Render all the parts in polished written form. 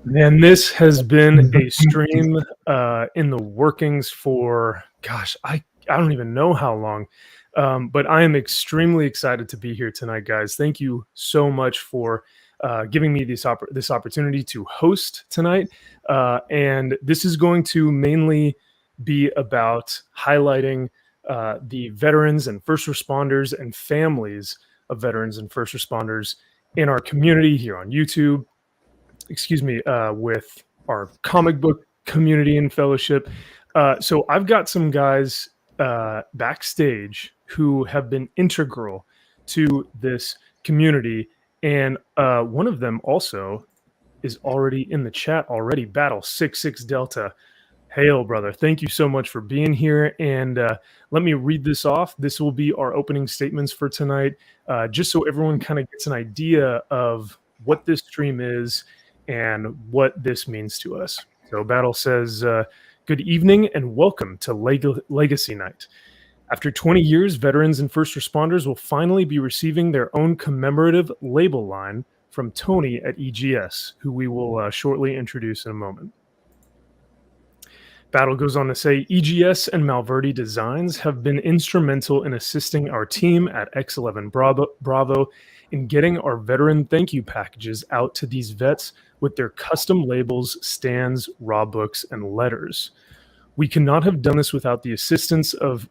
Man, this has been a stream in the workings for, gosh, I don't even know how long. But I am extremely excited to be here tonight, guys. Thank you so much for giving me this opportunity to host tonight. And this is going to mainly be about highlighting the veterans and first responders and families of veterans and first responders in our community here on YouTube, with our comic book community and fellowship. So I've got some guys backstage who have been integral to this community. And one of them also is already in the chat already, Battle 66 Delta. Hail, brother. Thank you so much for being here. And let me read this off. This will be our opening statements for tonight, just so everyone kind of gets an idea of what this stream is and what this means to us. So Battle says, good evening and welcome to Legacy Night. After 20 years, veterans and first responders will finally be receiving their own commemorative label line from Tony at EGS, who we will shortly introduce in a moment. Battle goes on to say, EGS and Malverde Designs have been instrumental in assisting our team at X11 Bravo in getting our veteran thank you packages out to these vets with their custom labels, stands, raw books, and letters. We cannot have done this without the assistance of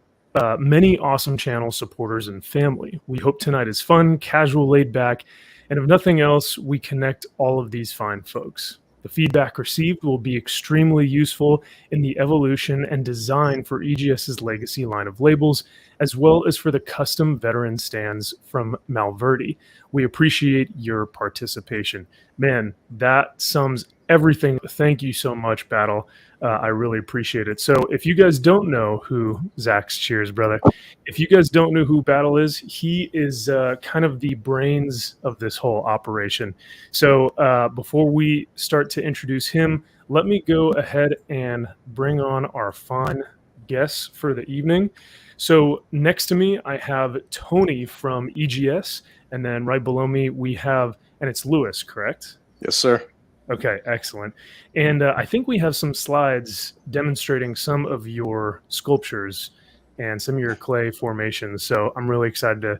many awesome channel supporters and family. We hope tonight is fun, casual, laid back, and if nothing else, we connect all of these fine folks. The feedback received will be extremely useful in the evolution and design for EGS's legacy line of labels, as well as for the custom veteran stands from Malverde. We appreciate your participation. Man, that sums everything. Thank you so much, Battle. I really appreciate it. So if you guys don't know who Zach's cheers, brother, if you guys don't know who Battle is, he is kind of the brains of this whole operation. So before we start to introduce him, let me go ahead and bring on our fine guests for the evening. So next to me, I have Tony from EGS, and then right below me, we have, and it's Lewis, correct? Yes, sir. Okay, excellent. And I think we have some slides demonstrating some of your sculptures and some of your clay formations. So I'm really excited to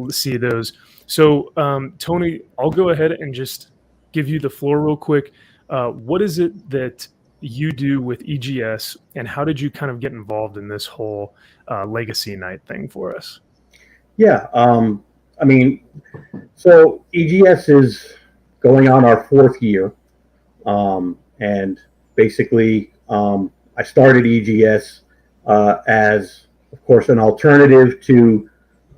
see those. So Tony, I'll go ahead and just give you the floor real quick. What is it that you do with EGS, and how did you kind of get involved in this whole Legacy Night thing for us? Yeah, I mean, so EGS is going on our 4th year. And basically, I started EGS as, of course, an alternative to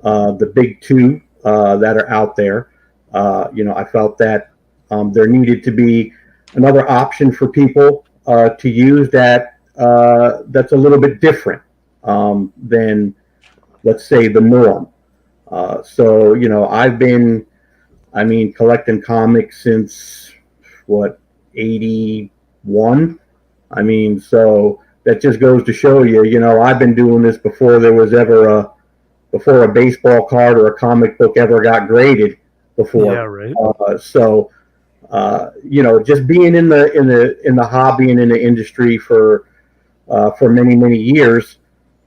the big two that are out there. I felt that there needed to be another option for people to use that's a little bit different than, let's say, the norm. So, I've been, collecting comics since, 81. So that just goes to show you, I've been doing this before there was ever before a baseball card or a comic book ever got graded before. Yeah, right. Just being in the hobby and in the industry for many, many years,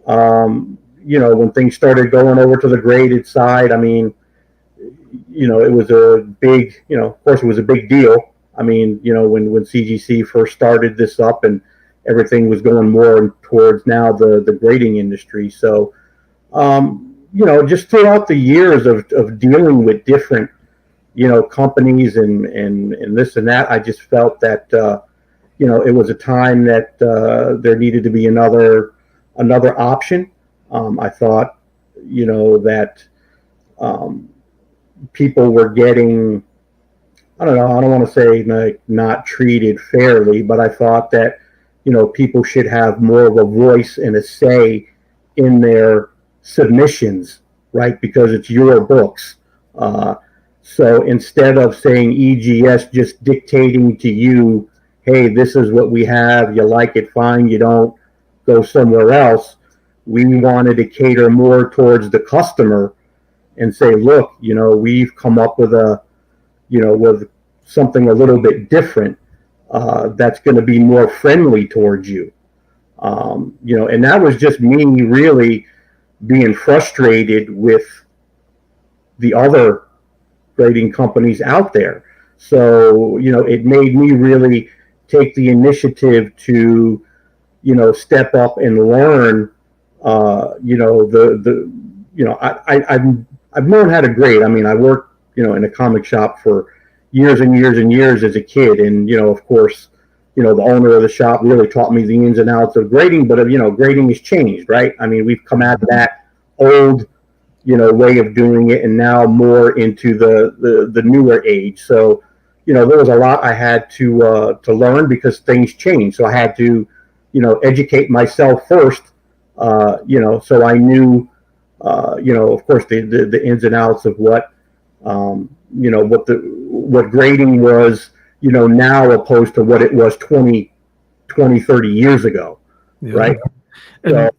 when things started going over to the graded side, it was a big, of course it was a big deal. When CGC first started this up and everything was going more towards now the grading industry. So, just throughout the years of dealing with different, companies and this and that, I just felt that, it was a time that there needed to be another option. I thought, that people were getting, I don't know, I don't want to say like not treated fairly, but I thought that, people should have more of a voice and a say in their submissions, right? Because it's your books. So instead of saying EGS just dictating to you, hey, this is what we have, you like it, fine, you don't, go somewhere else. We wanted to cater more towards the customer and say, look, we've come up with with something a little bit different. that's going to be more friendly towards you. And that was just me really being frustrated with the other grading companies out there. So, it made me really take the initiative to, step up and learn, I've known how to grade. I mean, I worked, in a comic shop for years and years and years as a kid. And, of course, the owner of the shop really taught me the ins and outs of grading, but, grading has changed, right? I mean, we've come out of that old, way of doing it and now more into the newer age. So, there was a lot I had to learn because things changed. So I had to, educate myself first, so I knew, of course, the ins and outs of what, what grading was, now opposed to what it was 20, 30 years ago. Yeah. Right. And,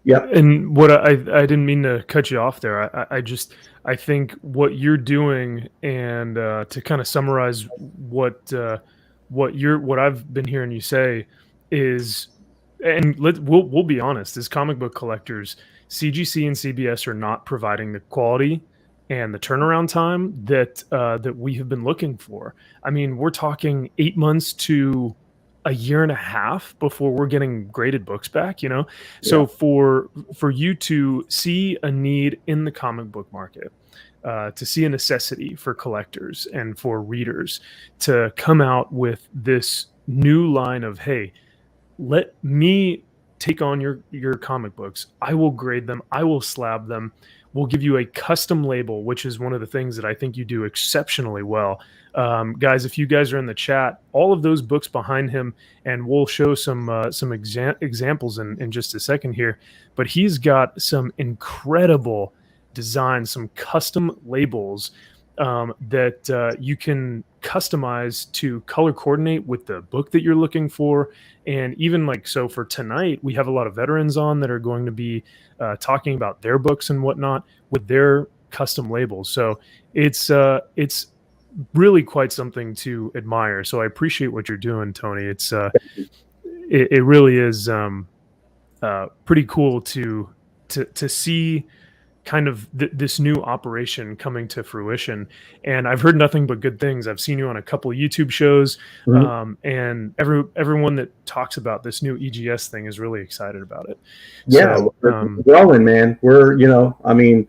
yeah. And what I didn't mean to cut you off there. I think what you're doing, and to kind of summarize what I've been hearing you say is, and we'll be honest, as comic book collectors, CGC and CBS are not providing the quality and the turnaround time that we have been looking for. I mean, we're talking 8 months to a year and a half before we're getting graded books back, So for you to see a need in the comic book market, to see a necessity for collectors and for readers to come out with this new line of, hey, let me take on your comic books. I will grade them. I will slab them. We'll give you a custom label, which is one of the things that I think you do exceptionally well. Guys, if you guys are in the chat, all of those books behind him, and we'll show some examples in just a second here, but he's got some incredible designs, some custom labels that you can customize to color coordinate with the book that you're looking for. And even so for tonight, we have a lot of veterans on that are going to be talking about their books and whatnot with their custom labels. So it's really quite something to admire. So I appreciate what you're doing, Tony. It's it really is pretty cool to see kind of this new operation coming to fruition. And I've heard nothing but good things. I've seen you on a couple of YouTube shows, and everyone that talks about this new EGS thing is really excited about it. Yeah, so, we're growing, man. We're, I mean,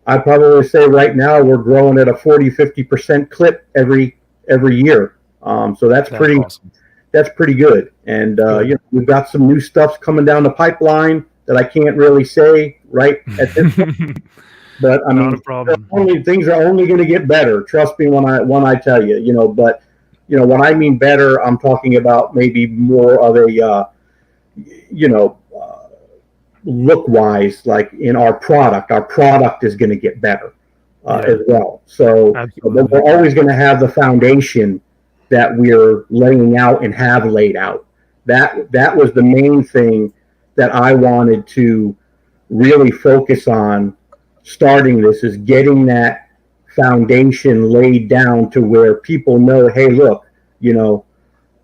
I probably say right now we're growing at a 40-50% clip every year. So that's pretty awesome. That's pretty good. And we've got some new stuff coming down the pipeline that I can't really say right at this point. But I mean, things are only going to get better. Trust me when I tell you, But when I mean better, I'm talking about maybe more of a look wise, like in our product. Our product is going to get better as well. So we're always going to have the foundation that we're laying out and have laid out. That was the main thing that I wanted to really focus on starting this, is getting that foundation laid down to where people know, hey, look, you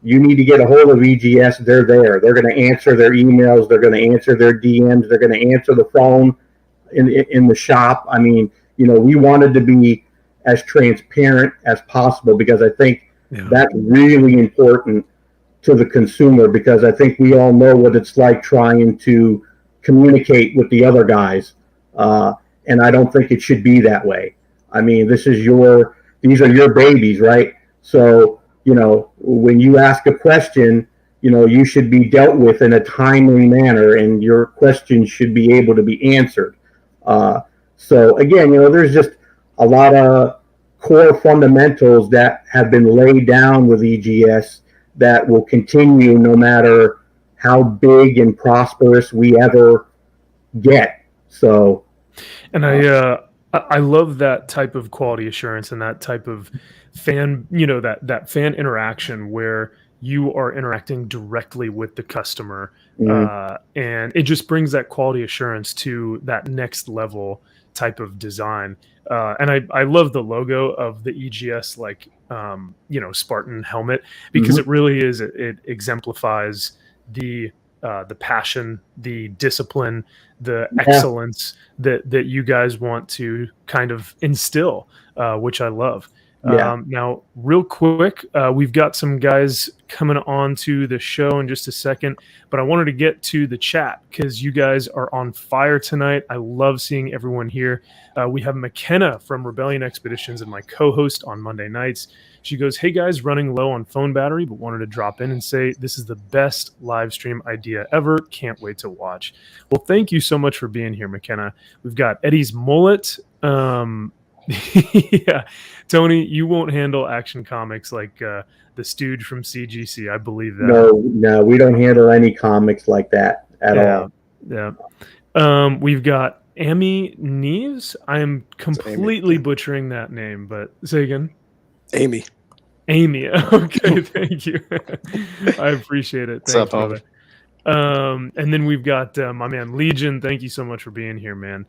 need to get a hold of EGS. They're there. They're going to answer their emails. They're going to answer their DMs. They're going to answer the phone in the shop. I mean, we wanted to be as transparent as possible because I think that's really important to the consumer, because I think we all know what it's like trying to communicate with the other guys. And I don't think it should be that way. I mean, these are your babies, right? So, when you ask a question, you should be dealt with in a timely manner, and your questions should be able to be answered. So again, there's just a lot of core fundamentals that have been laid down with EGS that will continue no matter how big and prosperous we ever get. So, and I love that type of quality assurance and that type of fan, that fan interaction where you are interacting directly with the customer, and it just brings that quality assurance to that next level type of design. And I love the logo of the EGS, like, Spartan helmet, because Mhm. it really is, it exemplifies the passion, the discipline, the Yeah, excellence that you guys want to kind of instill, which I love. yeah. Now, real quick, we've got some guys coming on to the show in just a second, but I wanted to get to the chat because you guys are on fire tonight. I love seeing everyone here. We have McKenna from Rebellion Expeditions and my co-host on Monday nights. She goes, "Hey guys, running low on phone battery, but wanted to drop in and say this is the best live stream idea ever. Can't wait to watch." Well, thank you so much for being here, McKenna. We've got Eddie's mullet. Yeah, Tony, you won't handle Action Comics like the Stooge from CGC. I believe that. No, no, we don't handle any comics like that at Yeah, all. yeah. We've got Amy Neves. I am completely butchering that name, but say again. Amy. Amy. Okay, thank you. I appreciate it. What's Thanks, up, homie? brother. And then we've got my man Legion. Thank you so much for being here, man.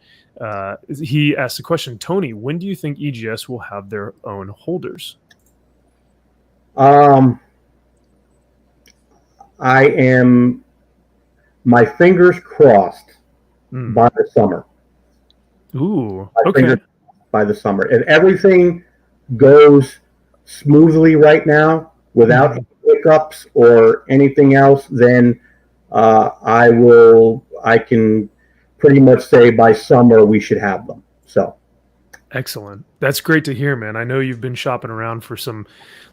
He asked the question, Tony, when do you think EGS will have their own holders? I am, my fingers crossed by the summer. Ooh, My okay. fingers by the summer. If everything goes smoothly right now without any hiccups or anything else, then I can pretty much say by summer we should have them. So Excellent. That's great to hear, man. I know you've been shopping around for some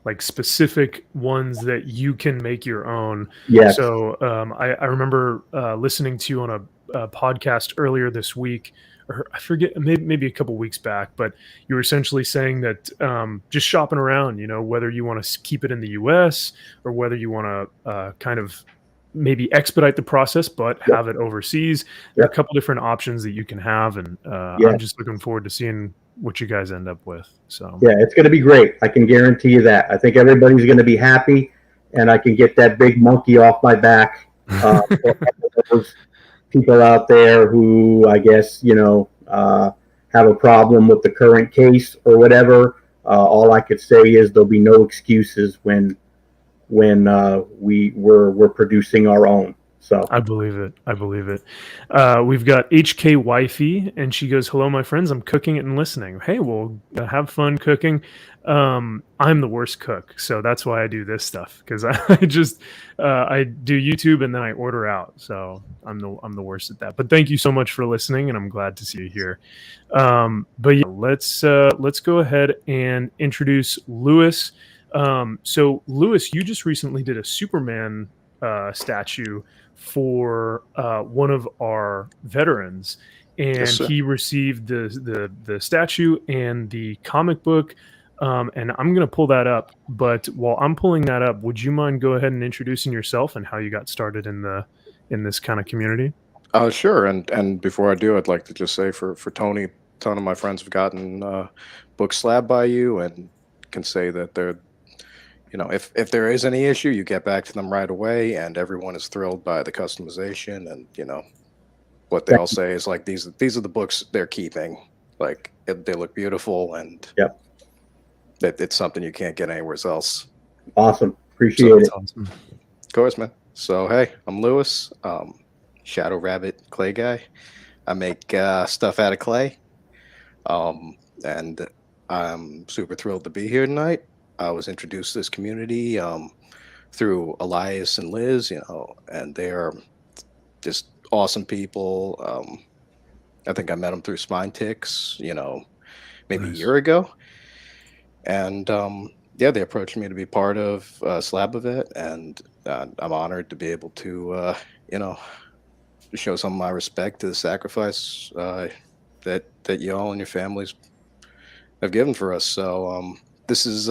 like specific ones that you can make your own. yes. So I remember listening to you on a podcast earlier this week, or I forget, maybe a couple weeks back, but you were essentially saying that just shopping around, whether you want to keep it in the US or whether you want to kind of maybe expedite the process, but have it overseas. There are a couple different options that you can have. And I'm just looking forward to seeing what you guys end up with. So yeah, it's going to be great. I can guarantee you that. I think everybody's going to be happy, and I can get that big monkey off my back. Those people out there who I guess have a problem with the current case or whatever. All I could say is there'll be no excuses when we're producing our own. So I believe it. I believe it. We've got HK Wifey, and she goes, "Hello, my friends. I'm cooking and listening." Hey, well, have fun cooking. I'm the worst cook, so that's why I do this stuff, because I do YouTube and then I order out. So I'm the worst at that. But thank you so much for listening, and I'm glad to see you here. But yeah, let's go ahead and introduce Lewis. So Lewis, you just recently did a Superman statue for one of our veterans, and Yes, he received the statue and the comic book. And I'm going to pull that up, but while I'm pulling that up, would you mind go ahead and introducing yourself and how you got started in this kind of community? Sure. And before I do, I'd like to just say for Tony, a ton of my friends have gotten books slabbed by you, and can say that they're, if there is any issue, you get back to them right away, and everyone is thrilled by the customization. And what they all say is like these are the books they're keeping. Like they look beautiful, and it's something you can't get anywhere else. Awesome. Appreciate it. Awesome. Of course, man. So hey, I'm Lewis, Shadow Rabbit clay guy. I make stuff out of clay, and I'm super thrilled to be here tonight. I was introduced to this community through Elias and Liz, and they're just awesome people. I think I met them through Spine Ticks, maybe a year ago. And they approached me to be part of Slabavet, and I'm honored to be able to, show some of my respect to the sacrifice that y'all and your families have given for us. So this is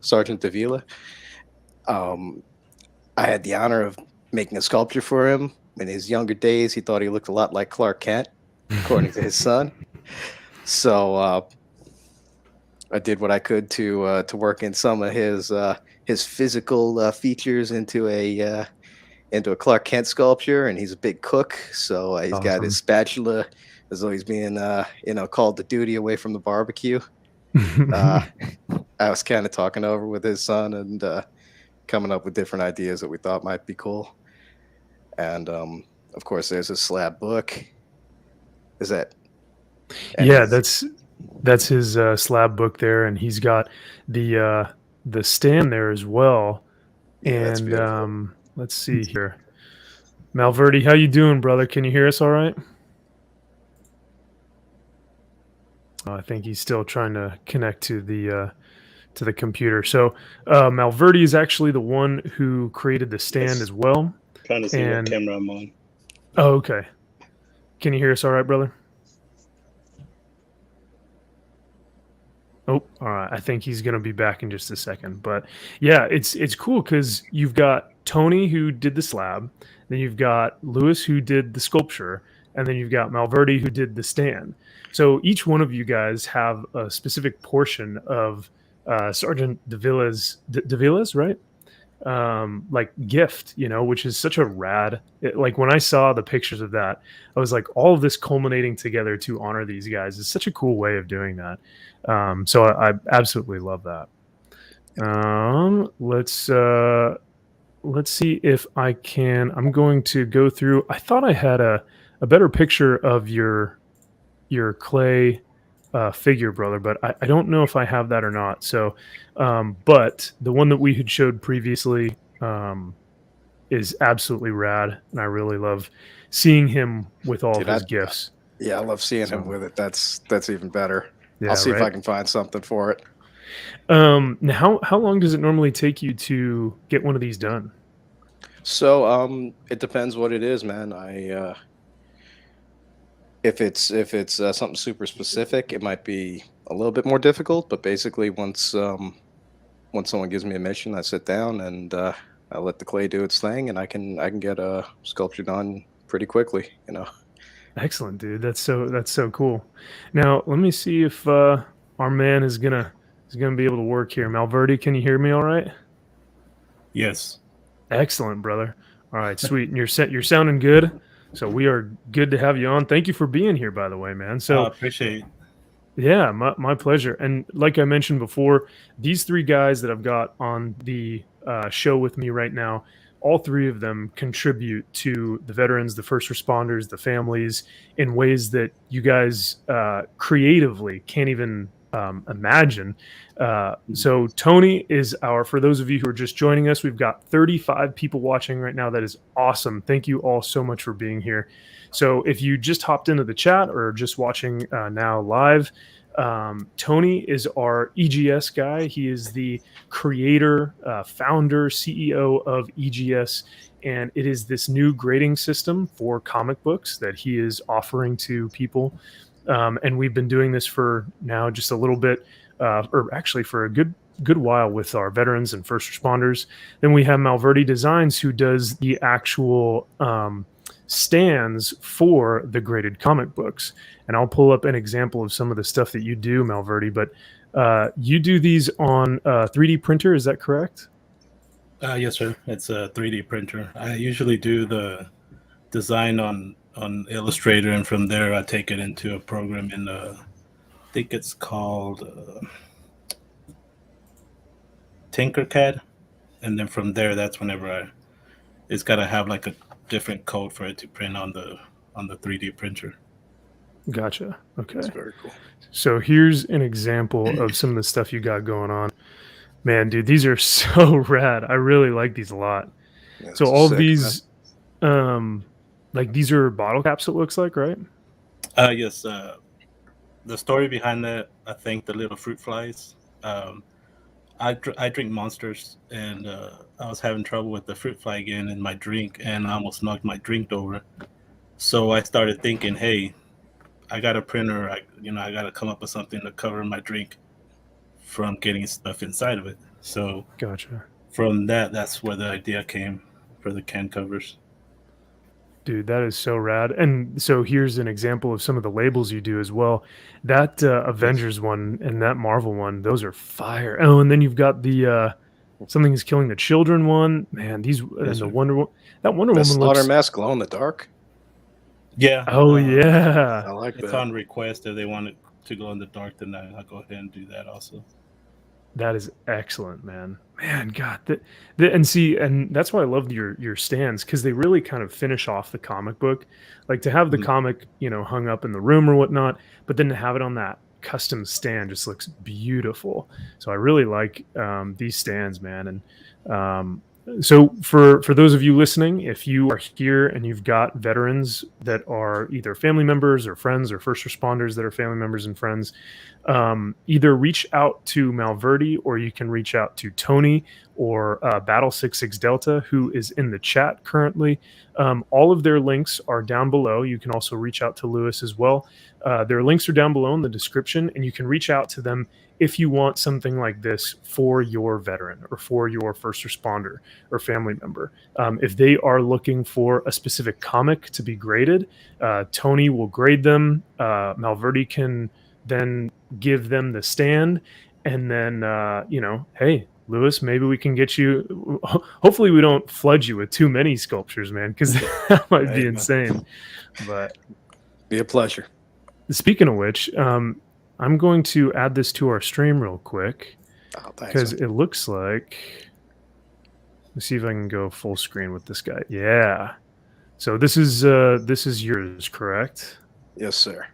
Sergeant Avila. I had the honor of making a sculpture for him. In his younger days, he thought he looked a lot like Clark Kent, according to his son. So I did what I could to work in some of his physical features into a Clark Kent sculpture, and he's a big cook, so he's got his spatula as though he's being, called to duty away from the barbecue. I was kind of talking over with his son and coming up with different ideas that we thought might be cool. And of course, there's a slab book. Is that? Yeah, that's his slab book there, and he's got the stand there as well. Yeah, that's And beautiful. let's see here, Malverde, how you doing, brother? Can you hear us all right? Oh, I think he's still trying to connect to the computer. So Malverde is actually the one who created the stand Yes. as well. Trying to see what And camera I'm on. oh, okay. Can you hear us all right, brother? Oh, all right. I think he's going to be back in just a second. But yeah, it's cool because you've got Tony who did the slab, then you've got Lewis who did the sculpture, and then you've got Malverde who did the stand. So each one of you guys have a specific portion of Sergeant Davila's, right? Like gift, which is such a rad. Like when I saw the pictures of that, I was like, all of this culminating together to honor these guys is such a cool way of doing that. So I absolutely love that. Let's see if I can. I'm going to go through. I thought I had a better picture of your clay figure, brother, but I don't know if I have that or not. So, but the one that we had showed previously is absolutely rad, and I really love seeing him with all Dude, of his gifts. Yeah, I love seeing him with it. That's even better. Yeah, I'll see if right? I can find something for it. Now, how long does it normally take you to get one of these done? So, it depends what it is, man. If it's something super specific, it might be a little bit more difficult. But basically, once someone gives me a mission, I sit down and I let the clay do its thing, and I can get a sculpture done pretty quickly. Excellent, dude. That's so cool. Now, let me see if our man is gonna be able to work here. Malverde, can you hear me all right? Yes. Excellent, brother. All right, sweet. And you're sounding good. So we are good to have you on. Thank you for being here, by the way, man. So appreciate it. Yeah, my pleasure. And like I mentioned before, these three guys that I've got on the show with me right now, all three of them contribute to the veterans, the first responders, the families in ways that you guys creatively can't even imagine. So Tony is for those of you who are just joining us, we've got 35 people watching right now. That is awesome. Thank you all so much for being here. So if you just hopped into the chat or just watching now live, Tony is our EGS guy. He is the creator, founder, CEO of EGS, and it is this new grading system for comic books that he is offering to people. And we've been doing this for now just a little bit, or actually for a good while with our veterans and first responders. Then we have Malverde Designs, who does the actual stands for the graded comic books. And I'll pull up an example of some of the stuff that you do, Malverde, but you do these on a 3D printer, is that correct? Yes, sir. It's a 3D printer. I usually do the design on Illustrator, and from there I take it into a program in I think it's called Tinkercad, and then from there, that's whenever it's got to have like a different code for it to print on the 3D printer. Gotcha. Okay. That's very cool. So here's an example of some of the stuff you got going on. Man, dude, these are so rad. I really like these a lot. Yeah, so all of sick, these, like these are bottle caps, it looks like, right? Yes. The story behind that, I think the little fruit flies. I drink Monsters, and I was having trouble with the fruit fly again in my drink, and I almost knocked my drink over. So I started thinking, hey, I got a printer. I got to come up with something to cover my drink from getting stuff inside of it. So gotcha. From that's where the idea came for the can covers. Dude, that is so rad. And so here's an example of some of the labels you do as well. That Avengers one and that Marvel one, those are fire. Oh, and then you've got the Something is Killing the Children one. Man, these and the Wonder Woman. That Wonder Woman Slaughter looks. Mask glow in the dark. Yeah. Oh yeah. I like It's that. on request if they want it to go in the dark. Then I'll go ahead and do that also. That is excellent, man. Man, God, and that's why I love your stands because they really kind of finish off the comic book, like to have the Mhm. comic, hung up in the room or whatnot, but then to have it on that custom stand just looks beautiful. So I really like these stands, man. And so for those of you listening, if you are here and you've got veterans that are either family members or friends or first responders that are family members and friends, either reach out to Malverde or you can reach out to Tony or Battle 66 Delta, who is in the chat currently. All of their links are down below. You can also reach out to Lewis as well. Their links are down below in the description, and you can reach out to them if you want something like this for your veteran or for your first responder or family member. If they are looking for a specific comic to be graded, Tony will grade them. Malverde can then give them the stand, and then hey Lewis, maybe we can get you, hopefully we don't flood you with too many sculptures, man, because that might be insane. But be a pleasure. Speaking of which, I'm going to add this to our stream real quick because it looks like, let's see if I can go full screen with this guy. Yeah, so this is yours, correct? Yes, sir.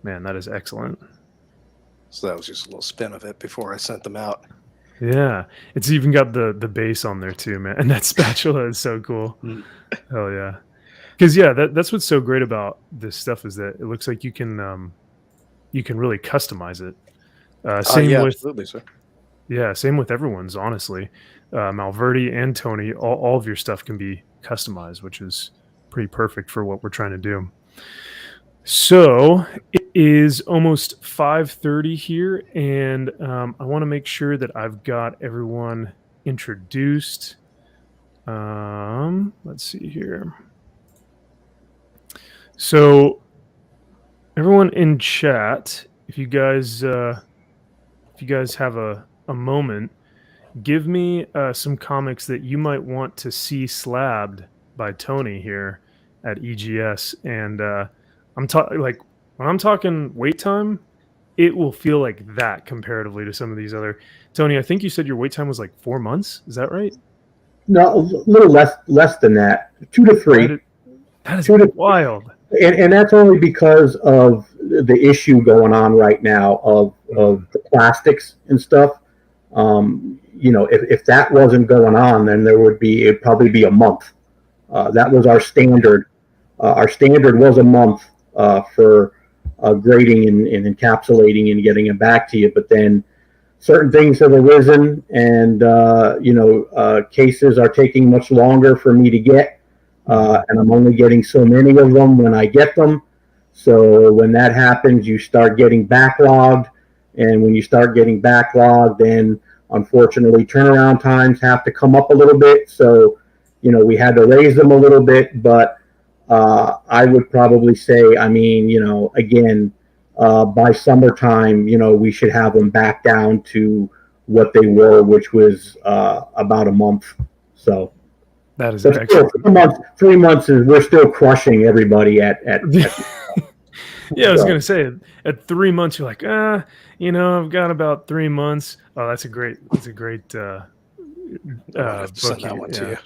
Man, that is excellent. So that was just a little spin of it before I sent them out. Yeah, it's even got the base on there too, man. And that spatula is so cool. Hell yeah. Because that's what's so great about this stuff is that it looks like you can really customize it. Same with absolutely, sir. Yeah, same with everyone's, honestly. Malverde and Tony, all of your stuff can be customized, which is pretty perfect for what we're trying to do. So it is almost 5:30 here, and I want to make sure that I've got everyone introduced. Let's see here. So everyone in chat, if you guys have a moment, give me some comics that you might want to see slabbed by Tony here at EGS, and I'm talking like when I'm talking wait time, it will feel like that comparatively to some of these other. Tony, I think you said your wait time was like 4 months. Is that right? No, a little less than that, 2 to 3. That is wild. And that's only because of the issue going on right now of the plastics and stuff. If that wasn't going on, then it'd probably be a month. That was our standard. Our standard was a month for grading and encapsulating and getting it back to you. But then certain things have arisen, and cases are taking much longer for me to get, and I'm only getting so many of them when I get them. So when that happens, you start getting backlogged, and when you start getting backlogged, then unfortunately turnaround times have to come up a little bit. So we had to raise them a little bit, but I would probably say, again, by summertime, we should have them back down to what they were, which was about a month. So that is excellent. 3 months is we're still crushing everybody at yeah, I was gonna say at 3 months you're like, I've got about 3 months. Oh, that's a great book. Send that one to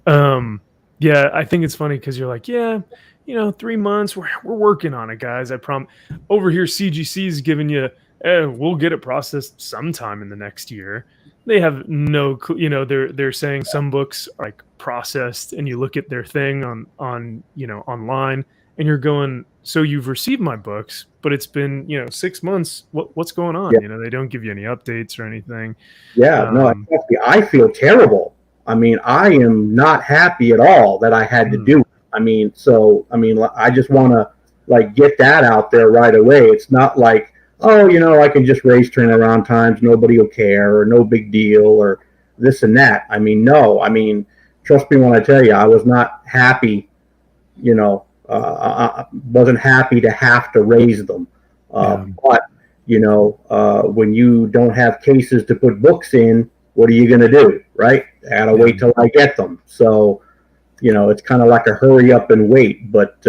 you. Yeah, I think it's funny because you're like, 3 months, we're working on it, guys. I promise. Over here, CGC is giving you, we'll get it processed sometime in the next year. They have no clue. They're saying some books are like processed, and you look at their thing on online, and you're going, so you've received my books, but it's been 6 months. What's going on? Yeah. They don't give you any updates or anything. Yeah, no, I feel terrible. I am not happy at all that I had to do it. I just want to get that out there right away. It's not like, I can just raise turnaround times, nobody will care, or no big deal, or this and that. No, trust me when I tell you, I was not happy. I wasn't happy to have to raise them. But when you don't have cases to put books in, what are you going to do, right? I got to wait till I get them. So, it's kind of like a hurry up and wait. But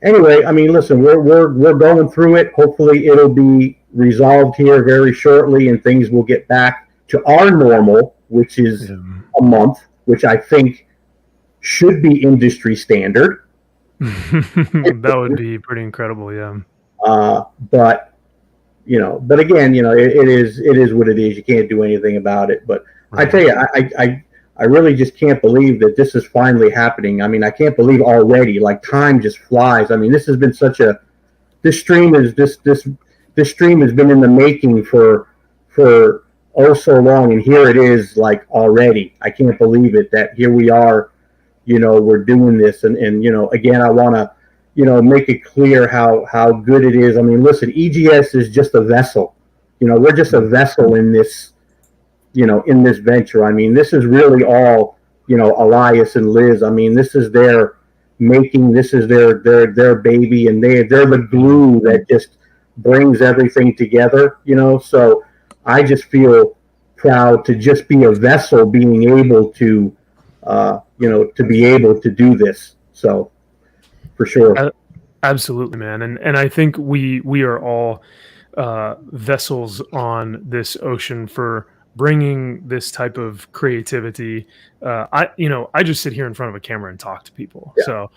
anyway, I mean, listen, we're going through it. Hopefully, it'll be resolved here very shortly, and things will get back to our normal, which is a month, which I think should be industry standard. That would be pretty incredible, yeah. But again, it is what it is. You can't do anything about it. But right. I tell you, I really just can't believe that this is finally happening. I mean, I can't believe already. Like, time just flies. I mean, this has been this stream has been in the making for oh so long, and here it is, like, already. I can't believe it that here we are. We're doing this, and again, I want to make it clear how good it is. I mean, listen, EGS is just a vessel. We're just a vessel in this. In this venture. I mean, this is really all, Elias and Liz. I mean, this is their making, this is their baby, and they're the glue that just brings everything together, So I just feel proud to just be a vessel being able to, to be able to do this. So for sure. Absolutely, man. And I think we are all vessels on this ocean for bringing this type of creativity. I just sit here in front of a camera and talk to people. Yeah. So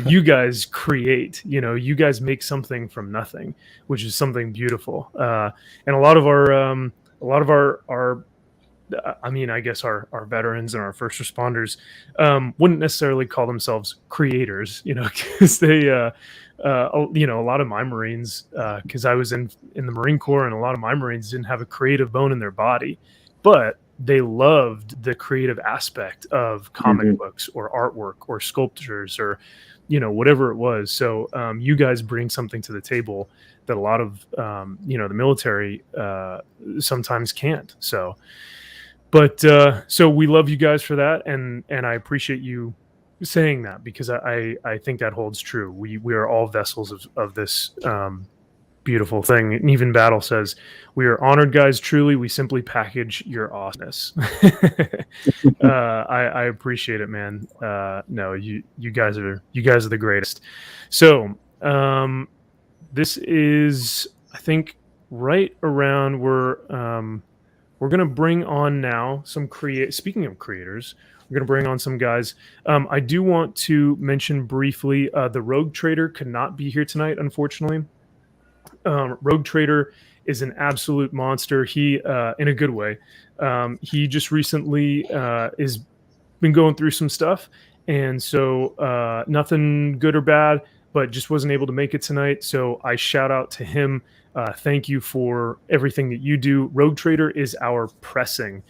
you guys create, you guys make something from nothing, which is something beautiful. And a lot of our I mean, I guess our veterans and our first responders wouldn't necessarily call themselves creators, because they, a lot of my Marines, because I was in the Marine Corps, and a lot of my Marines didn't have a creative bone in their body, but they loved the creative aspect of comic books or artwork or sculptures or, whatever it was. So you guys bring something to the table that a lot of, the military sometimes can't. So. But so we love you guys for that, and I appreciate you saying that, because I think that holds true. We are all vessels of this beautiful thing. And even Battle says, "We are honored, guys. Truly, we simply package your awesomeness." I appreciate it, man. No, you guys are the greatest. So this is, I think, right around where. We're going to bring on now some speaking of creators, we're going to bring on some guys. I do want to mention briefly, the Rogue Trader could not be here tonight, unfortunately. Rogue Trader is an absolute monster. He, in a good way, he just recently is been going through some stuff. And so nothing good or bad, but just wasn't able to make it tonight. So I shout out to him. Thank you for everything that you do. Rogue Trader is our pressing,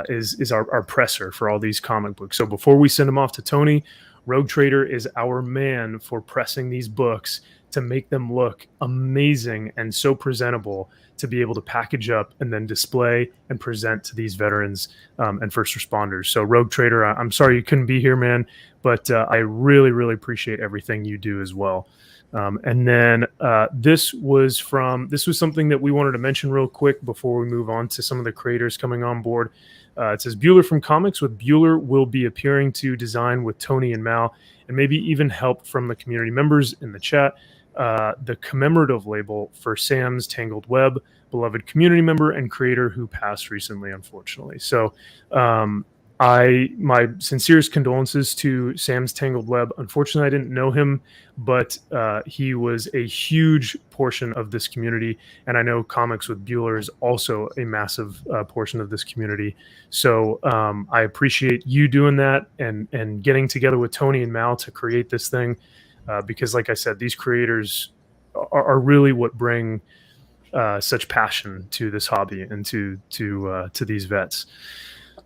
is our presser for all these comic books. So before we send them off to Tony, Rogue Trader is our man for pressing these books to make them look amazing and so presentable to be able to package up and then display and present to these veterans and first responders. So Rogue Trader, I'm sorry you couldn't be here, man, but I really, really appreciate everything you do as well. And then this was something that we wanted to mention real quick before we move on to some of the creators coming on board. It says Bueller from Comics with Bueller will be appearing to design with Tony and Mal, and maybe even help from the community members in the chat. The commemorative label for Sam's Tangled Web, beloved community member and creator who passed recently, unfortunately. So my sincerest condolences to Sam's Tangled Web. Unfortunately, I didn't know him, but he was a huge portion of this community, and I know Comics with Bueller is also a massive portion of this community. So I appreciate you doing that and getting together with Tony and Mal to create this thing, because, like I said, these creators are really what bring such passion to this hobby and to these vets.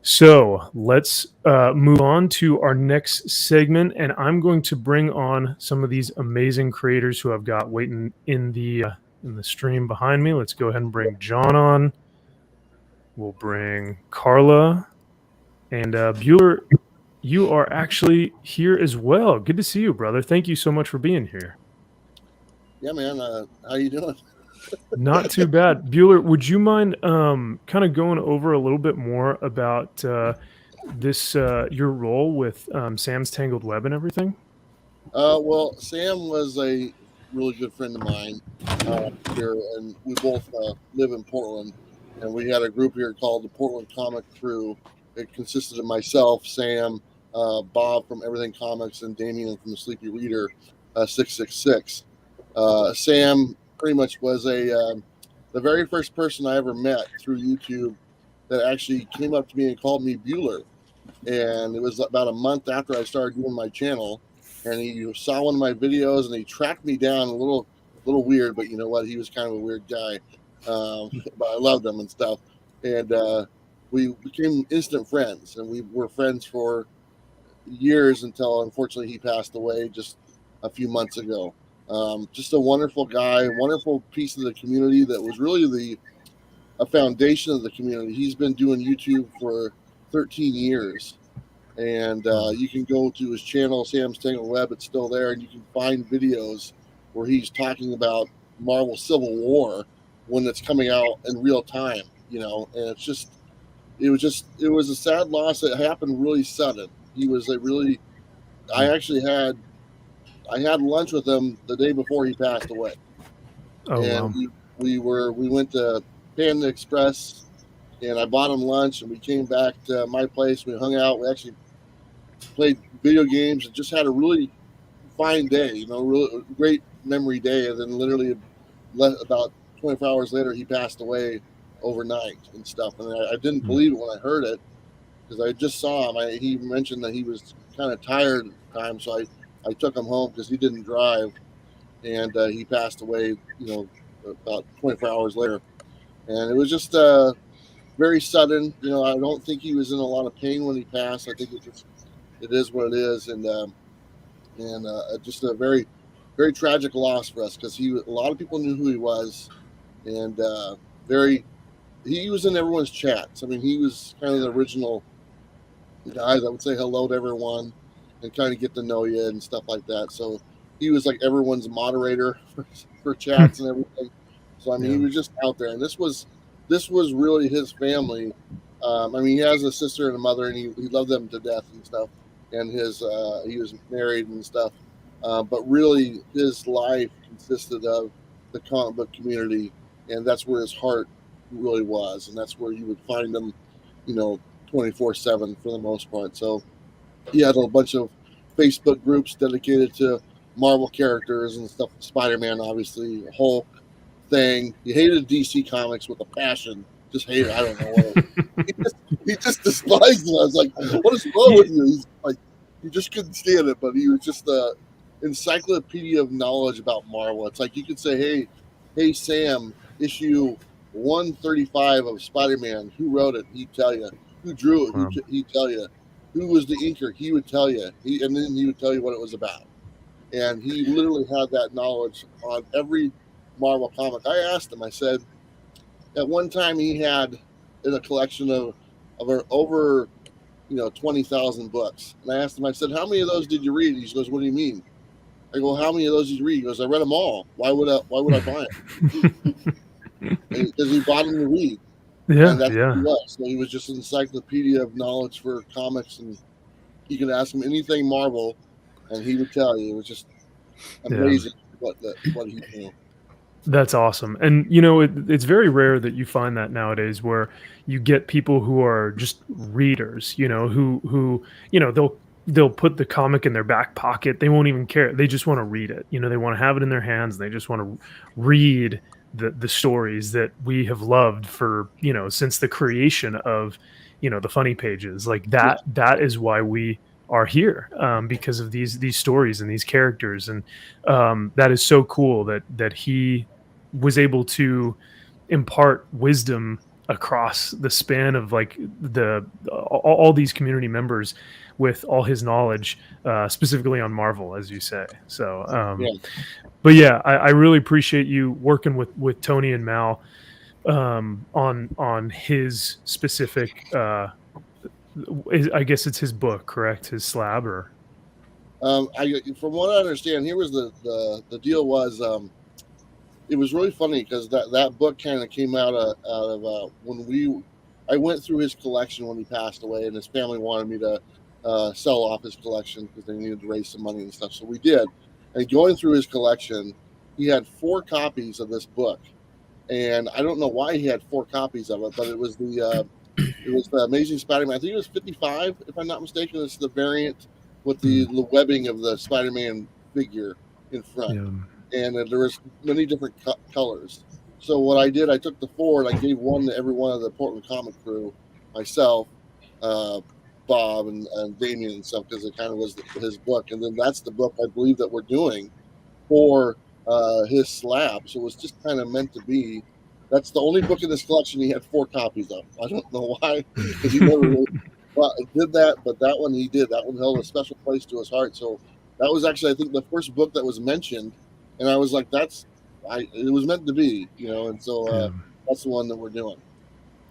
So let's move on to our next segment, and I'm going to bring on some of these amazing creators who I've got waiting in the stream behind me. Let's go ahead and bring John on. We'll bring Carla, and Bueller, you are actually here as well. Good to see you, brother. Thank you so much for being here. Yeah, man. How you doing? Not too bad. Bueller, would you mind kind of going over a little bit more about this your role with Sam's Tangled Web and everything? Well, Sam was a really good friend of mine here, and we both live in Portland. And we had a group here called the Portland Comic Crew. It consisted of myself, Sam, Bob from Everything Comics, and Damien from the Sleepy Reader 666. Sam pretty much was the very first person I ever met through YouTube that actually came up to me and called me Bueller. And it was about a month after I started doing my channel, and he saw one of my videos and he tracked me down a little weird, but you know what? He was kind of a weird guy, but I loved him and stuff. And we became instant friends, and we were friends for years until unfortunately he passed away just a few months ago. Just a wonderful guy, wonderful piece of the community that was really a foundation of the community. He's been doing YouTube for 13 years. And you can go to his channel, Sam's Tangled Web. It's still there, and you can find videos where he's talking about Marvel Civil War when it's coming out in real time. You know, and it was a sad loss. It happened really sudden. He was I had lunch with him the day before he passed away, and wow. we went to Panda Express, and I bought him lunch, and we came back to my place. We hung out. We actually played video games and just had a really fine day, you know, really great memory day. And then literally about 24 hours later, he passed away overnight and stuff. And I didn't believe it when I heard it, because I just saw him. He mentioned that he was kind of tired at the time, so I took him home because he didn't drive, and he passed away, you know, about 24 hours later. And it was just very sudden. You know, I don't think he was in a lot of pain when he passed. I think it is what it is, and just a very, very tragic loss for us, because a lot of people knew who he was, and he was in everyone's chats. I mean, he was kind of the original guy that would say hello to everyone and kind of get to know you and stuff like that. So he was like everyone's moderator for chats and everything. So I mean, he was just out there, and this was really his family. I mean, he has a sister and a mother, and he loved them to death and stuff. And he was married and stuff. But really, his life consisted of the comic book community, and that's where his heart really was, and that's where you would find him, you know, 24/7 for the most part. So he had a bunch of Facebook groups dedicated to Marvel characters and stuff. Spider-Man, obviously, Hulk, Thing. He hated DC Comics with a passion. Just hated. I don't know what. He just despised it. I was like, "What is wrong with you?" He's like, he just couldn't stand it. But he was just a encyclopedia of knowledge about Marvel. It's like you could say, "Hey, Sam, issue 135 of Spider-Man. Who wrote it?" He'd tell you. Who drew it? He'd tell you. Who was the inker? He would tell you. And then he would tell you what it was about. And he literally had that knowledge on every Marvel comic. I asked him. I said, at one time he had in a collection of over 20,000 books. And I asked him. I said, "How many of those did you read?" He goes, "What do you mean?" I go, "How many of those did you read?" He goes, "I read them all. Why would I buy them?" Because he bought them to read. Yeah, and that's what he was. So he was just an encyclopedia of knowledge for comics, and you could ask him anything Marvel, and he would tell you. It was just amazing what he knew. That's awesome. And, you know, it's very rare that you find that nowadays, where you get people who are just readers, you know, who you know, they'll put the comic in their back pocket. They won't even care. They just want to read it. You know, they want to have it in their hands. They just want to read the stories that we have loved for, you know, since the creation of, you know, the funny pages. Like that is why we are here, because of these stories and these characters. And that is so cool that he was able to impart wisdom across the span of like all these community members with all his knowledge, specifically on Marvel, as you say. So but yeah, I really appreciate you working with Tony and Mal on his specific I guess it's his book, correct? His slab, or from what I understand, here was the deal was it was really funny because that book kind of came out of when I went through his collection when he passed away, and his family wanted me to sell off his collection because they needed to raise some money and stuff. So we did. And going through his collection, he had 4 copies of this book, and I don't know why he had 4 copies of it, but it was the Amazing Spider-Man. I think it was 55, if I'm not mistaken. It's the variant with the webbing of the Spider-Man figure in front, and there was many different colors. So what I did, I took the 4 and I gave one to every one of the Portland comic crew, myself, Bob, and Damien and stuff, because it kind of was his book. And then that's the book I believe that we're doing for his slab. So it was just kind of meant to be. That's the only book in this collection he had 4 copies of. I don't know why, because he never really did that, but that one he did. That one held a special place to his heart. So that was actually, I think, the first book that was mentioned, and I was like, it was meant to be, and so that's the one that we're doing.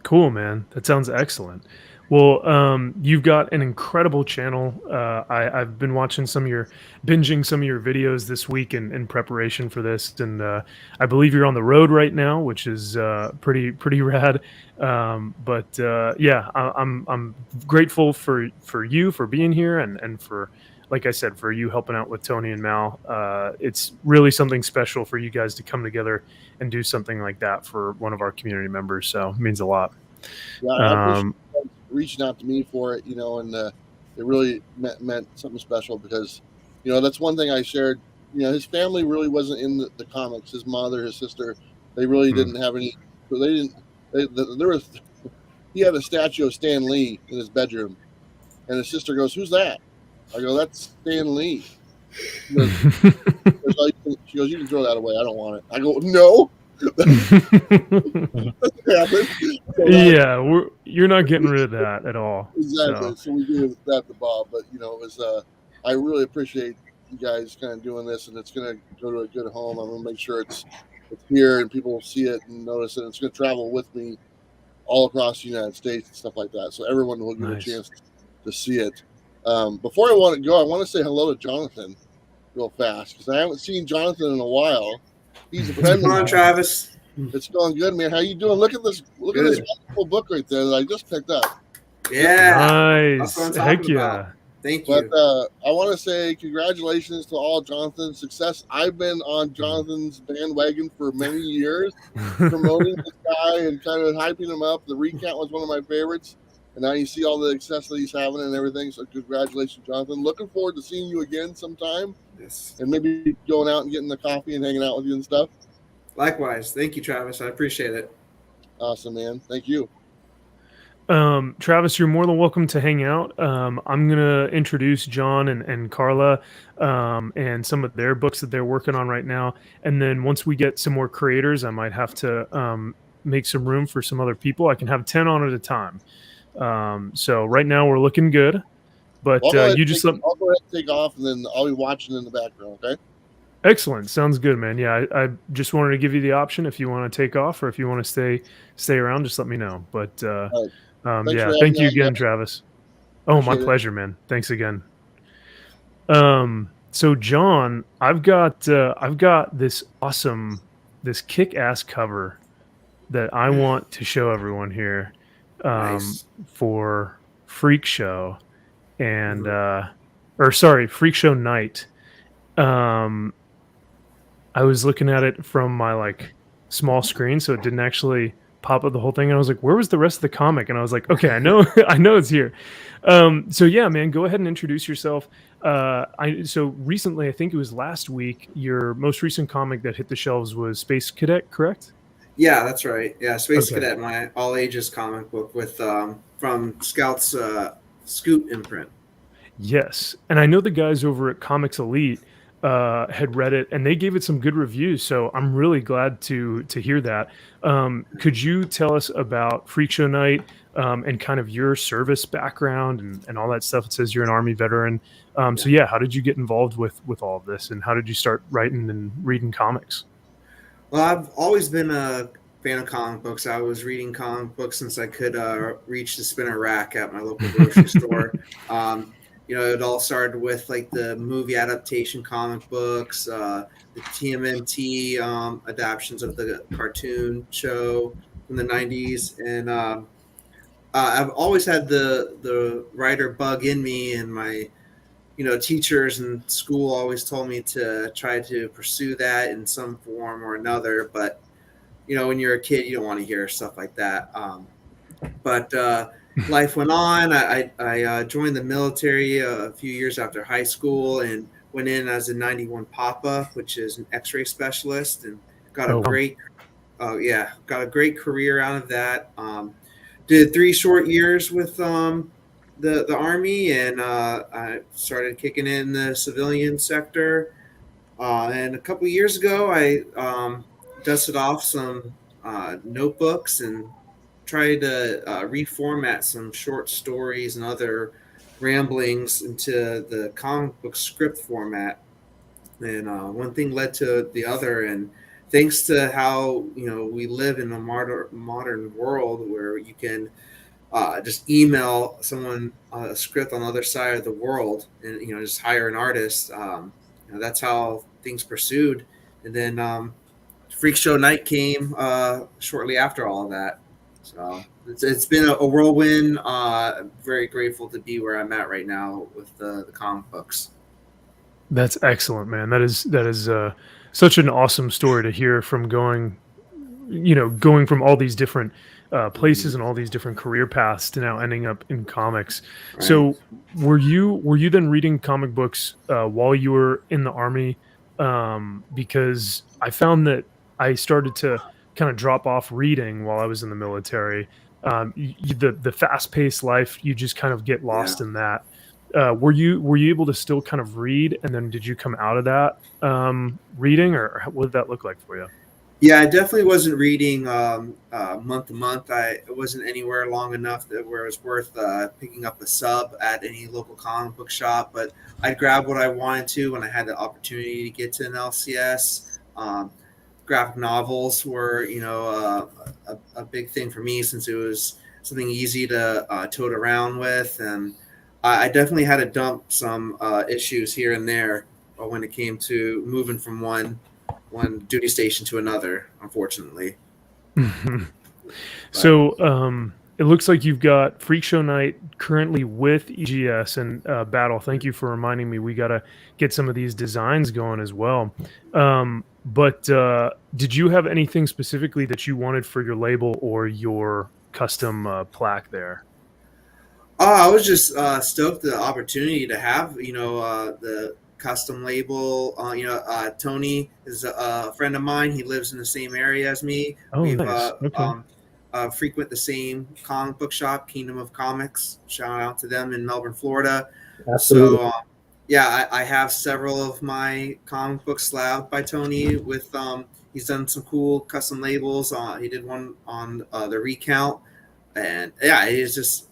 Cool, man. That sounds excellent. Well, you've got an incredible channel. I've been watching binging some of your videos this week in preparation for this, and I believe you're on the road right now, which is pretty rad. Yeah, I'm grateful for you for being here and for, like I said, for you helping out with Tony and Mal. It's really something special for you guys to come together and do something like that for one of our community members. So it means a lot. Yeah, I appreciate reaching out to me for it, and it really meant something special because, that's one thing I shared. His family really wasn't in the comics. His mother, his sister, they really didn't have any. So they didn't. He had a statue of Stan Lee in his bedroom, and his sister goes, "Who's that?" I go, "That's Stan Lee." She goes, "You can throw that away. I don't want it." I go, "No." Yeah, you're not getting rid of that at all. Exactly. So we gave that to Bob, but it was. I really appreciate you guys kind of doing this, and it's going to go to a good home. I'm going to make sure it's here and people will see it and notice it. It's going to travel with me all across the United States and stuff like that, so everyone will get a chance to see it. Before I want to go, I want to say hello to Jonathan real fast because I haven't seen Jonathan in a while. He's a friend. Come on, Travis. It's going good, man. How you doing? Look at this. Look at this wonderful book right there that I just picked up. Yeah. Nice. Heck yeah. About. Thank you. But I want to say congratulations to all Jonathan's success. I've been on Jonathan's bandwagon for many years, promoting this guy and kind of hyping him up. The recount was one of my favorites. And now you see all the success that he's having and everything. So congratulations, Jonathan. Looking forward to seeing you again sometime. Yes. And maybe going out and getting the coffee and hanging out with you and stuff. Likewise. Thank you, Travis. I appreciate it. Awesome, man. Thank you. Travis, you're more than welcome to hang out. I'm going to introduce John and Carla and some of their books that they're working on right now. And then once we get some more creators, I might have to make some room for some other people. I can have 10 on at a time. So right now we're looking good, but you I'll go ahead and take off, and then I'll be watching in the background. Okay. Excellent. Sounds good, man. Yeah. I just wanted to give you the option if you want to take off or if you want to stay around, just let me know. But, yeah, thank you again, Travis. Oh, my pleasure, man. Thanks again. So John, I've got this kick-ass cover that I want to show everyone here. Nice. For Freak Show and Freak Show Night. I was looking at it from my small screen, so it didn't actually pop up the whole thing. And I was like, where was the rest of the comic? And I was like, okay, I know it's here. So yeah, man, go ahead and introduce yourself. So recently, I think it was last week, your most recent comic that hit the shelves was Space Cadet, correct? Yeah, that's right. Yeah, Space Cadet, my all ages comic book with from Scout's Scoot imprint. Yes, and I know the guys over at Comics Elite had read it, and they gave it some good reviews. So I'm really glad to hear that. Could you tell us about Freak Show Night and kind of your service background and all that stuff? It says you're an Army veteran. So yeah, how did you get involved with all of this, and how did you start writing and reading comics? Well, I've always been a fan of comic books. I was reading comic books since I could reach the spinner rack at my local grocery store. It all started with the movie adaptation comic books, the TMNT adaptions of the cartoon show from the 90s. And I've always had the writer bug in me, and my teachers in school always told me to try to pursue that in some form or another. But when you're a kid, you don't want to hear stuff like that. But life went on. I joined the military a few years after high school and went in as a 91 Papa, which is an X-ray specialist, and got a great career out of that. Did 3 short years with the Army, and I started kicking in the civilian sector. And a couple years ago, I dusted off some notebooks and tried to reformat some short stories and other ramblings into the comic book script format. And one thing led to the other, and thanks to how we live in a modern world where you can just email someone a script on the other side of the world, and just hire an artist. That's how things pursued. And then Freak Show Night came shortly after all of that. So it's been a whirlwind. Very grateful to be where I'm at right now with the comic books. That's excellent, man. That is such an awesome story to hear, from going from all these different places and all these different career paths to now ending up in comics. Right. So were you then reading comic books while you were in the Army? Because I found that I started to kind of drop off reading while I was in the military. The fast-paced life, you just kind of get lost in that. Were you able to still kind of read, and then did you come out of that reading, or what did that look like for you? Yeah, I definitely wasn't reading month to month. It wasn't anywhere long enough where it was worth picking up a sub at any local comic book shop. But I'd grab what I wanted to when I had the opportunity to get to an LCS. Graphic novels were, a big thing for me, since it was something easy to tote around with. And I definitely had to dump some issues here and there when it came to moving from one duty station to another, unfortunately. So it looks like you've got Freak Show Night currently with EGS and Battle. Thank you for reminding me. We got to get some of these designs going as well. But did you have anything specifically that you wanted for your label or your custom plaque there? I was just stoked the opportunity to have, the custom label. Tony is a friend of mine. He lives in the same area as me. We've nice. Okay. Frequent the same comic book shop, Kingdom of Comics. Shout out to them in Melbourne, Florida. Absolutely. So I have several of my comic books slabbed by Tony with he's done some cool custom labels. He did one on the Recount, and he's just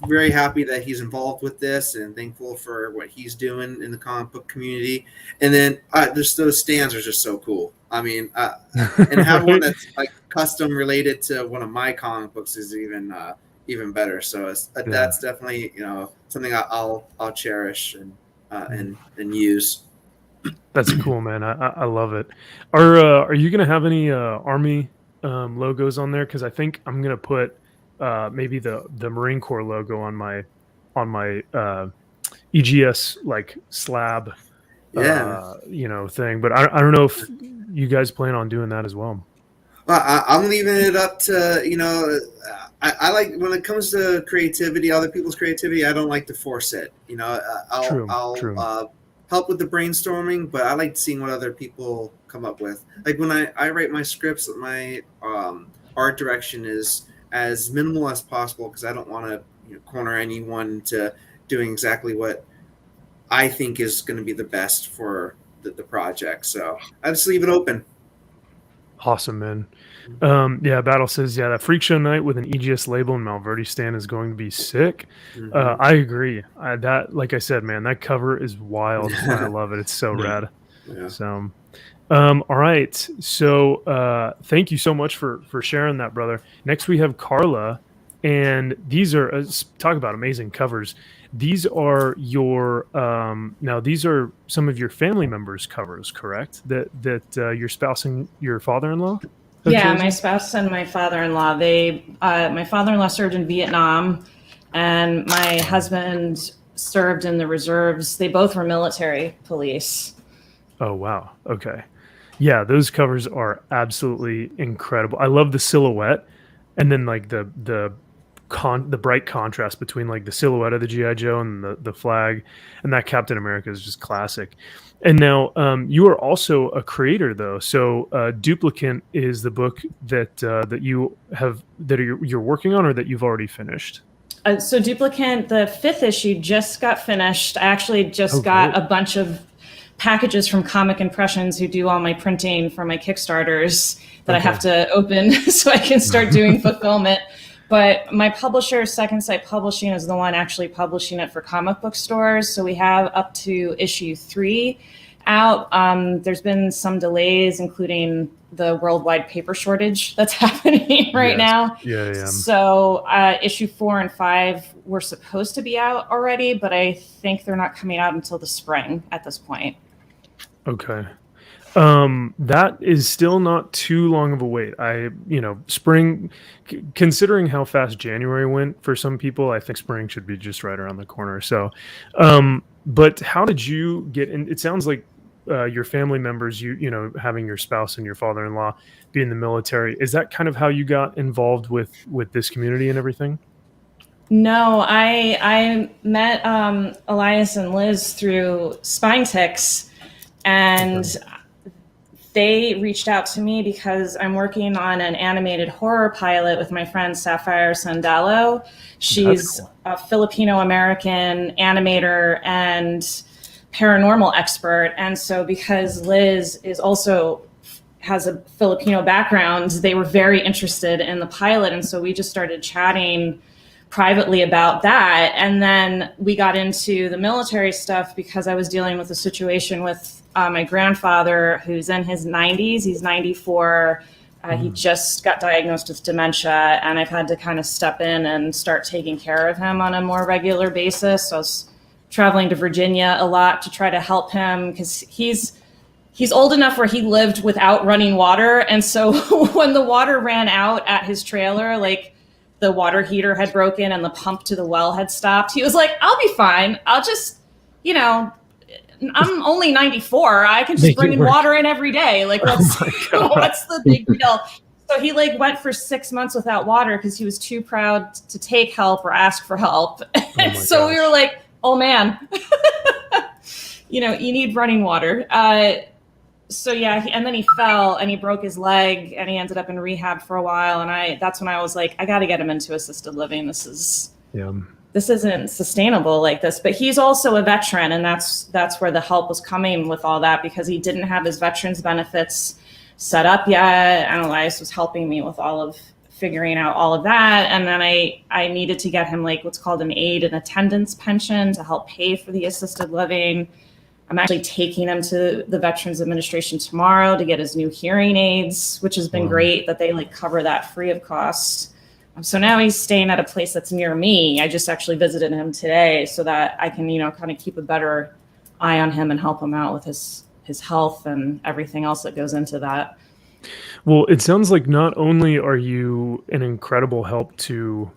very happy that he's involved with this, and thankful for what he's doing in the comic book community. And then those stands are just so cool. I mean, and have one that's like custom related to one of my comic books is even better. So that's definitely something I'll cherish and use. That's cool, man. I love it. Are you gonna have any Army logos on there? Because I think I'm gonna put maybe the Marine Corps logo on my EGS like slab thing, but I don't know if you guys plan on doing that as well. Well, I'm leaving it up to I like, when it comes to creativity, other people's creativity, I don't like to force it. I'll help with the brainstorming, but I like seeing what other people come up with. Like when I write my scripts, my art direction is as minimal as possible, because I don't want to corner anyone to doing exactly what I think is going to be the best for the project. So I just leave it open. Awesome, man. Battle says, that Freak Show Night with an EGS label and Malverde stand is going to be sick. I agree. That, like I said, man, that cover is wild. I love it. It's so rad. Yeah. So, all right. So, thank you so much for sharing that, brother. Next, we have Carla, and these are talk about amazing covers. These are your now. These are some of your family members' covers, correct? That you're spousing your father-in-law. Yeah, chosen? my spouse and my father-in-law. My father-in-law served in Vietnam, and my husband served in the reserves. They both were military police. Oh wow. Okay. Yeah, those covers are absolutely incredible. I love the silhouette, and then like the bright contrast between like the silhouette of the GI Joe and the flag, and that Captain America is just classic. And now you are also a creator though. So Duplicant is the book that you have that you're working on or that you've already finished. So Duplicant, the 5th issue just got finished. I actually just got great. a bunch of packages from Comic Impressions, who do all my printing for my Kickstarters, that I have to open so I can start doing fulfillment. But my publisher, Second Sight Publishing, is the one actually publishing it for comic book stores. So we have up to issue 3 out. There's been some delays, including the worldwide paper shortage that's happening right now. Yeah. So issue 4 and 5 were supposed to be out already, but I think they're not coming out until the spring at this point. Okay. That is still not too long of a wait. Spring, considering how fast January went for some people, I think spring should be just right around the corner. So, but how did you get in? It sounds like your family members, having your spouse and your father-in-law be in the military. Is that kind of how you got involved with this community and everything? No, I met Elias and Liz through Spine Ticks, and they reached out to me because I'm working on an animated horror pilot with my friend Sapphire Sandalo. She's a Filipino-American animator and paranormal expert. And so because Liz has a Filipino background, they were very interested in the pilot. And so we just started chatting privately about that. And then we got into the military stuff because I was dealing with a situation with my grandfather, who's in his 90s. He's 94. He just got diagnosed with dementia, and I've had to kind of step in and start taking care of him on a more regular basis. So I was traveling to Virginia a lot to try to help him because he's old enough where he lived without running water. And so when the water ran out at his trailer, like the water heater had broken and the pump to the well had stopped, he was like, I'll be fine. I'll just, I'm only 94. I can just bring in water in every day. Like, what's the big deal? So he went for 6 months without water because he was too proud to take help or ask for help. So we were like, oh man, you need running water. So yeah, and then he fell and he broke his leg and he ended up in rehab for a while. And that's when I was like, I got to get him into assisted living. This isn't sustainable like this. But he's also a veteran, and that's where the help was coming with all that, because he didn't have his veterans benefits set up yet. And Elias was helping me with all of figuring out all of that. And then I needed to get him what's called an aid and attendance pension to help pay for the assisted living. I'm actually taking him to the Veterans Administration tomorrow to get his new hearing aids, which has been great that they cover that free of cost. So now he's staying at a place that's near me. I just actually visited him today so that I can, kind of keep a better eye on him and help him out with his health and everything else that goes into that. Well, it sounds like not only are you an incredible help to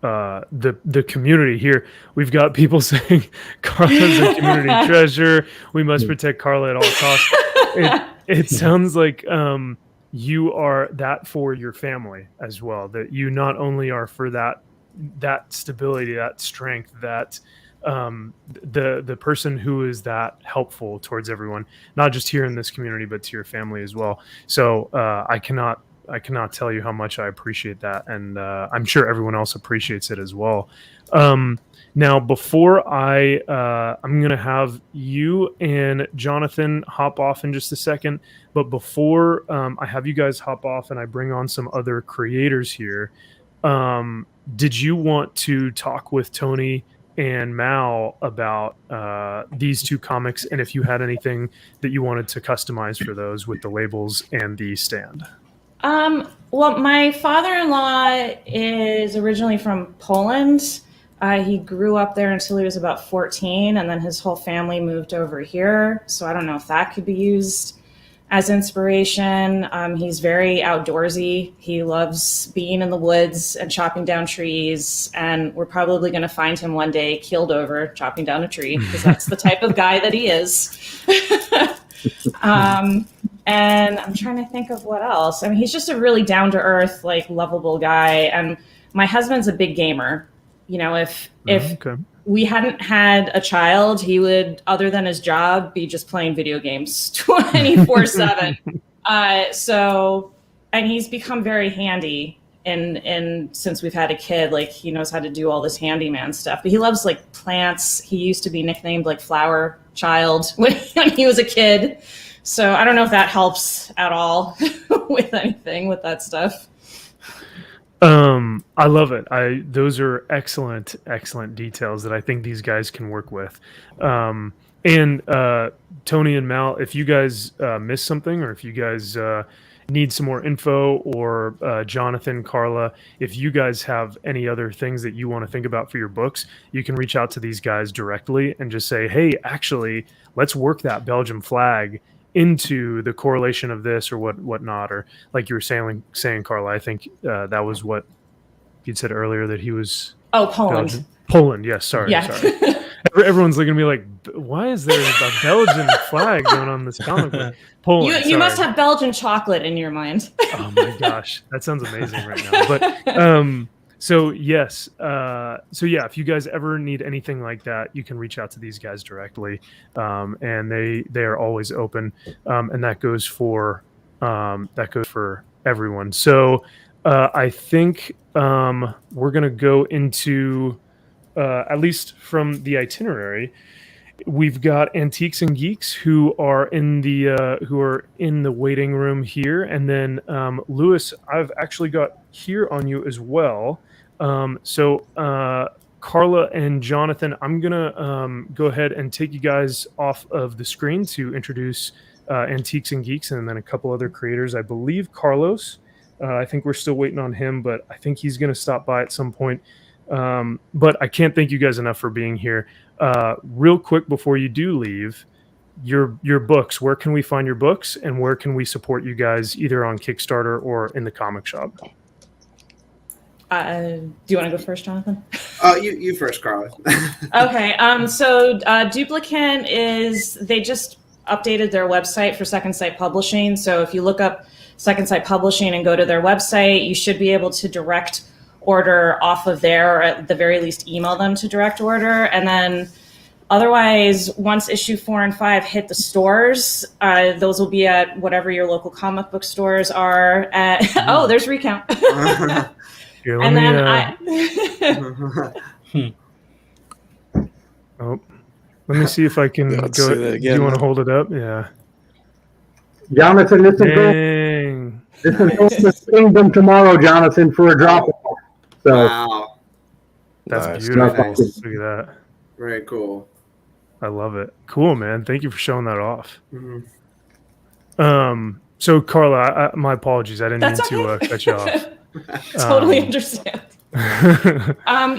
the community here, we've got people saying Carla's a community treasure. We must protect Carla at all costs. It sounds like you are that for your family as well, that you not only are for that stability, that strength, that the person who is that helpful towards everyone, not just here in this community, but to your family as well. So I cannot tell you how much I appreciate that, and I'm sure everyone else appreciates it as well. Now, before I'm going to have you and Jonathan hop off in just a second, but before I have you guys hop off and I bring on some other creators here, did you want to talk with Tony and Mal about these two comics, and if you had anything that you wanted to customize for those with the labels and the stand? Well, my father-in-law is originally from Poland. He grew up there until he was about 14, and then his whole family moved over here. So I don't know if that could be used as inspiration. He's very outdoorsy. He loves being in the woods and chopping down trees. And we're probably going to find him one day keeled over chopping down a tree, because that's the type of guy that he is. And I'm trying to think of what else. I mean, he's just a really down-to-earth, like, lovable guy. And my husband's a big gamer. You know, if we hadn't had a child, he would, other than his job, be just playing video games 24/7. So, and he's become very handy in since we've had a kid. Like, he knows how to do all this handyman stuff. But he loves, like, plants. He used to be nicknamed, like, Flower Child when he was a kid. So I don't know if that helps at all with anything with that stuff. I love it. Those are excellent details that I think these guys can work with. And Tony and Mal, if you guys miss something, or if you guys need some more info, or Jonathan, Carla, if you guys have any other things that you want to think about for your books, you can reach out to these guys directly and just say, hey, actually, let's work that Belgian flag into the correlation of this or whatnot, or like you were saying, Carla, I think that was what you'd said earlier, that he was Poland. Poland, yes. Sorry. Everyone's looking at me like, why is there a Belgian flag going on this comic book? Poland. You must have Belgian chocolate in your mind. Oh my gosh, that sounds amazing right now. But so yes, so yeah, if you guys ever need anything like that, you can reach out to these guys directly, and they are always open, and that goes for everyone. So I think we're gonna go into at least from the itinerary. We've got Antiques and Geeks who are in the waiting room here, and then Lewis, I've actually got here on you as well. So Carla and Jonathan, I'm gonna go ahead and take you guys off of the screen to introduce Antiques and Geeks, and then a couple other creators. I believe Carlos. I think we're still waiting on him, but I think he's gonna stop by at some point. But I can't thank you guys enough for being here. Real quick before you do leave, your books. Where can we find your books, and where can we support you guys, either on Kickstarter or in the comic shop? Do you want to go first, Jonathan? You first, Carla. Okay. So Duplicant they just updated their website for Second Sight Publishing. So if you look up Second Sight Publishing and go to their website, you should be able to direct order off of there, or at the very least email them to direct order. And then otherwise, once issue 4 and 5 hit the stores, those will be at whatever your local comic book stores are. Oh, there's Recount. Here, And then let me see if I can Let's go. see that Do again. you want to hold it up? Yeah. Jonathan, this is Dang. going to Kingdom tomorrow, Jonathan, for a drop off. So Wow, That's Nice. beautiful. Nice. Look at that. very cool. I love it. Cool, man. Thank you for showing that off. Mhm. So Carla, my apologies. I didn't That's mean okay. to cut you off. Totally understand.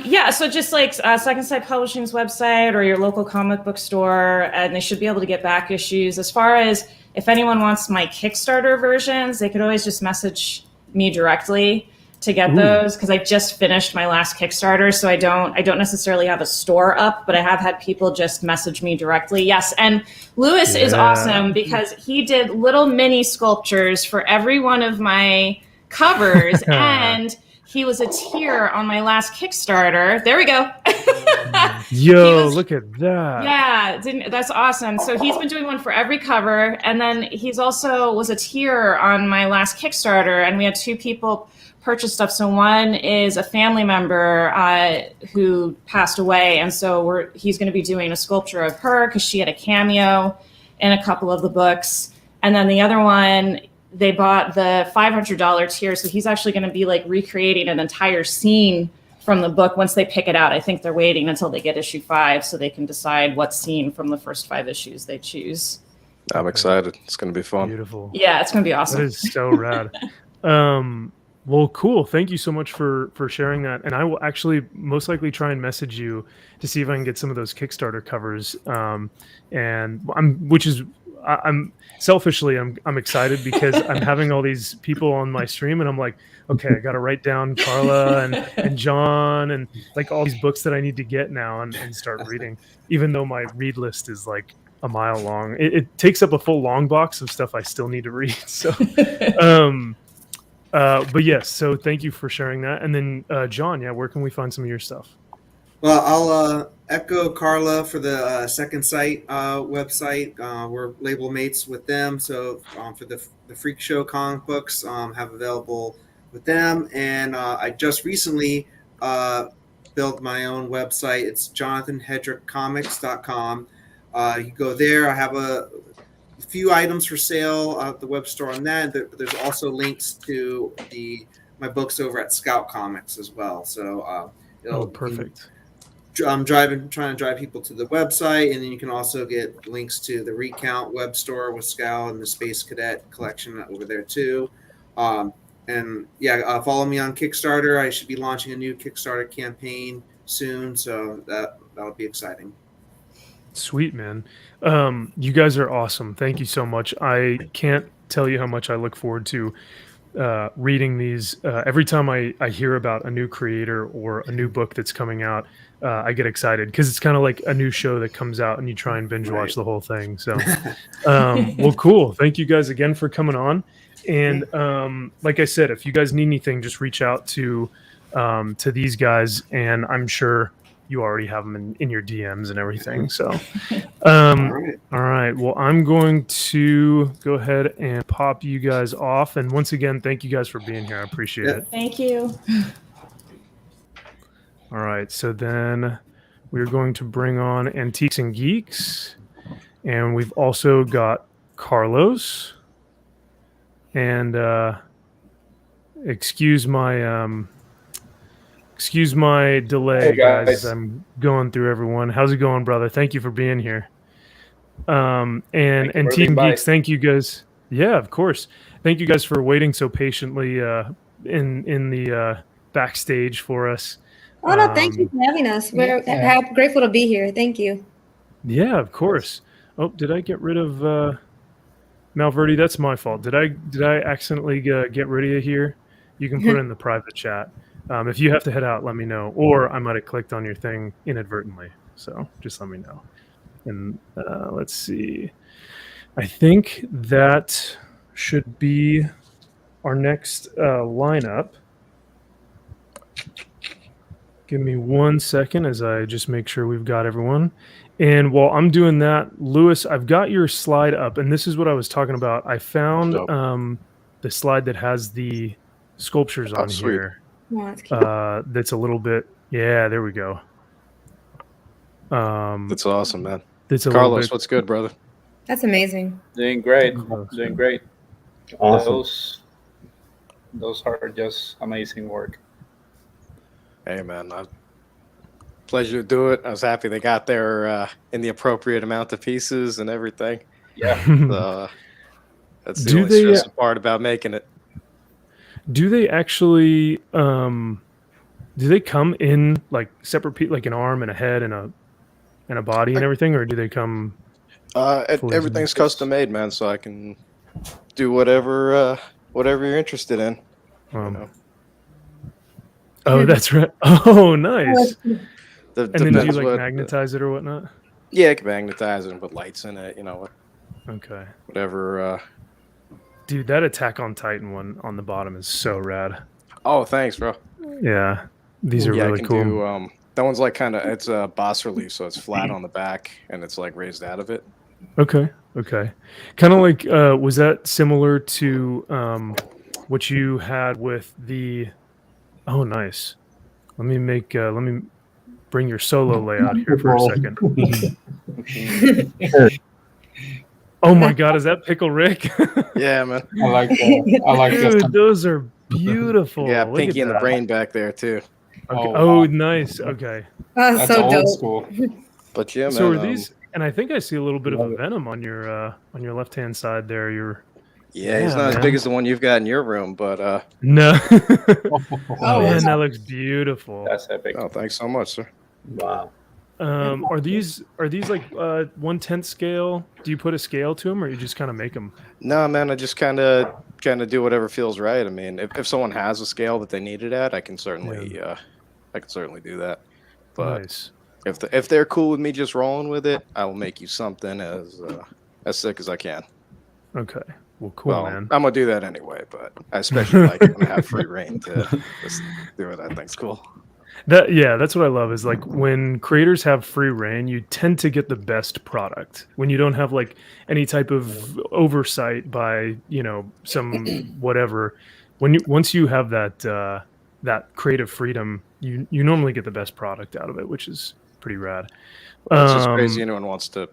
Yeah, so just like Second Sight Publishing's website or your local comic book store, and they should be able to get back issues. As far as if anyone wants my Kickstarter versions, they could always just message me directly to get those, because I just finished my last Kickstarter, so I don't necessarily have a store up, but I have had people just message me directly. Yes, and Lewis is awesome because he did little mini sculptures for every one of my covers, and he was a tier on my last Kickstarter. There we go. Yo, look at that. Yeah, that's awesome. So he's been doing one for every cover, and then he's also was a tier on my last Kickstarter, and we had 2 people purchase stuff. So one is a family member who passed away, and so he's going to be doing a sculpture of her because she had a cameo in a couple of the books. And then the other one, they bought the $500 tier, so he's actually going to be like recreating an entire scene from the book once they pick it out. I think they're waiting until they get issue 5 so they can decide what scene from the first 5 issues they choose. I'm excited. It's going to be fun. Beautiful. Yeah, it's going to be That awesome. is so rad. Well, cool. Thank you so much for sharing that. And I will actually most likely try and message you to see if I can get some of those Kickstarter covers. And which is I'm selfishly I'm excited because I'm having all these people on my stream, and I'm like, okay, I got to write down Carla and John and like all these books that I need to get now and start reading, even though my read list is like a mile long. It takes up a full long box of stuff I still need to read. So, but yes, so thank you for sharing that. And then, John, yeah, where can we find some of your stuff? Well, I'll echo Carla for the Second Sight website. We're label mates with them, so for the Freak Show comic books, have available with them. And I just recently built my own website. It's jonathanhedrickcomics.com. You go there. I have a few items for sale at the web store on that. There's also links to my books over at Scout Comics as well. So Perfect. I'm trying to drive people to the website, and then you can also get links to the Recount web store with Scout and the Space Cadet collection over there too. And yeah, follow me on Kickstarter. I should be launching a new Kickstarter campaign soon, so that'll be exciting. Sweet, man. You guys are awesome. Thank you so much. I can't tell you how much I look forward to reading these. Every time I hear about a new creator or a new book that's coming out, I get excited because it's kind of like a new show that comes out and you try and binge watch the whole thing. So, well, cool. Thank you guys again for coming on. And like I said, if you guys need anything, just reach out to these guys, and I'm sure you already have them in your DMs and everything. So, all right. Well, I'm going to go ahead and pop you guys off. And once again, thank you guys for being here. I appreciate it. Thank you. All right. So then we're going to bring on Antiques and Geeks. And we've also got Carlos. And excuse my delay, hey guys. I'm going through everyone. How's it going, brother? Thank you for being here. And Team Geeks, thank you guys. Yeah, of course. Thank you guys for waiting so patiently in the backstage for us. Oh no, thank you for having us. We're grateful to be here. Thank you. Yeah, of course. Oh, did I get rid of Malverde? That's my fault. Did I accidentally get rid of you here? You can put it in the private chat. If you have to head out, let me know. Or I might have clicked on your thing inadvertently. So just let me know. And let's see. I think that should be our next lineup. Give me 1 second as I just make sure we've got everyone. And while I'm doing that, Lewis, I've got your slide up. And this is what I was talking about. I found the slide that has the sculptures on here. Oh, that's cute. That's a little bit. Yeah, there we go. That's awesome, man. That's Carlos, what's good, brother? That's amazing. Doing great. Doing great. Awesome. Those are just amazing work. Hey, man. Pleasure to do it. I was happy they got there in the appropriate amount of pieces and everything. Yeah. That's the only stressful part about making it. Do they actually do they come in like separate like an arm and a head and a body and everything, or do they come everything's custom made, man, so I can do whatever you're interested in. Oh, that's right. Oh, nice. And then do you like what, magnetize it or whatnot? Yeah, I can magnetize it and put lights in it, Okay. Whatever. Dude, that Attack on Titan one on the bottom is so rad. Oh, thanks, bro. Yeah, these are really cool. Do, that one's like it's a bas relief, so it's flat on the back and it's like raised out of it. Okay. Kind of like, was that similar to what you had with the? Oh, nice. Let me bring your solo layout here for a second. Oh my God, is that Pickle Rick? Yeah, man. I like that. Dude, those are beautiful. Yeah, Look Pinky at and the that. brain back there too. Okay. Oh, nice. Okay. That's so old dope. school. But yeah, man. So are these? And I think I see a little bit of a venom on your left hand side there. He's not as big as the one you've got in your room, but no. Oh, man, that looks beautiful. That's epic. Oh, thanks so much, sir. Wow. Are these like 1/10 scale? Do you put a scale to them, or you just kind of make them? No, man, I just kind of do whatever feels right. I mean, if someone has a scale that they need it at, I can certainly do that. But Nice. if they're cool with me just rolling with it, I will make you something as sick as I can. Okay. Well, cool, Well, man. I'm gonna do that anyway, but I especially like when I have free reign to just do what I think's cool. That's what I love is like when creators have free reign, you tend to get the best product. When you don't have like any type of oversight by, some whatever, once you have that creative freedom, you normally get the best product out of it, which is pretty rad. Well, it's just crazy anyone wants to,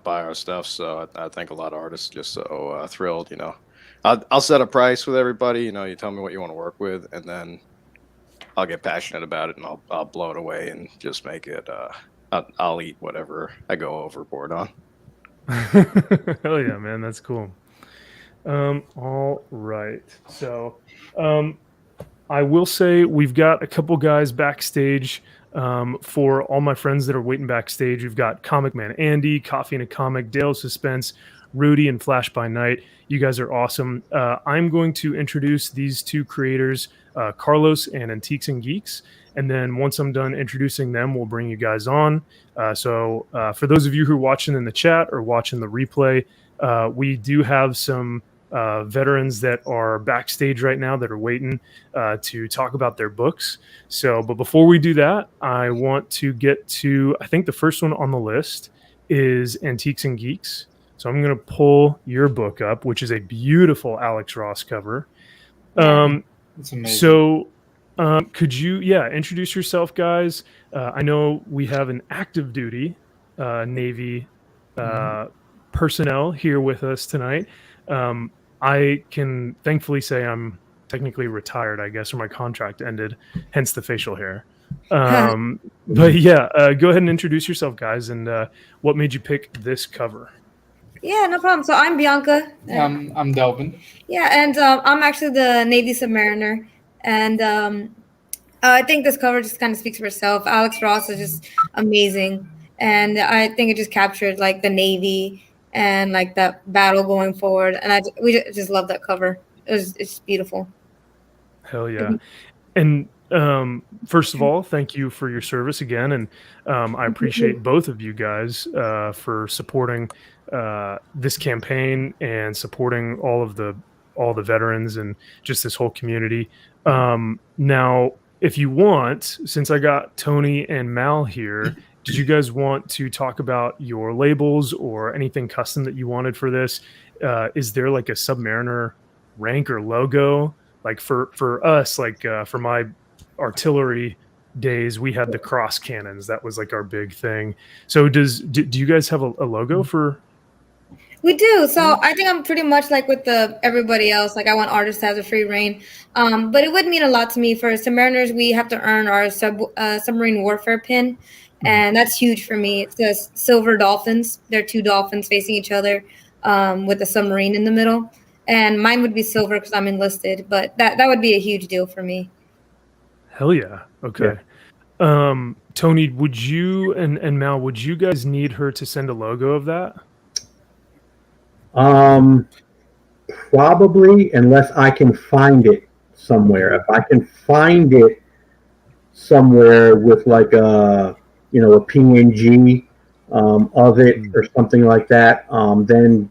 buy our stuff. So I think a lot of artists are just so thrilled, I'll set a price with everybody, you tell me what you want to work with, and then I'll get passionate about it and I'll blow it away and just make it. I'll eat whatever I go overboard on. Hell yeah, man, that's cool. All right, so I will say we've got a couple guys backstage. For all my friends that are waiting backstage, we've got Comic Man Andy, Coffee and a Comic, Dale Suspense, Rudy, and Flash by Night. You guys are awesome. I'm going to introduce these two creators, Carlos and Antiques and Geeks. And then once I'm done introducing them, we'll bring you guys on. So for those of you who are watching in the chat or watching the replay, we do have some veterans that are backstage right now that are waiting to talk about their books. But before we do that, I want to get to, I think the first one on the list is Antiques and Geeks. So I'm going to pull your book up, which is a beautiful Alex Ross cover. It's amazing. So could you, introduce yourself, guys? I know we have an active duty Navy personnel here with us tonight. I can thankfully say I'm technically retired, I guess, or my contract ended, hence the facial hair. But go ahead and introduce yourself, guys, and what made you pick this cover? Yeah, no problem. So I'm Bianca. I'm Delvin. Yeah, and I'm actually the Navy Submariner. And I think this cover just kind of speaks for itself. Alex Ross is just amazing. And I think it just captured like the Navy and like that battle going forward. And we just love that cover. It's beautiful. Hell yeah. And first of all, thank you for your service again. And I appreciate both of you guys for supporting this campaign and supporting all the veterans and just this whole community. Now, if you want, since I got Tony and Mal here, did you guys want to talk about your labels or anything custom that you wanted for this? Is there like a Submariner rank or logo? Like for us, like for my artillery days, we had the cross cannons. That was like our big thing. So do you guys have a logo for? We do. So I think I'm pretty much like with everybody else. Like I want artists to have the free reign. But it would mean a lot to me. For Submariners, we have to earn our submarine warfare pin. And that's huge for me. It's the silver dolphins. They're two dolphins facing each other with a submarine in the middle. And mine would be silver because I'm enlisted. But that would be a huge deal for me. Hell yeah. Okay. Yeah. Tony, would you and Mal, would you guys need her to send a logo of that? Probably, unless I can find it somewhere. If I can find it somewhere with like a PNG of it or something like that, then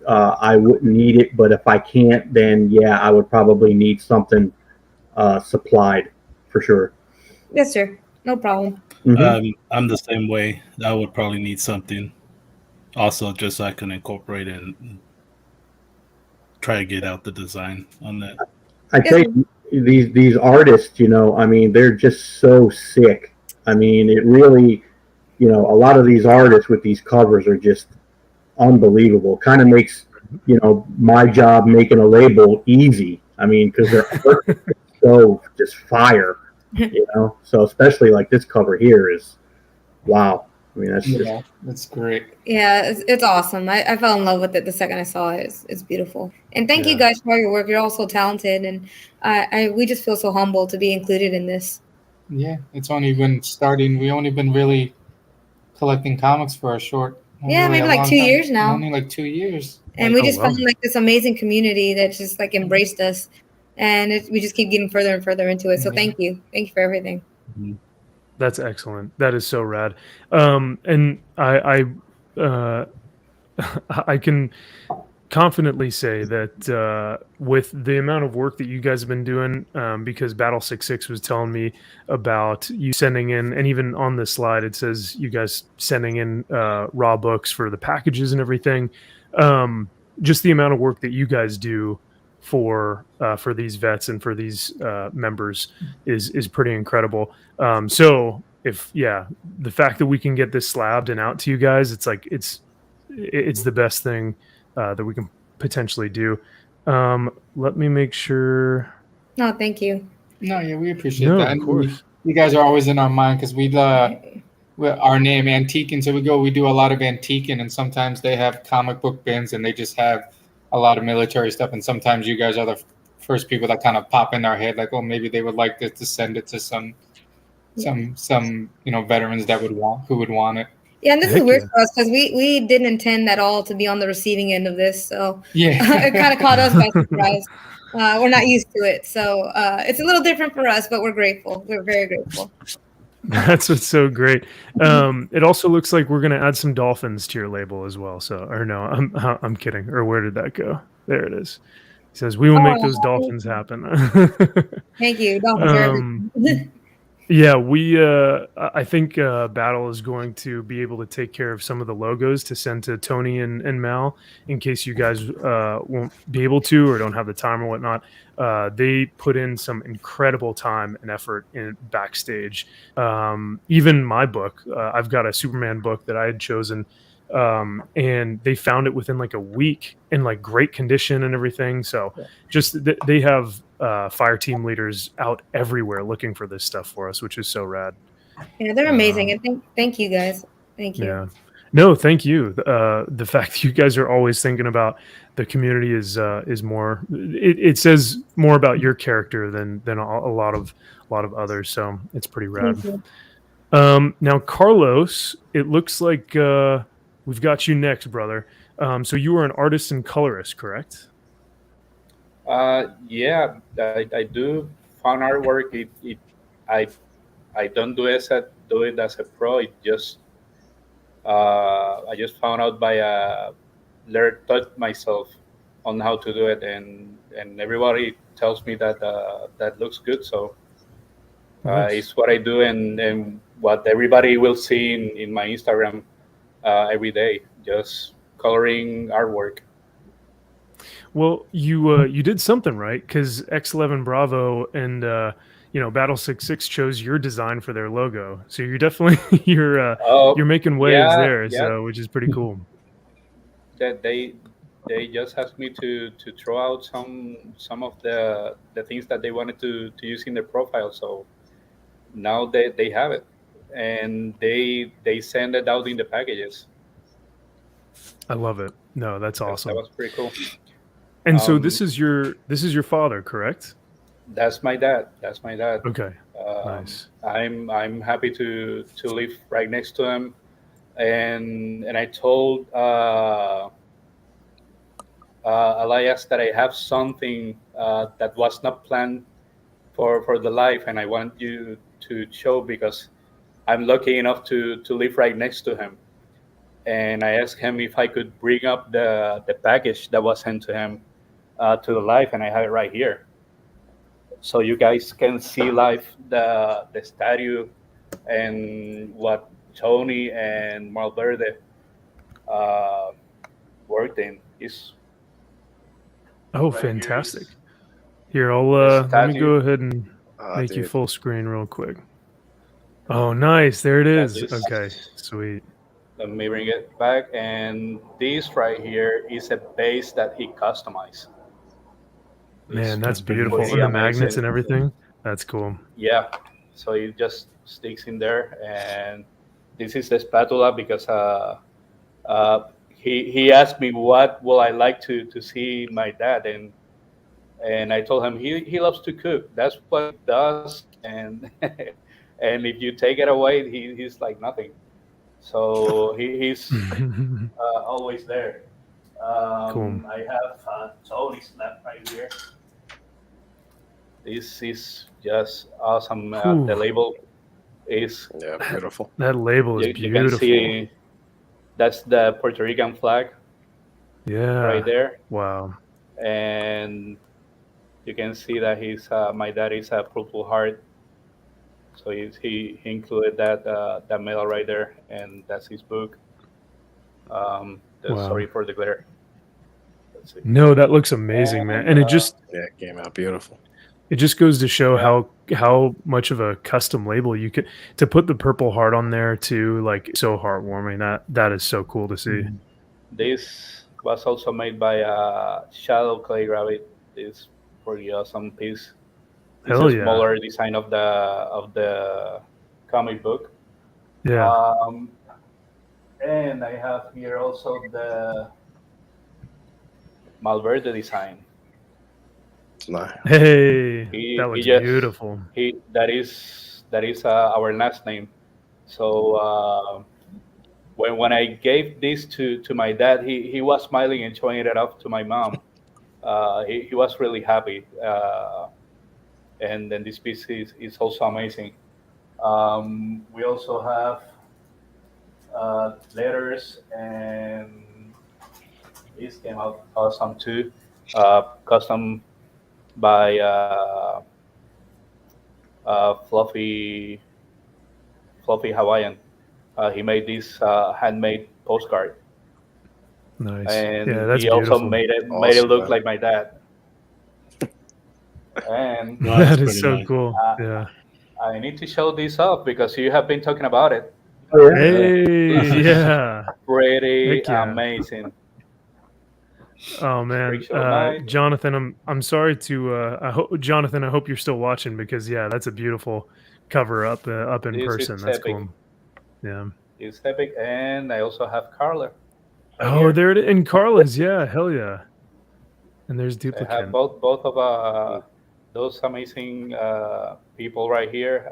I wouldn't need it. But if I can't, then I would probably need something supplied for sure. Yes, sir. No problem. Mm-hmm. I'm the same way. I would probably need something also just so I can incorporate it and try to get out the design on that. I think these artists, I mean, they're just so sick. I mean, it really, a lot of these artists with these covers are just unbelievable. Kind of makes, my job making a label easy. I mean, because they're so just fire, So especially like this cover here is, wow. I mean, that's great. Yeah, it's awesome. I fell in love with it the second I saw it. It's beautiful. And thank you guys for all your work. You're all so talented, and we just feel so humbled to be included in this. Yeah, it's only been starting. We only been really collecting comics for a short. Yeah, maybe like 2 years now. Only like 2 years. And we just found like this amazing community that just like embraced us, and we just keep getting further and further into it. So thank you for everything. That's excellent. That is so rad. And I can confidently say that with the amount of work that you guys have been doing, because Battle 66 was telling me about you sending in, and even on this slide it says you guys sending in raw books for the packages and everything. Just the amount of work that you guys do for these vets and for these members is pretty incredible. So if the fact that we can get this slabbed and out to you guys, it's like it's the best thing that we can potentially do. Let me make sure. No, thank you. No, yeah, we appreciate that. Of course. You guys are always in our mind because our name Antiquing, so we do a lot of antiquing, and sometimes they have comic book bins and they just have a lot of military stuff, and sometimes you guys are the first people that kind of pop in our head, like, oh, maybe they would like this, to send it to some veterans who would want it. Yeah, and this is weird for us because we didn't intend at all to be on the receiving end of this, so it kind of caught us by surprise. We're not used to it, so it's a little different for us, but we're grateful. We're very grateful. That's what's so great. It also looks like we're going to add some dolphins to your label as well. So, or no, I'm kidding. Or where did that go? There it is. He says we will make those dolphins happen. Thank you. Dolphins. Yeah, I think Battle is going to be able to take care of some of the logos to send to Tony and Mal in case you guys won't be able to or don't have the time or whatnot. They put in some incredible time and effort in backstage. Even my book, I've got a Superman book that I had chosen, and they found it within like a week in like great condition and everything. So just they have fire team leaders out everywhere looking for this stuff for us, which is so rad. Yeah, they're amazing. And thank you guys. Thank you. Yeah. No, thank you. The fact that you guys are always thinking about the community is more. It says more about your character than a lot of others. So it's pretty rad. Now, Carlos, it looks like we've got you next, brother. So you are an artist and colorist, correct? Yeah, I do fun artwork. I don't do it as a pro. It just I just found out by taught myself on how to do it, and everybody tells me that that looks good. So it's what I do, and what everybody will see in my Instagram every day, just coloring artwork. Well, you did something right, because X11 Bravo and Battle 66 chose your design for their logo, so you're definitely you're making waves there, so which is pretty cool. That they just asked me to throw out some of the things that they wanted to use in their profile, so now they have it, and they send it out in the packages. I love it. No, that's awesome. That was pretty cool. And so this is your father, correct? That's my dad. Okay. Nice. I'm happy to live right next to him, and I told Elias that I have something that was not planned for the life, and I want you to show, because I'm lucky enough to live right next to him. And I asked him if I could bring up the package that was sent to him to the live, and I have it right here, so you guys can see live the statue and what Tony and Malverde worked in. Is fantastic. Here, I'll let me go ahead and make you full screen real quick. Oh, nice. There it is. Okay, sweet. Let me bring it back. And this right here is a base that he customized. Man, that's beautiful. And the magnets and everything. That's cool. Yeah. So it just sticks in there. And this is the spatula because he asked me what will I like to see my dad, and I told him he loves to cook. That's what he does. And and if you take it away, he's like nothing. So he's always there. Cool. I have Tony's map right here. This is just awesome. The label is beautiful. That label is you beautiful. can see that's the Puerto Rican flag. Yeah. Right there. Wow. And you can see that my dad is a Purple Heart. So he included that medal right there, and that's his book. Sorry for the glare. Let's see. No, that looks amazing, man. And it came out beautiful. It just goes to show how much of a custom label you could to put the Purple Heart on there too. Like, so heartwarming. That is so cool to see. This was also made by Shadow Clay Rabbit. This pretty awesome piece. It's Hell a yeah. smaller design of the comic book. Yeah. And I have here also the Malverde design. Nice. Hey, that looks beautiful. That is our last name. So when I gave this to my dad, he was smiling and showing it off to my mom. He was really happy. And then this piece is also amazing. We also have letters, and this came out awesome too. Custom by Fluffy Hawaiian. He made this handmade postcard. Nice. And yeah, that's he also beautiful. made it look like my dad. And that is so cool. Yeah. I need to show this off because you have been talking about it. Hey, yeah. Pretty amazing. Oh man, Jonathan, I'm sorry to Jonathan, I hope you're still watching because that's a beautiful cover up in person. That's epic. cool. Yeah. It's epic, and I also have Carla. Oh, there it is. And Carla's, yeah, hell yeah. And there's duplicate. I have both of those amazing people right here.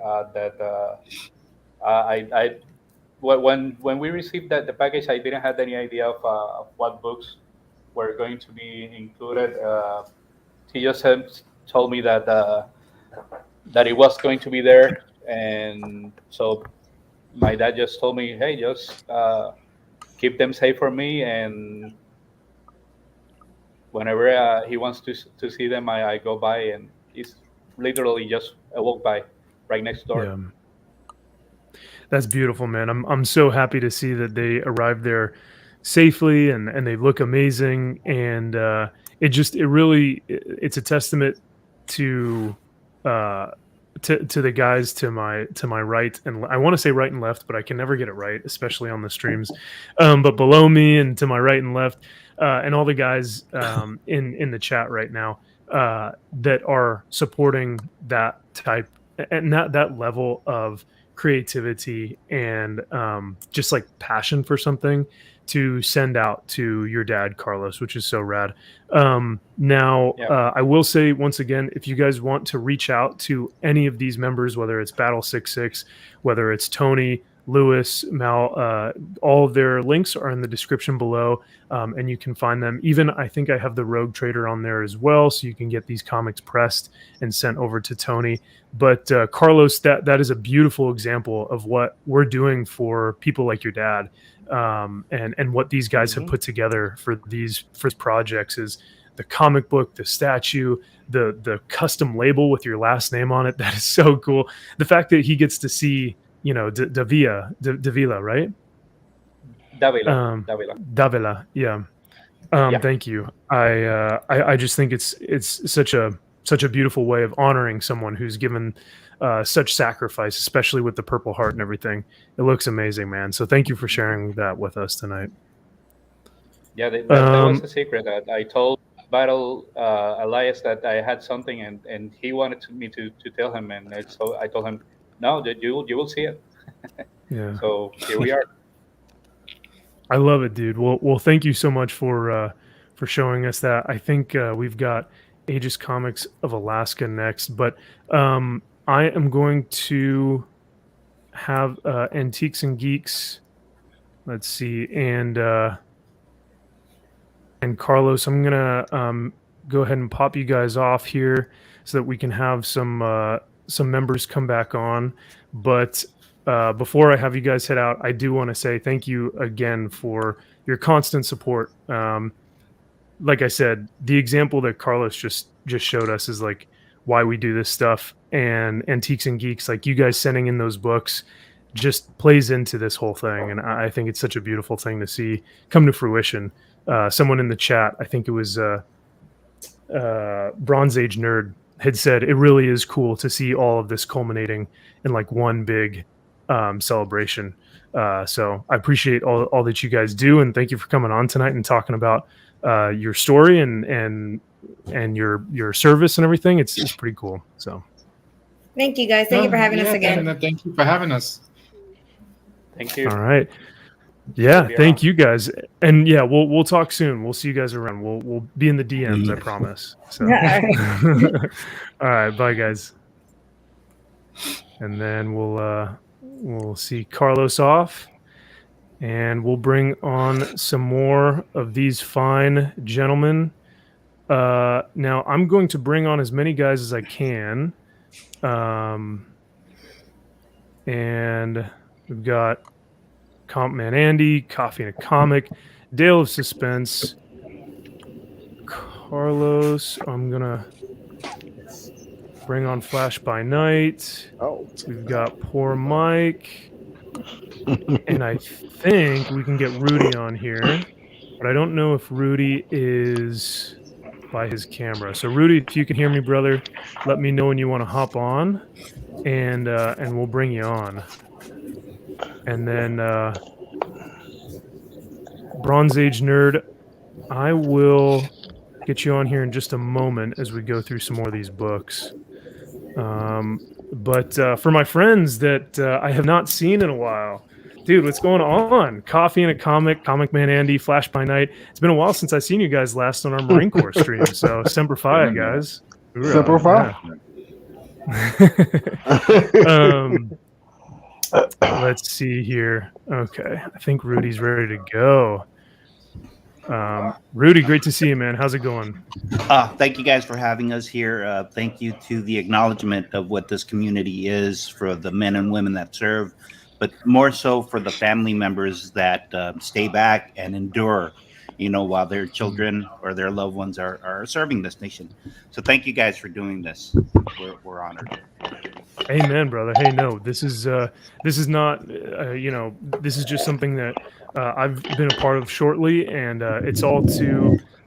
When we received the package, I didn't have any idea of what books were going to be included. He just told me that it was going to be there, and so my dad just told me, "Hey, just keep them safe for me, and whenever he wants to see them, I go by, and it's literally just a walk by right next door." Yeah. That's beautiful, man. I'm so happy to see that they arrived there safely and they look amazing, and it's a testament to the guys to my right, and I want to say right and left, but I can never get it right, especially on the streams. But below me and to my right and left, and all the guys in the chat right now that are supporting that type and that level of creativity and just like passion for something to send out to your dad, Carlos, which is so rad. I will say once again, if you guys want to reach out to any of these members, whether it's Battle 66, whether it's Tony, Lewis, Mal, all of their links are in the description below, and you can find them. Even I think I have the Rogue Trader on there as well, so you can get these comics pressed and sent over to Tony. But Carlos, that is a beautiful example of what we're doing for people like your dad, and what these guys have put together for these projects is the comic book, the statue, the custom label with your last name on it. That is so cool. The fact that he gets to see, Davila, right? Davila, yeah. Thank you. I just think it's such a beautiful way of honoring someone who's given such sacrifice, especially with the Purple Heart and everything. It looks amazing, man. So thank you for sharing that with us tonight. Yeah, that was a secret that I told Battle Elias that I had something, and he wanted me to tell him, and so I told him, no, that you will see it. Yeah. So here we are. I love it, dude. Well, thank you so much for showing us that. I think we've got Aegis Comics of Alaska next, but I am going to have Antiques and Geeks let's see, and Carlos, I'm gonna go ahead and pop you guys off here so that we can have some members come back on. But before I have you guys head out, I do want to say thank you again for your constant support. Like I said, the example that Carlos just showed us is like why we do this stuff, and Antiques and Geeks, like you guys sending in those books, just plays into this whole thing, and I think it's such a beautiful thing to see come to fruition. Someone in the chat, I think it was Bronze Age Nerd, had said it really is cool to see all of this culminating in like one big celebration. So I appreciate all that you guys do, and thank you for coming on tonight and talking about your story and your service and everything. It's pretty cool. So Thank you guys. Thank you for having us again. Thank you for having us. Thank you. all right. Yeah, thank you guys. And yeah, we'll talk soon. We'll see you guys around. We'll be in the DMs, I promise. So all right, bye guys. And then we'll see Carlos off, and we'll bring on some more of these fine gentlemen. Now I'm going to bring on as many guys as I can. And we've got Comp Man Andy, Coffee and a Comic, Dale of Suspense, Carlos. I'm gonna bring on Flash by Night. Oh, We've got Poor Mike, and I think we can get Rudy on here, but I don't know if Rudy is by his camera. So Rudy, if you can hear me, brother, let me know when you want to hop on, and we'll bring you on. And then Bronze Age Nerd, I will get you on here in just a moment as we go through some more of these books. But for my friends that I have not seen in a while, dude, what's going on? Coffee and a Comic, Comic Man Andy, Flash by Night. It's been a while since I've seen you guys last on our Marine Corps stream. So Semper Fi, guys. Hoorah. Semper Fi. Yeah. Let's see here. Okay, I think Rudy's ready to go. Rudy, great to see you, man. How's it going? Thank you guys for having us here. Thank you to the acknowledgement of what this community is for the men and women that serve, but more so for the family members that stay back and endure, while their children or their loved ones are serving this nation. So thank you guys for doing this. We're honored. Amen, brother. Hey, no, this is not, this is just something that I've been a part of shortly, and it's all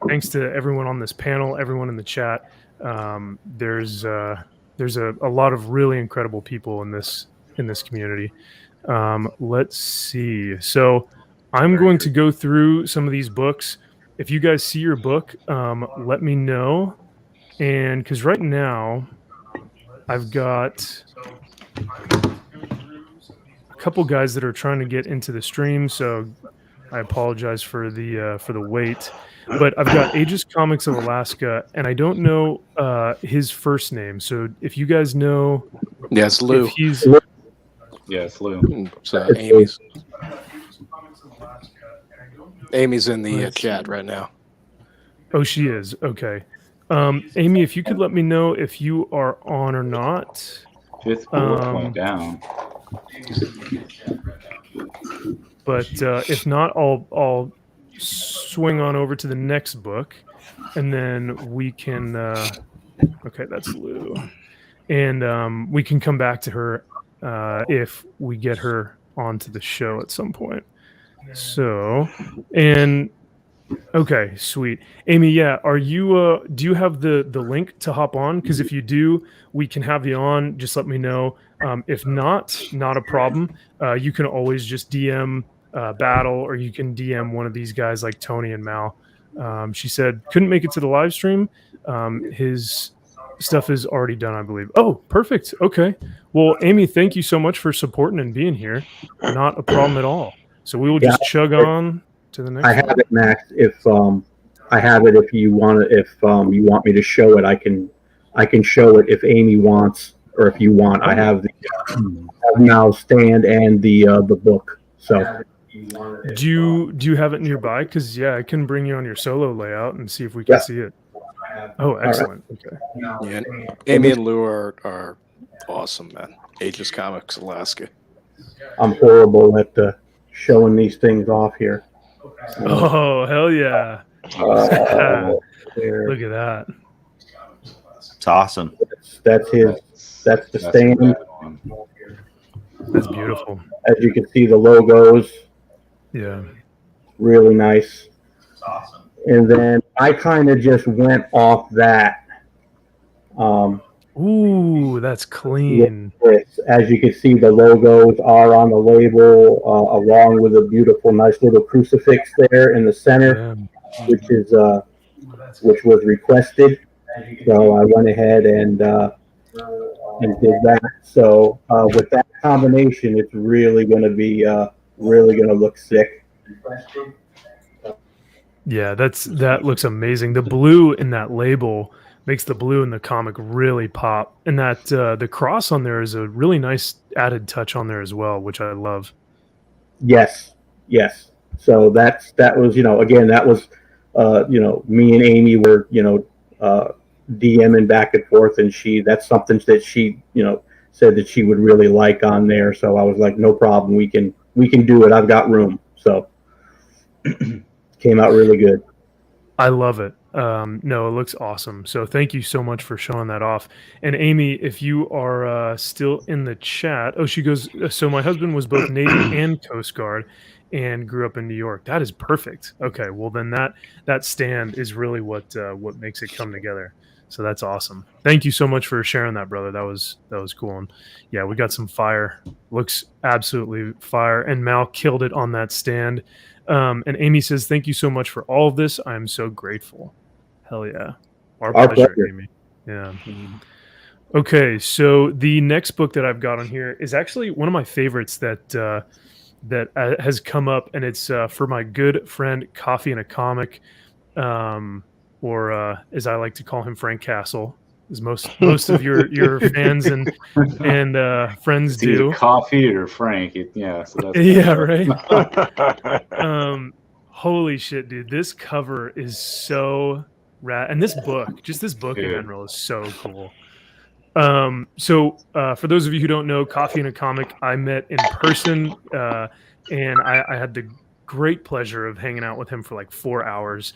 thanks to everyone on this panel, everyone in the chat. There's a lot of really incredible people in this community. Let's see. So I'm going to go through some of these books. If you guys see your book, let me know. And because right now I've got a couple guys that are trying to get into the stream, so I apologize for the wait. But I've got Aegis Comics of Alaska, and I don't know his first name. So if you guys know, yes, Lou. Yes, Lou. So Amy's in the chat right now. Oh, she is. Okay. Amy, if you could let me know if you are on or not. Fifth bullet point down. But if not, I'll swing on over to the next book, and then we can. Okay, that's Lou, and we can come back to her if we get her onto the show at some point. So, and okay, sweet. Amy, yeah, are you? Do you have the link to hop on? Because if you do, we can have you on. Just let me know. If not a problem. You can always just DM Battle, or you can DM one of these guys like Tony and Mal. She said couldn't make it to the live stream. His stuff is already done, I believe. Oh, perfect. Okay. Well, Amy, thank you so much for supporting and being here. Not a problem at all. So we will just chug on to the next. I have it, Max. If I have it, if you want it, if you want me to show it, I can show it if Amy wants, or if you want. I have the now stand and the book. So Do you have it nearby? Because yeah, I can bring you on your solo layout and see if we can see it. Oh, excellent. Okay. Yeah, Amy and Lou are awesome, man. Aegis Comics, Alaska. I'm horrible at showing these things off here. Oh, hell yeah. Look at that. It's awesome. That's the stand. That's beautiful. As you can see, the logos. Yeah. Really nice. It's awesome. And then I kind of just went off that. Ooh, that's clean. As you can see, the logos are on the label, along with a beautiful, nice little crucifix there in the center, which was requested. So I went ahead and did that. So with that combination, it's really going to be really going to look sick. Yeah, that looks amazing. The blue in that label makes the blue in the comic really pop, and that the cross on there is a really nice added touch on there as well, which I love. Yes. So that was, again, that was me and Amy were DMing back and forth, and that's something that she said that she would really like on there. So I was like, no problem, we can do it. I've got room. So came out really good. I love it. No, it looks awesome. So thank you so much for showing that off. And Amy, if you are still in the chat, she goes, so my husband was both Navy and Coast Guard and grew up in New York. That is perfect. Okay, well then that stand is really what makes it come together. So that's awesome. Thank you so much for sharing that, brother. That was cool. And yeah, we got some fire. Looks absolutely fire. And Mal killed it on that stand. And Amy says, thank you so much for all of this. I'm so grateful. Hell yeah. Our pleasure, Amy. Yeah. Okay, so the next book that I've got on here is actually one of my favorites that has come up, and it's for my good friend Coffee and a Comic, or as I like to call him, Frank Castle, as most of your fans and friends it's either do. Coffee or Frank. So that's yeah, right. Holy shit, dude! This cover is so rad, and this book in general is so cool. So for those of you who don't know, Coffee and a Comic, I met in person, and I had the great pleasure of hanging out with him for like 4 hours,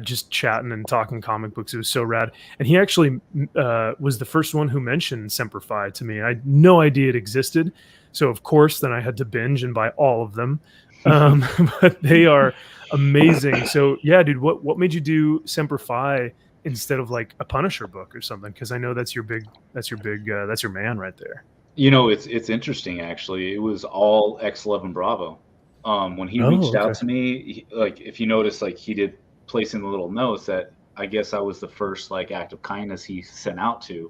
just chatting and talking comic books. It was so rad. And he actually was the first one who mentioned Semper Fi to me. I had no idea it existed. So of course, then I had to binge and buy all of them. But they are amazing. So yeah, dude, what made you do Semper Fi instead of like a Punisher book or something? Because I know that's your man right there. It's interesting actually. It was all X11 Bravo. When he reached out to me, if you notice, he did place in the little notes that I guess I was the first act of kindness he sent out to,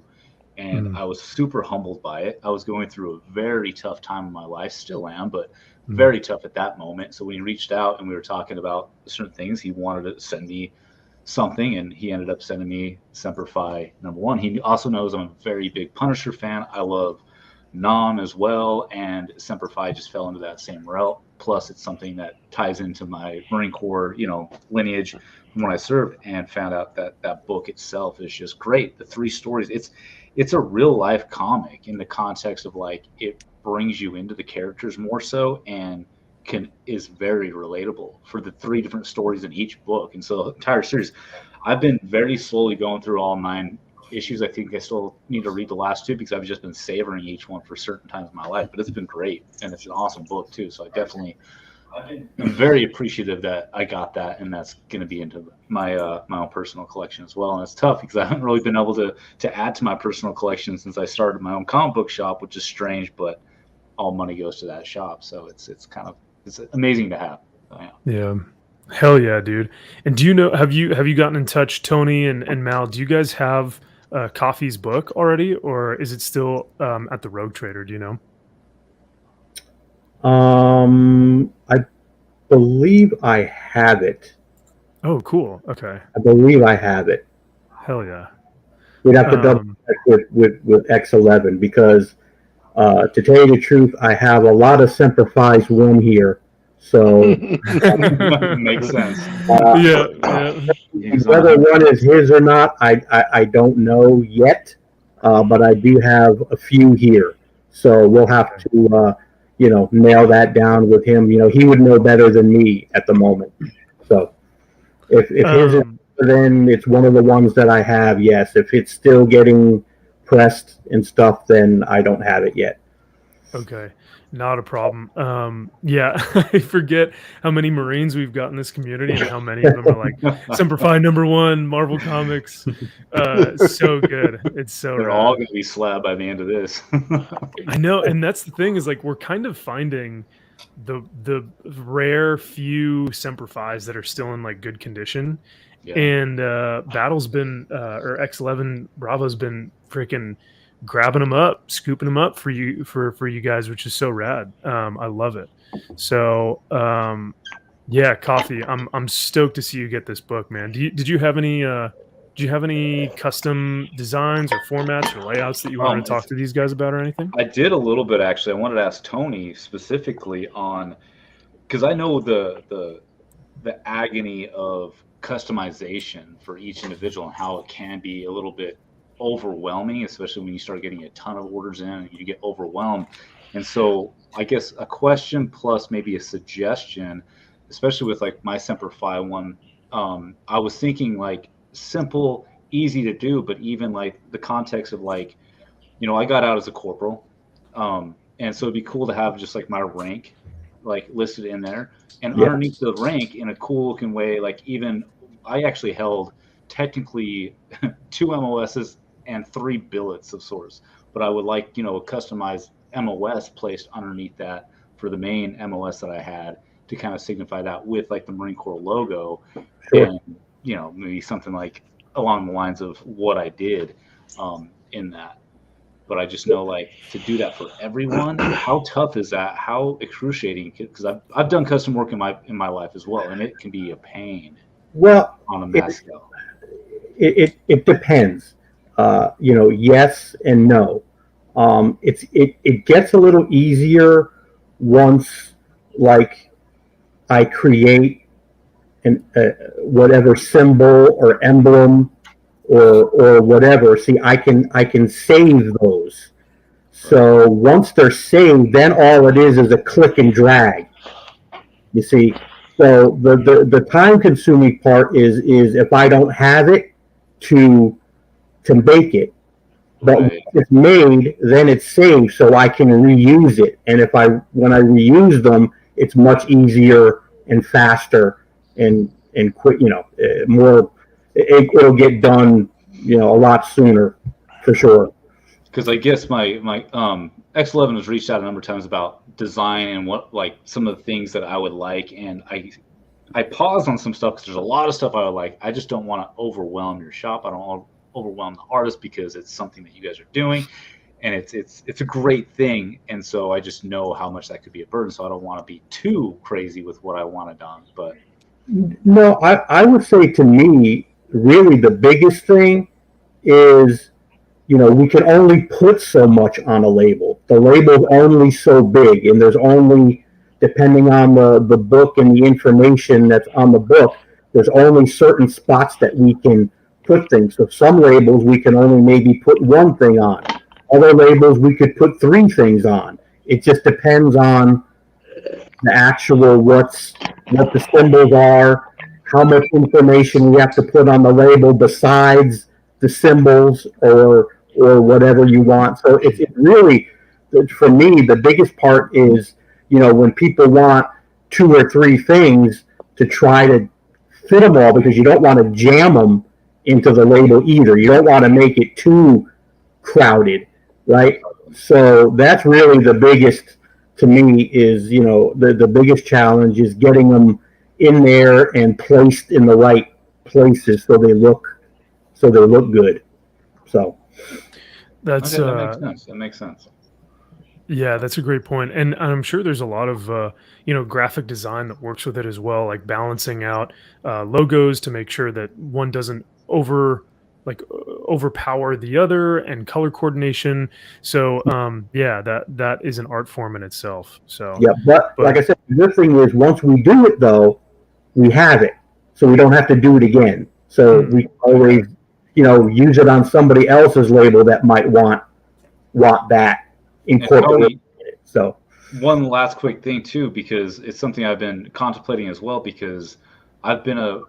and I was super humbled by it. I was going through a very tough time in my life, still am, but very tough at that moment. So when he reached out and we were talking about certain things, he wanted to send me something, and he ended up sending me Semper Fi #1. He also knows I'm a very big Punisher fan. I love Non as well, and Semper Fi just fell into that same realm. Plus, it's something that ties into my Marine Corps, lineage from when I served, and found out that that book itself is just great. The 3 stories, it's a real life comic in the context of it brings you into the characters more so, and is very relatable for the 3 different stories in each book. And so the entire series, I've been very slowly going through all 9 issues. I think I still need to read the last 2 because I've just been savoring each one for certain times in my life, but it's been great, and it's an awesome book too. So I'm very appreciative that I got that, and that's going to be into my own personal collection as well. And it's tough because I haven't really been able to add to my personal collection since I started my own comic book shop, which is strange, but all money goes to that shop. So it's amazing to have. So, yeah. Hell yeah, dude. And do you know, have you gotten in touch, Tony and Mal, do you guys have Coffee's book already, or is it still at the Rogue Trader? Do you know? I believe I have it. Oh, cool. Okay. I believe I have it. Hell yeah. We'd have to double check with X11 because to tell you the truth, I have a lot of Semper Fi's win here. So Makes sense. Yeah. Whether one is his or not, I don't know yet, but I do have a few here. So we'll have to, nail that down with him. He would know better than me at the moment. So if his is, then it's one of the ones that I have, yes. If it's still getting pressed and stuff, then I don't have it yet. Okay, not a problem. Yeah, I forget how many Marines we've got in this community and how many of them are like Semper Fi #1, Marvel Comics. So good. It's so They're rad. all going to be slab by the end of this. I know, and that's the thing is like we're kind of finding the rare few Semper Fis that are still in like good condition. Yeah. And Battle's been or X11 Bravo's been freaking grabbing them up, scooping them up for you guys, which is so rad. I love it. So yeah, Coffee, I'm stoked to see you get this book, man. Did you have any custom designs or formats or layouts that you wanted to talk to these guys about or anything? I did a little bit, actually. I wanted to ask Tony specifically on, because I know the agony of customization for each individual and how it can be a little bit overwhelming, especially when you start getting a ton of orders in and you get overwhelmed. And so I guess a question plus maybe a suggestion, especially with like my Semper Fi one, I was thinking like simple, easy to do, but even like the context of like, I got out as a corporal, and so it'd be cool to have just like my rank like listed in there, and underneath the rank in a cool looking way, like even I actually held technically 2 MOSs and 3 billets of sorts, but I would like, a customized MOS placed underneath that for the main MOS that I had to kind of signify that with like the Marine Corps logo. Sure. And, maybe something like along the lines of what I did in that. But I just know like to do that for everyone, how tough is that? How excruciating? Because I've done custom work in my life as well, and it can be a pain. Well, on a mass scale. It depends. Yes and no. It gets a little easier once like I create whatever symbol or emblem or whatever. See, I can save those. So once they're saved, then all it is a click and drag. You see, so the time consuming part is if I don't have it to make it. But when it's made, then it's saved, so I can reuse it. And when I reuse them, it's much easier and faster and quick. More. It'll get done, a lot sooner, for sure. Because I guess my X11 has reached out a number of times about design and what like some of the things that I would like, and I paused on some stuff because there's a lot of stuff I would like. I just don't want to overwhelm your shop. I don't want to overwhelm the artist because it's something that you guys are doing, and it's a great thing. And so I just know how much that could be a burden. So I don't want to be too crazy with what I want it done. But no, I would say to me, really the biggest thing is, we can only put so much on a label. The label's only so big, and there's only, depending on the book and the information that's on the book, there's only certain spots that we can put things. So some labels we can only maybe put one thing on. Other labels we could put 3 things on. It just depends on the actual what the symbols are, how much information we have to put on the label besides the symbols or whatever you want. So it's really, for me, the biggest part is, when people want 2 or 3 things to try to fit them all, because you don't want to jam them into the label either. You don't want to make it too crowded, right? So that's really the biggest, to me, is, the biggest challenge is getting them in there and placed in the right places so they look good. So that makes sense. That makes sense. Yeah, that's a great point. And I'm sure there's a lot of, graphic design that works with it as well, like balancing out logos to make sure that one doesn't like overpower the other, and color coordination. So yeah, that is an art form in itself. So Yeah, but like I said, the good thing is once we do it though, we have it, so we don't have to do it again. So we can always, use it on somebody else's label that might want that incorporated in it. So one last quick thing too, because it's something I've been contemplating as well, because I've been a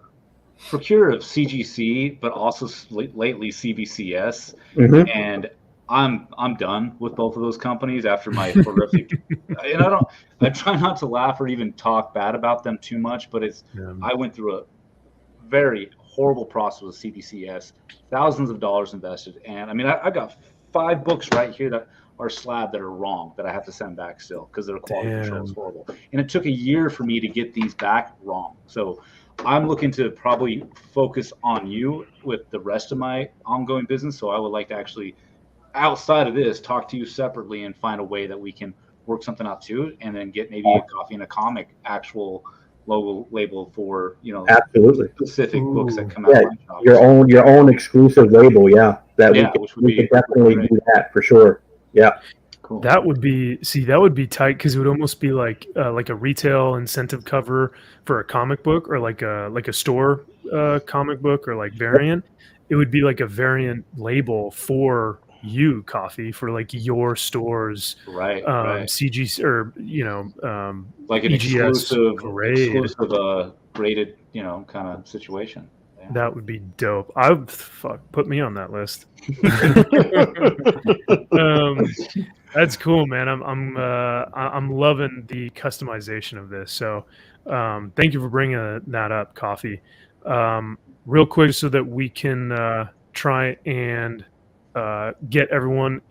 procurer of CGC, but also lately CBCS, and I'm done with both of those companies after my horrific. And I try not to laugh or even talk bad about them too much, but I went through a very horrible process with CBCS, thousands of dollars invested, and I mean I got 5 books right here that are slab that are wrong that I have to send back still because their quality control is horrible, and it took a year for me to get these back wrong. So I'm looking to probably focus on you with the rest of my ongoing business. So I would like to actually, outside of this, talk to you separately and find a way that we can work something out too, and then get maybe a coffee and a comic actual logo label for absolutely specific books that come out. Your own exclusive label. Yeah, we could definitely do that for sure. Yeah. Cool. That would be tight, because it would almost be like a retail incentive cover for a comic book, or like a store comic book, or like variant. It would be like a variant label for you, Coffee, for like your store's right. CG, or like an EGS exclusive graded kind of situation. Yeah. That would be dope. Put me on that list. That's cool, man. I'm loving the customization of this. So thank you for bringing that up, Coffee. Real quick, so that we can try and get everyone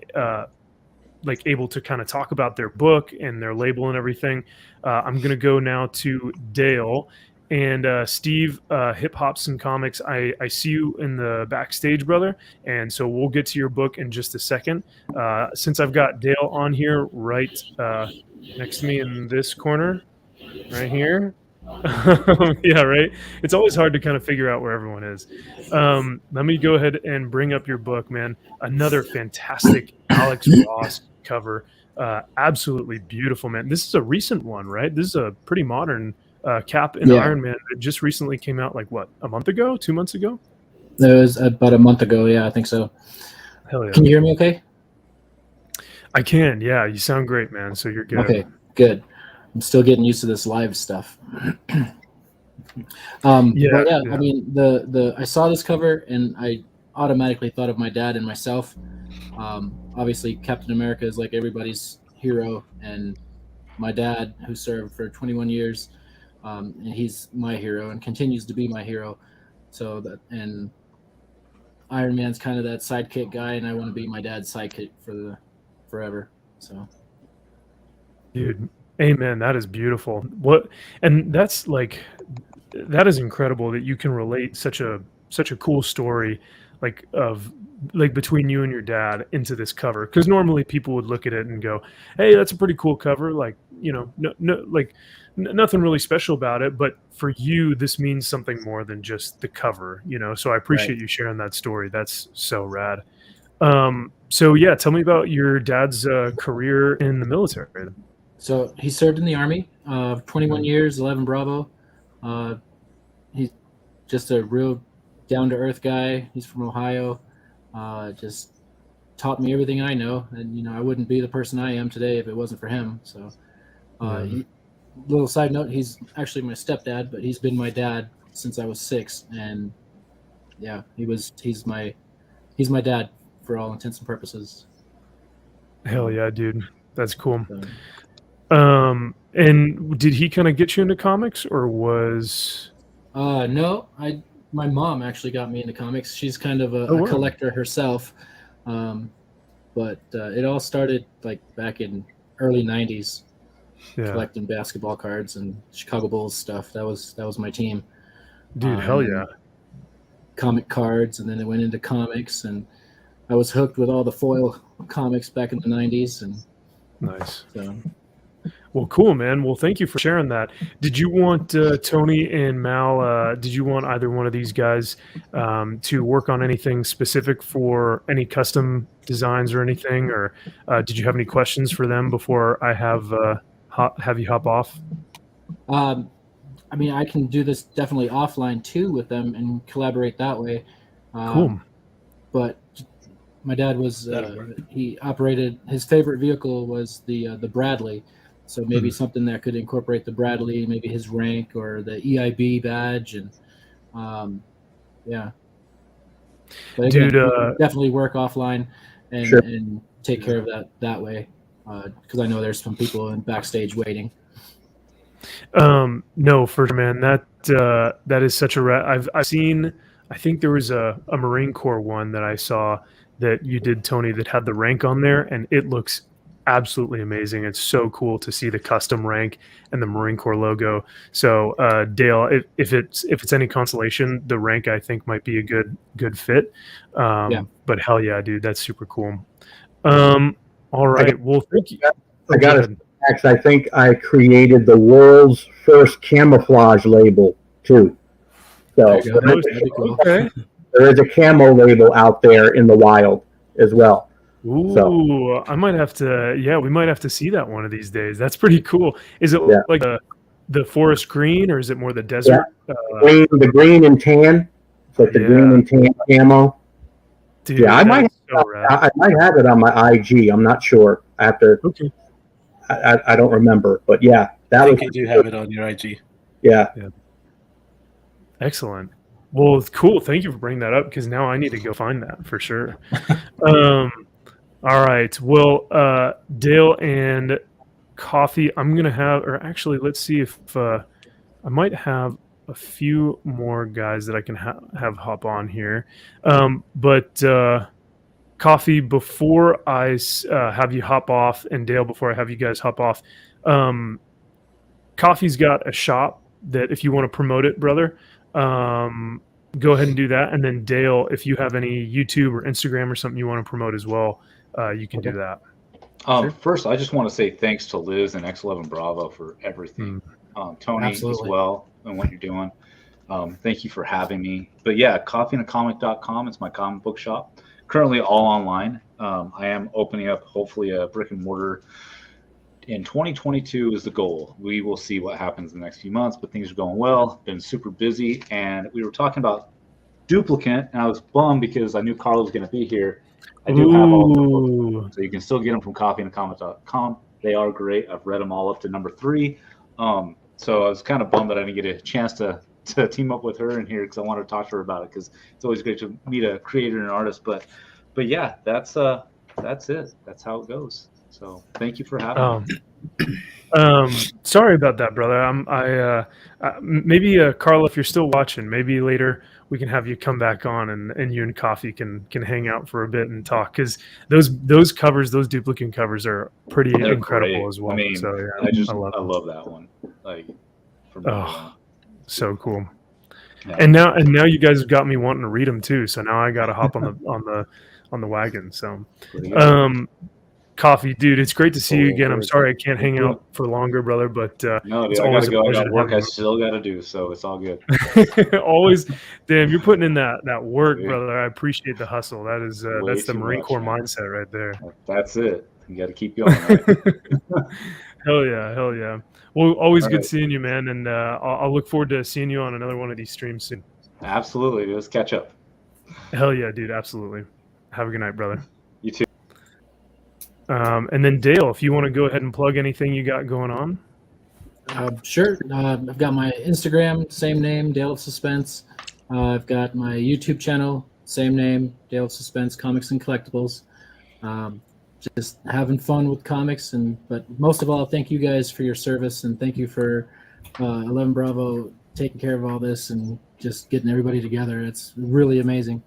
like able to kind of talk about their book and their label and everything. I'm going to go now to Dale. And Steve, Hip Hops and Comics, I see you in the backstage, brother. And so we'll get to your book in just a second. Since I've got Dale on here right next to me in this corner, right here. Yeah, right. It's always hard to kind of figure out where everyone is. Let me go ahead and bring up your book, man. Another fantastic Alex Ross cover. Absolutely beautiful, man. This is a recent one, right? This is a pretty modern Cap in Iron Man. It just recently came out, like what, a month ago, 2 months ago? It was about a month ago. Yeah, I think so. Hell yeah. Can you hear me okay? I can. Yeah, you sound great, man. So you're good. Okay, good. I'm still getting used to this live stuff. I mean, I saw this cover and I automatically thought of my dad and myself. Obviously, Captain America is like everybody's hero, and my dad, who served for 21 years, and he's my hero and continues to be my hero. And Iron Man's kind of that sidekick guy, and I want to be my dad's sidekick for forever. So, dude, amen. That is beautiful. That is incredible that you can relate such a cool story between you and your dad into this cover, because normally people would look at it and go, hey, that's a pretty cool cover, nothing really special about it, but for you this means something more than just the cover, so I appreciate you sharing that story. That's so rad. So yeah, tell me about your dad's career in the military. So he served in the Army 21 years, 11 Bravo. He's just a real down-to-earth guy. He's from Ohio. Just taught me everything I know, and I wouldn't be the person I am today if it wasn't for him. So, little side note: he's actually my stepdad, but he's been my dad since I was 6, and yeah, he's my dad for all intents and purposes. Hell yeah, dude, that's cool. And did he kind of get you into comics, or was? No, my mom actually got me into comics. She's kind of a collector herself. But it all started like back in early 90s, collecting basketball cards and Chicago Bulls stuff. That was my team. Dude, hell yeah. Comic cards, and then it went into comics, and I was hooked with all the foil comics back in the 90s. And nice. So. Well, cool, man. Well, thank you for sharing that. Did you want Tony and Mal? Did you want either one of these guys to work on anything specific for any custom designs or anything, or did you have any questions for them before I have you hop off? I mean, I can do this definitely offline too with them and collaborate that way. Cool. But my dad was he operated, his favorite vehicle was the Bradley. So maybe something that could incorporate the Bradley, maybe his rank or the EIB badge, and yeah. But again, Dude, definitely work offline and, Sure. and take care of that way, because I know there's some people in backstage waiting. No, for sure, man. That is such a I've seen. I think there was a Marine Corps one that I saw that you did, Tony, that had the rank on there, and it looks absolutely amazing. It's so cool to see the custom rank and the Marine Corps logo. So Dale, if it's any consolation, the rank I think might be a good fit. But hell yeah, dude, that's super cool. All right, well, thank you. I got it. I think I created the world's first camouflage label too. So there is a camo label out there in the wild as well. Ooh, I might have to. Yeah, we might have to see that one of these days. That's pretty cool. Is it like the forest green, or is it more the desert? The green and tan. It's like the green and tan camo. Dude, yeah, I might have it on my IG. I'm not sure. After I don't remember, but yeah, I think you do have it on your IG. Yeah. Excellent. Well, cool. Thank you for bringing that up, because now I need to go find that for sure. All right. Well, Dale and Coffee, I'm going to have, or actually, let's see if I might have a few more guys that I can have hop on here. But Coffee, before I have you hop off, and Dale, before I have you guys hop off, Coffee's got a shop that if you want to promote it, brother, go ahead and do that. And then Dale, if you have any YouTube or Instagram or something you want to promote as well, you can do that. First, I just want to say thanks to Liz and X11 Bravo for everything. Tony as well, and what you're doing. Thank you for having me. But yeah, coffeeandacomic.com. It's my comic book shop. Currently all online. I am opening up hopefully a brick and mortar in 2022 is the goal. We will see what happens in the next few months, but things are going well. Been super busy, and we were talking about Duplicate, and I was bummed because I knew Carl was going to be here. I do have all the books, so you can still get them from coffeeandcomic.com. They are great. I've read them all up to number 3. So I was kind of bummed that I didn't get a chance to team up with her in here, because I wanted to talk to her about it, because it's always great to meet a creator and an artist. But yeah, that's it. That's how it goes. So thank you for having me. Sorry about that, brother. Maybe Carl, if you're still watching, maybe later we can have you come back on, and you and Coffee can hang out for a bit and talk, because those covers, those duplicate covers, are pretty incredible great as well. I mean, so yeah, I love that one. Like, so cool. Yeah. And now you guys have got me wanting to read them too. So now I got to hop on the wagon. So, Coffee, dude, it's great to see you again. I'm sorry I can't hang out for longer, brother, but no, dude, I gotta go. I got work I still gotta do, so it's all good. Always, damn, you're putting in that work, brother. I appreciate the hustle. That is that's the Marine Corps mindset right there. That's it. You got to keep going. Right? Hell yeah. Well, always good seeing you, man, and I'll look forward to seeing you on another one of these streams soon. Absolutely, let's catch up. Hell yeah, dude, absolutely. Have a good night, brother. You too. And then Dale, if you want to go ahead and plug anything you got going on. Sure. I've got my Instagram, same name, Dale of Suspense. I've got my YouTube channel, same name, Dale of Suspense, Comics and Collectibles. Just having fun with comics, but most of all, thank you guys for your service, and thank you for 11 Bravo taking care of all this and just getting everybody together. It's really amazing.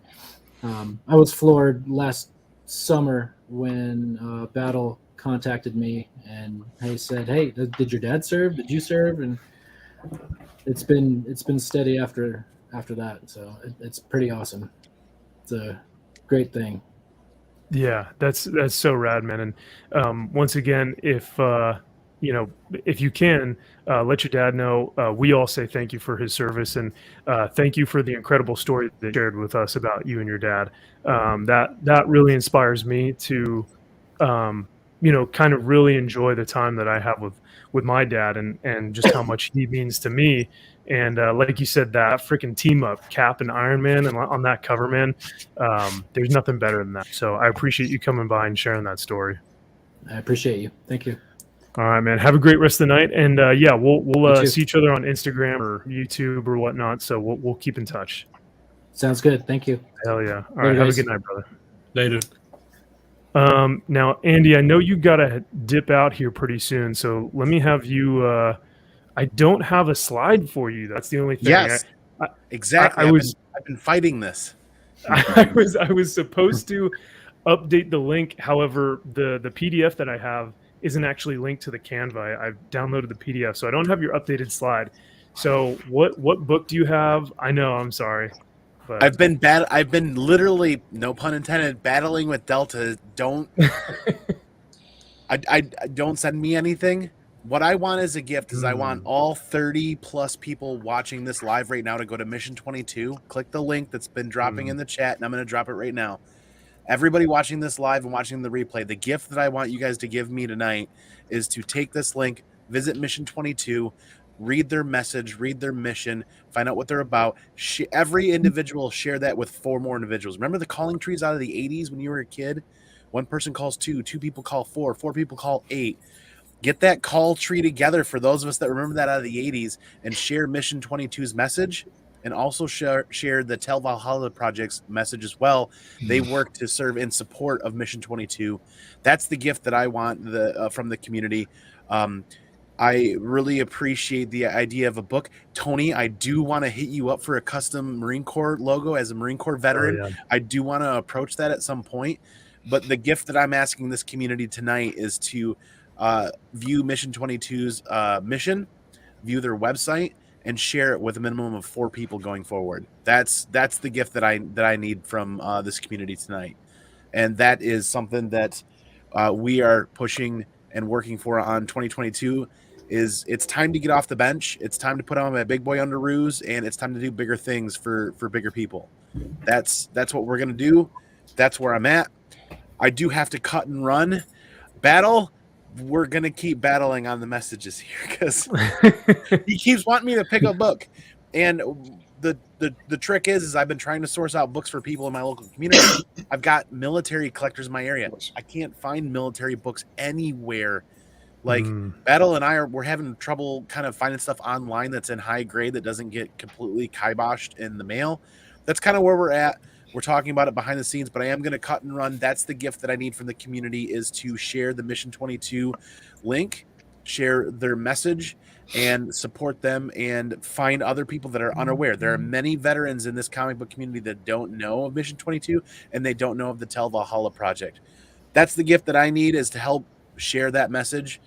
I was floored last summer when Battle contacted me and he said, "Hey, did your dad serve? Did you serve?" And it's been steady after that. So it's pretty awesome. It's a great thing. Yeah, that's so rad, man. And once again, if if you can, let your dad know. We all say thank you for his service, and thank you for the incredible story that you shared with us about you and your dad. That really inspires me to, kind of really enjoy the time that I have with my dad, and just how much he means to me. And like you said, that freaking team up, Cap and Iron Man, and on that cover, man, there's nothing better than that. So I appreciate you coming by and sharing that story. I appreciate you. Thank you. All right, man. Have a great rest of the night, and yeah, we'll You too. see each other on Instagram or YouTube or whatnot. So we'll keep in touch. Sounds good. Thank you. Hell yeah! All Later, right, have a guys. good night, brother. Later. Now, Andy, I know you gotta dip out here pretty soon, so let me have you. I don't have a slide for you. That's the only thing. Yes, exactly. I've been fighting this. I was supposed to update the link. However, the PDF that I have isn't actually linked to the Canva. I've downloaded the PDF, so I don't have your updated slide. So what book do you have? I know, I'm sorry. But I've been literally, no pun intended, battling with Delta. Don't I don't send me anything. What I want as a gift is I want all 30 plus people watching this live right now to go to Mission 22. Click the link that's been dropping in the chat, and I'm going to drop it right now. Everybody watching this live and watching the replay, the gift that I want you guys to give me tonight is to take this link, visit Mission 22, read their message, read their mission, find out what they're about. Every individual share that with 4 more individuals. Remember the calling trees out of the 80s when you were a kid? One person calls 2, 2 people call 4, 4 people call 8. Get that call tree together for those of us that remember that out of the 80s, and share Mission 22's message. And also share the Tell Valhalla Project's message as well. They work to serve in support of Mission 22. That's the gift that I want from the community. I really appreciate the idea of a book. Tony, I do want to hit you up for a custom Marine Corps logo as a Marine Corps veteran. Oh, yeah. I do want to approach that at some point. But the gift that I'm asking this community tonight is to view Mission 22's mission, view their website, and share it with a minimum of 4 people going forward. That's the gift that I need from this community tonight, and that is something that we are pushing and working for on 2022. It's time to get off the bench. It's time to put on my big boy underoos, and it's time to do bigger things for bigger people. That's what we're gonna do. That's where I'm at. I do have to cut and run. Battle. We're gonna keep battling on the messages here because he keeps wanting me to pick a book, and the trick is I've been trying to source out books for people in my local community. I've got military collectors in my area. I can't find military books anywhere. Like Battle and we're having trouble kind of finding stuff online that's in high grade that doesn't get completely kiboshed in the mail. That's kind of where we're at. We're talking about it behind the scenes, but I am going to cut and run. That's the gift that I need from the community, is to share the Mission 22 link, share their message, and support them, and find other people that are unaware. There are many veterans in this comic book community that don't know of Mission 22, and they don't know of the Tell Valhalla Project. That's the gift that I need, is to help share that message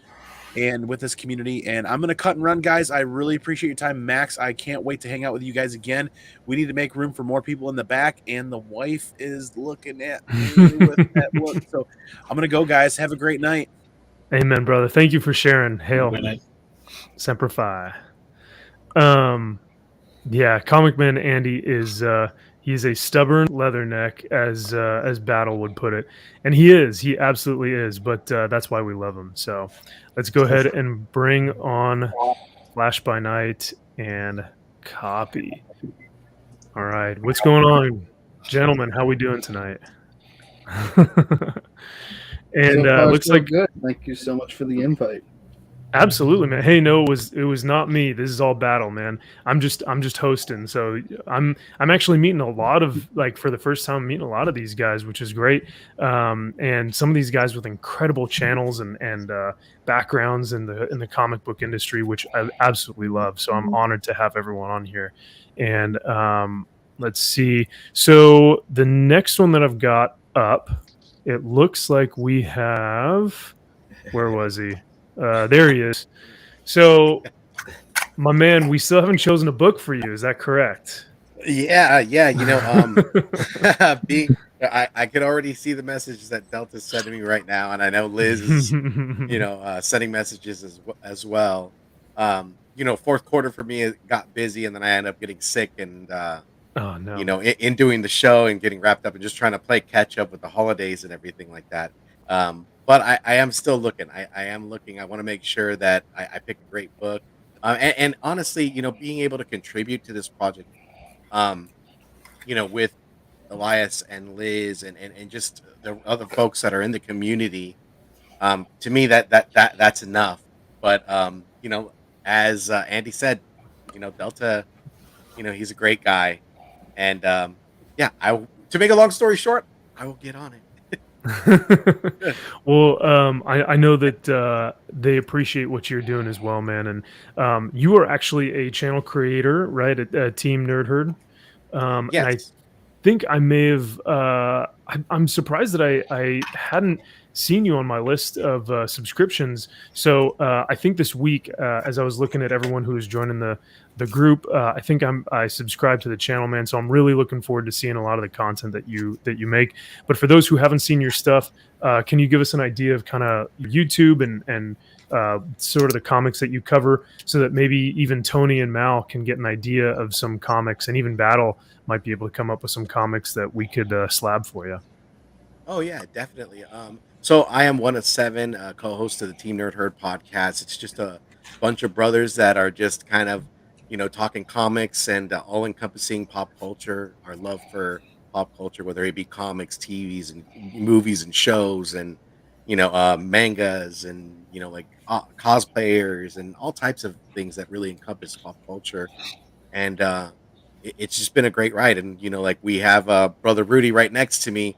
and with this community. And I'm going to cut and run, guys. I really appreciate your time, Max. I can't wait to hang out with you guys again. We need to make room for more people in the back, and the wife is looking at me with that look. So I'm going to go, guys. Have a great night. Amen, brother. Thank you for sharing. Hail. Semper Fi. Yeah, Comic Man Andy is he's a stubborn leatherneck, as Battle would put it, and he absolutely is. But that's why we love him. So let's go ahead and bring on Flash by Night and Copy. All right, what's going on, gentlemen? How we doing tonight? And so looks like good. Thank you so much for the invite. Absolutely, man. Hey, no, it was not me. This is all Battle, man. I'm just hosting. So I'm actually meeting a lot of, like, for the first time, meeting a lot of these guys, which is great. And some of these guys with incredible channels and backgrounds in the comic book industry, which I absolutely love. So I'm honored to have everyone on here. And let's see. So the next one that I've got up, it looks like we have. Where was he? There he is. So, my man, we still haven't chosen a book for you. Is that correct? Yeah. You know, I can already see the messages that Delta's sending me right now, and I know Liz is, sending messages as well. Fourth quarter for me it got busy, and then I ended up getting sick, and Oh no. in doing the show and getting wrapped up and just trying to play catch up with the holidays and everything like that. But I am still looking. I am looking. I want to make sure that I pick a great book. And honestly, being able to contribute to this project, um, with Elias and Liz and just the other folks that are in the community, to me that's enough. But as Andy said, Delta, he's a great guy, and yeah, to make a long story short, I will get on it. Well, I know that they appreciate what you're doing as well, man. And you are actually a channel creator, right? At Team Nerd Herd. And I Yes. think I may have. I'm surprised that I hadn't seen you on my list of subscriptions. So I think this week, as I was looking at everyone who is joining the group, I think I subscribed to the channel, man. So I'm really looking forward to seeing a lot of the content that you make. But for those who haven't seen your stuff, can you give us an idea of kind of YouTube and sort of the comics that you cover, so that maybe even Tony and Mal can get an idea of some comics, and even Battle might be able to come up with some comics that we could slab for you. Oh yeah, definitely. So I am one of seven co-hosts of the Team Nerd Herd podcast. It's just a bunch of brothers that are just kind of, talking comics and all-encompassing pop culture. Our love for pop culture, whether it be comics, TVs, and movies and shows, and mangas, and like cosplayers, and all types of things that really encompass pop culture. And it's just been a great ride. And like we have brother Rudy right next to me.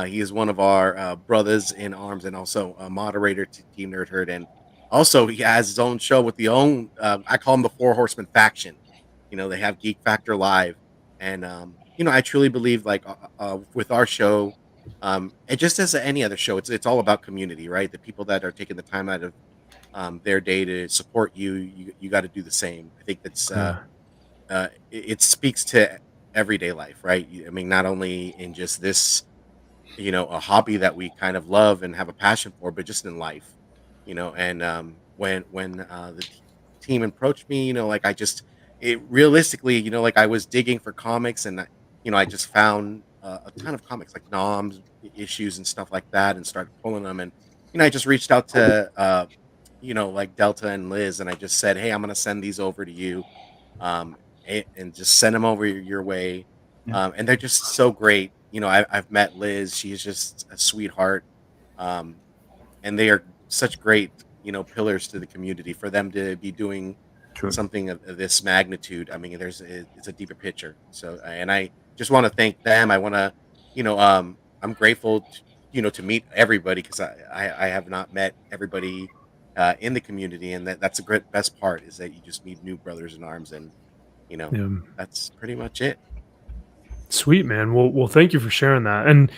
He is one of our brothers in arms, and also a moderator to Team Nerd Herd. And also he has his own show with the own I call him the Four Horsemen faction. They have Geek Factor Live. And I truly believe, like, with our show, and just as any other show, it's all about community, right? The people that are taking the time out of their day to support you got to do the same. I think that's it speaks to everyday life, right? I mean, not only in just this, a hobby that we kind of love and have a passion for, but just in life, and when the team approached me, like it realistically, like I was digging for comics, and I just found a ton of comics, like noms issues and stuff like that, and started pulling them. And I just reached out to like Delta and Liz, and I just said, hey, I'm gonna send these over to you, and just send them over your way. And they're just so great. I've met Liz; she's just a sweetheart, and they are such great pillars to the community. For them to be doing something of this magnitude, I mean, it's a deeper picture. So, and I just want to thank them. I want to, I'm grateful to meet everybody, because I have not met everybody in the community, and that's the best part, is that you just meet new brothers in arms. And that's pretty much it. Sweet, man. Well, thank you for sharing that. And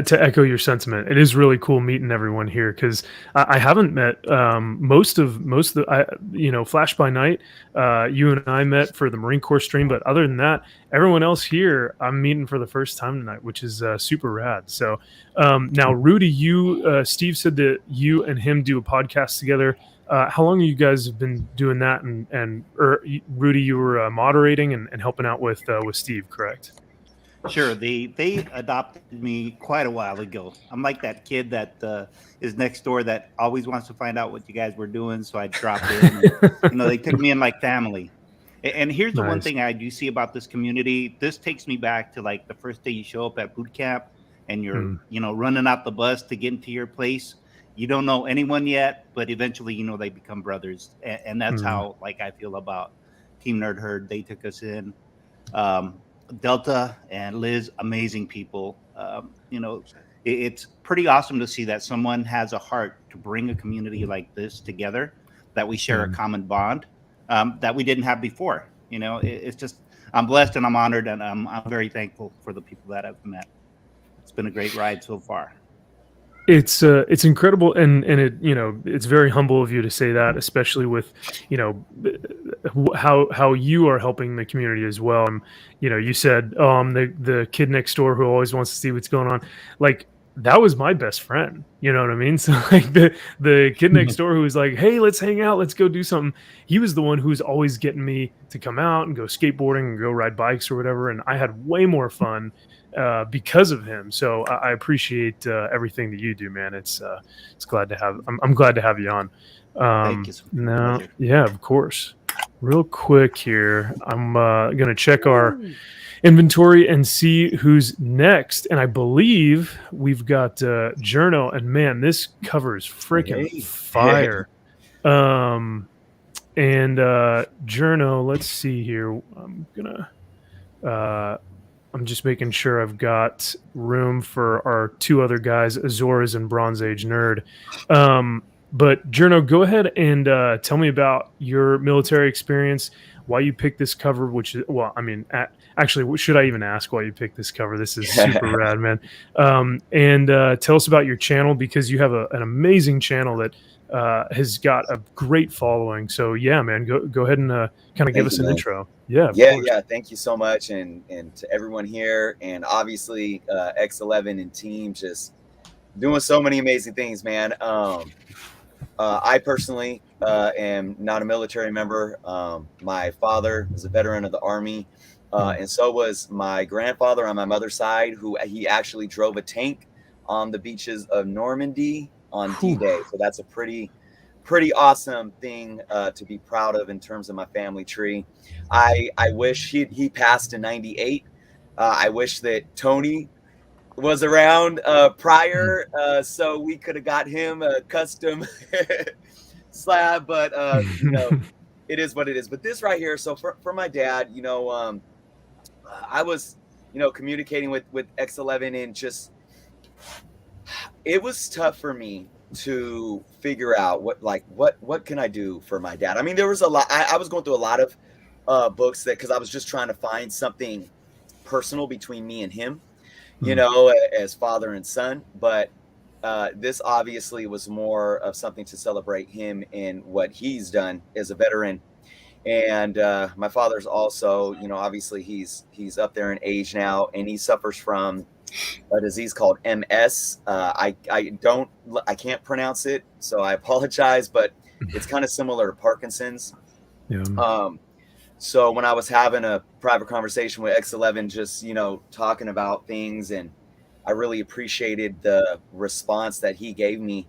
to echo your sentiment, it is really cool meeting everyone here, because I haven't met most of the Flash by Night. You and I met for the Marine Corps stream, but other than that, everyone else here I'm meeting for the first time tonight, which is super rad. So now, Rudy, Steve said that you and him do a podcast together. How long you guys have been doing that? And Rudy, you were moderating and helping out with Steve, correct? Sure. They adopted me quite a while ago. I'm like that kid that is next door that always wants to find out what you guys were doing. So I dropped in. And, they took me in like family. And here's the one thing I do see about this community. This takes me back to like the first day you show up at boot camp, and you're running out the bus to get into your place. You don't know anyone yet, but eventually, they become brothers. And that's how, like, I feel about Team Nerd Herd. They took us in. Delta and Liz, amazing people. It's pretty awesome to see that someone has a heart to bring a community like this together, that we share a common bond that we didn't have before. It's just, I'm blessed and I'm honored, and I'm very thankful for the people that I've met. It's been a great ride so far. It's incredible, and it, you know, it's very humble of you to say that, especially with, you know, how you are helping the community as well. You know, you said, oh, I'm the kid next door who always wants to see what's going on. Like, that was my best friend. You know what I mean? So like the kid next door who was like, hey, let's hang out, let's go do something. He was the one who was always getting me to come out and go skateboarding and go ride bikes or whatever. And I had way more fun because of him. So I appreciate everything that you do, man. It's glad to have. I'm glad to have you on. Thank you. Now, yeah, of course. Real quick here, I'm gonna check our inventory and see who's next. And I believe we've got Journo. And man, this cover is freaking fire. And Journo, let's see here. I'm just making sure I've got room for our two other guys, Azores and Bronze Age Nerd. But Journo, go ahead and tell me about your military experience, why you picked this cover, which is, well, I mean, actually, should I even ask why you picked this cover? This is super rad, man. And tell us about your channel, because you have an amazing channel that has got a great following. So yeah, man, go ahead and kind of give us an intro. Yeah, yeah. Thank you so much, and to everyone here, and obviously X11 and team just doing so many amazing things, man. I personally am not a military member. My father is a veteran of the Army, and so was my grandfather on my mother's side, who he actually drove a tank on the beaches of Normandy on D-Day. So that's a pretty awesome thing to be proud of in terms of my family tree. I wish he passed in '98. I wish that Tony was around prior, so we could have got him a custom slab, but you know, it is what it is. But this right here, so for my dad, you know, I was, you know, communicating with X11, and just, it was tough for me to figure out what can I do for my dad. I mean, there was a lot. I was going through a lot of books because I was just trying to find something personal between me and him, you know, as father and son. But this obviously was more of something to celebrate him and what he's done as a veteran. And my father's also, you know, obviously he's up there in age now, and he suffers from a disease called MS. I can't pronounce it, so I apologize, but it's kind of similar to Parkinson's. Yeah. So when I was having a private conversation with X11, just, you know, talking about things, and I really appreciated the response that he gave me,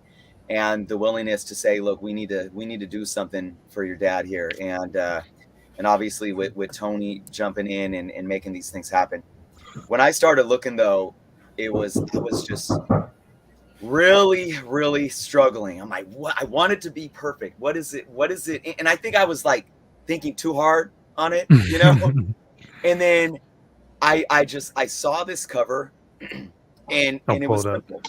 and the willingness to say, look, we need to do something for your dad here. And obviously with Tony jumping in and making these things happen. When I started looking, though, I was just really, really struggling. I'm like, what? I want it to be perfect. What is it? And I think I was like thinking too hard on it, you know? And then I saw this cover, and it was simple.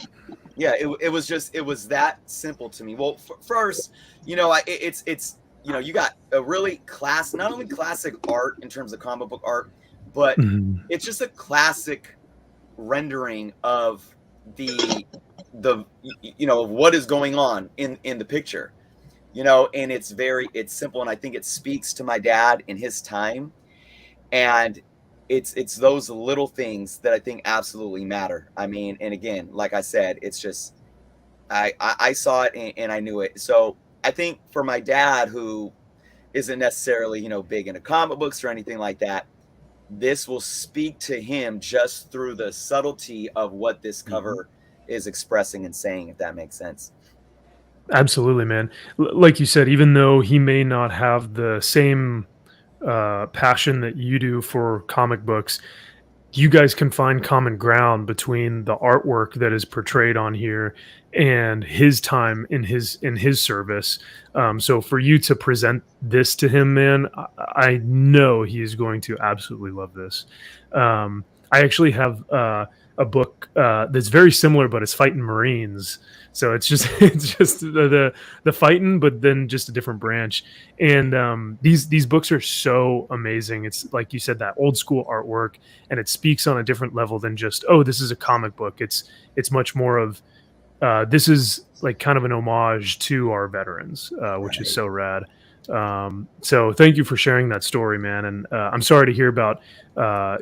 Yeah, it was that simple to me. Well, first, you know, it's you know, you got a really not only classic art in terms of comic book art, but it's just a classic rendering of the you know, of what is going on in the picture, you know. And it's simple, and I think it speaks to my dad in his time, and it's those little things that I think absolutely matter. I mean, and again, like I said, it's just I saw it and I knew it. So I think for my dad, who isn't necessarily, you know, big into comic books or anything like that, this will speak to him just through the subtlety of what this cover is expressing and saying, if that makes sense. Absolutely, man. Like you said, even though he may not have the same passion that you do for comic books, you guys can find common ground between the artwork that is portrayed on here and his time in his service. So for you to present this to him, man, I know he is going to absolutely love this. I actually have a book that's very similar, but it's fighting Marines. So it's just the fighting, but then just a different branch. And these books are so amazing. It's like you said, that old school artwork, and it speaks on a different level than just, oh, this is a comic book. It's much more of this is like kind of an homage to our veterans, which is so rad. So thank you for sharing that story, man. And I'm sorry to hear about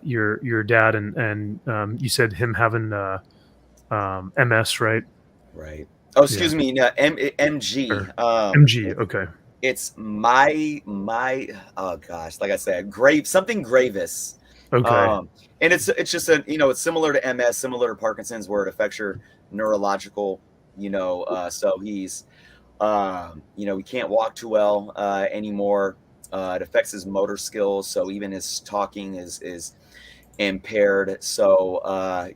your dad and you said him having MS, right? Right. Oh, excuse me. No, MG. MG. Okay. It's my oh gosh, like I said, something gravis. Okay. And it's just it's similar to MS, similar to Parkinson's, where it affects your neurological, so he's he can't walk too well anymore. It affects his motor skills, so even his talking is impaired. So I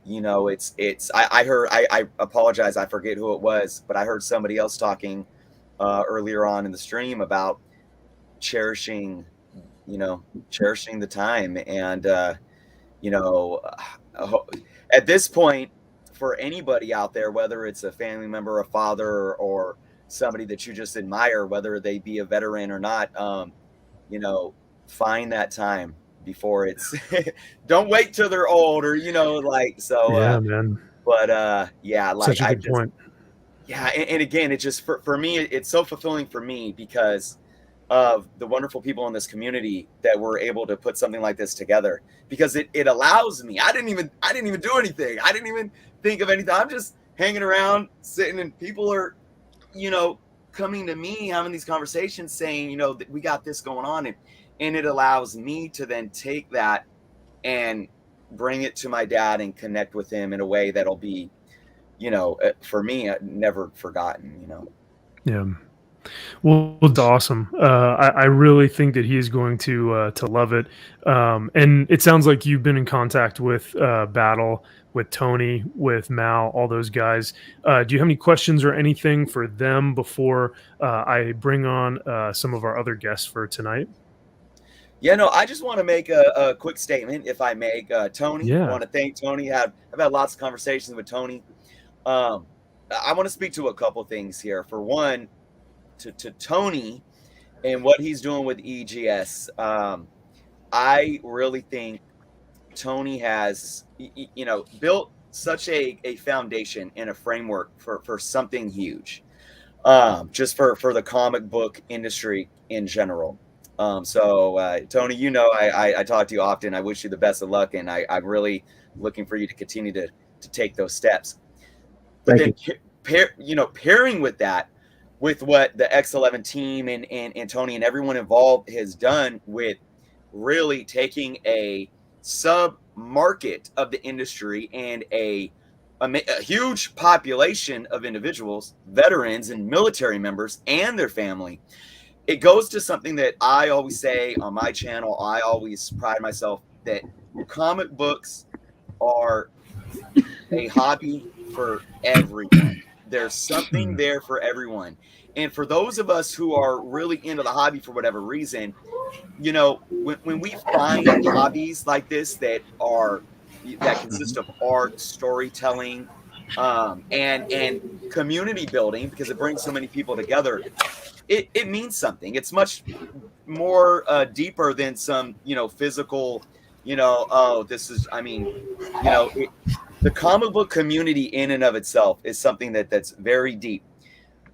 heard, I apologize, I forget who it was, but I heard somebody else talking earlier on in the stream about cherishing the time. And at this point, for anybody out there, whether it's a family member, a father, or somebody that you just admire, whether they be a veteran or not, find that time before it's don't wait till they're old, or Yeah, man. But Such a good point. Yeah, and again, it just for me, it's so fulfilling for me because of the wonderful people in this community that were able to put something like this together, because it allows me. I didn't even do anything. I didn't even think of anything. I'm just hanging around, sitting, and people are, coming to me, having these conversations, saying, that we got this going on, and it allows me to then take that and bring it to my dad and connect with him in a way that'll be, for me, never forgotten. Yeah. Well, it's awesome. I really think that he is going to love it. And it sounds like you've been in contact with Battle, with Tony, with Mal, all those guys. Do you have any questions or anything for them before I bring on some of our other guests for tonight? Yeah, no, I just want to make a quick statement, if I may. Tony, Yeah. I want to thank Tony. I've had lots of conversations with Tony. I want to speak to a couple things here. For one, to Tony and what he's doing with EGS. I really think Tony has, built such a foundation and a framework for something huge, just for the comic book industry in general. So Tony, I talk to you often. I wish you the best of luck, and I'm really looking for you to continue to take those steps. But then, pairing with that, with what the X11 team and Tony and everyone involved has done with really taking a sub-market of the industry and a huge population of individuals, veterans and military members and their family, it goes to something that I always say on my channel. I always pride myself that comic books are a hobby for everyone. There's something there for everyone. And for those of us who are really into the hobby for whatever reason, when we find hobbies like this that consist of art, storytelling, and community building, because it brings so many people together, it means something. It's much more deeper than some, physical, the comic book community in and of itself is something that's very deep.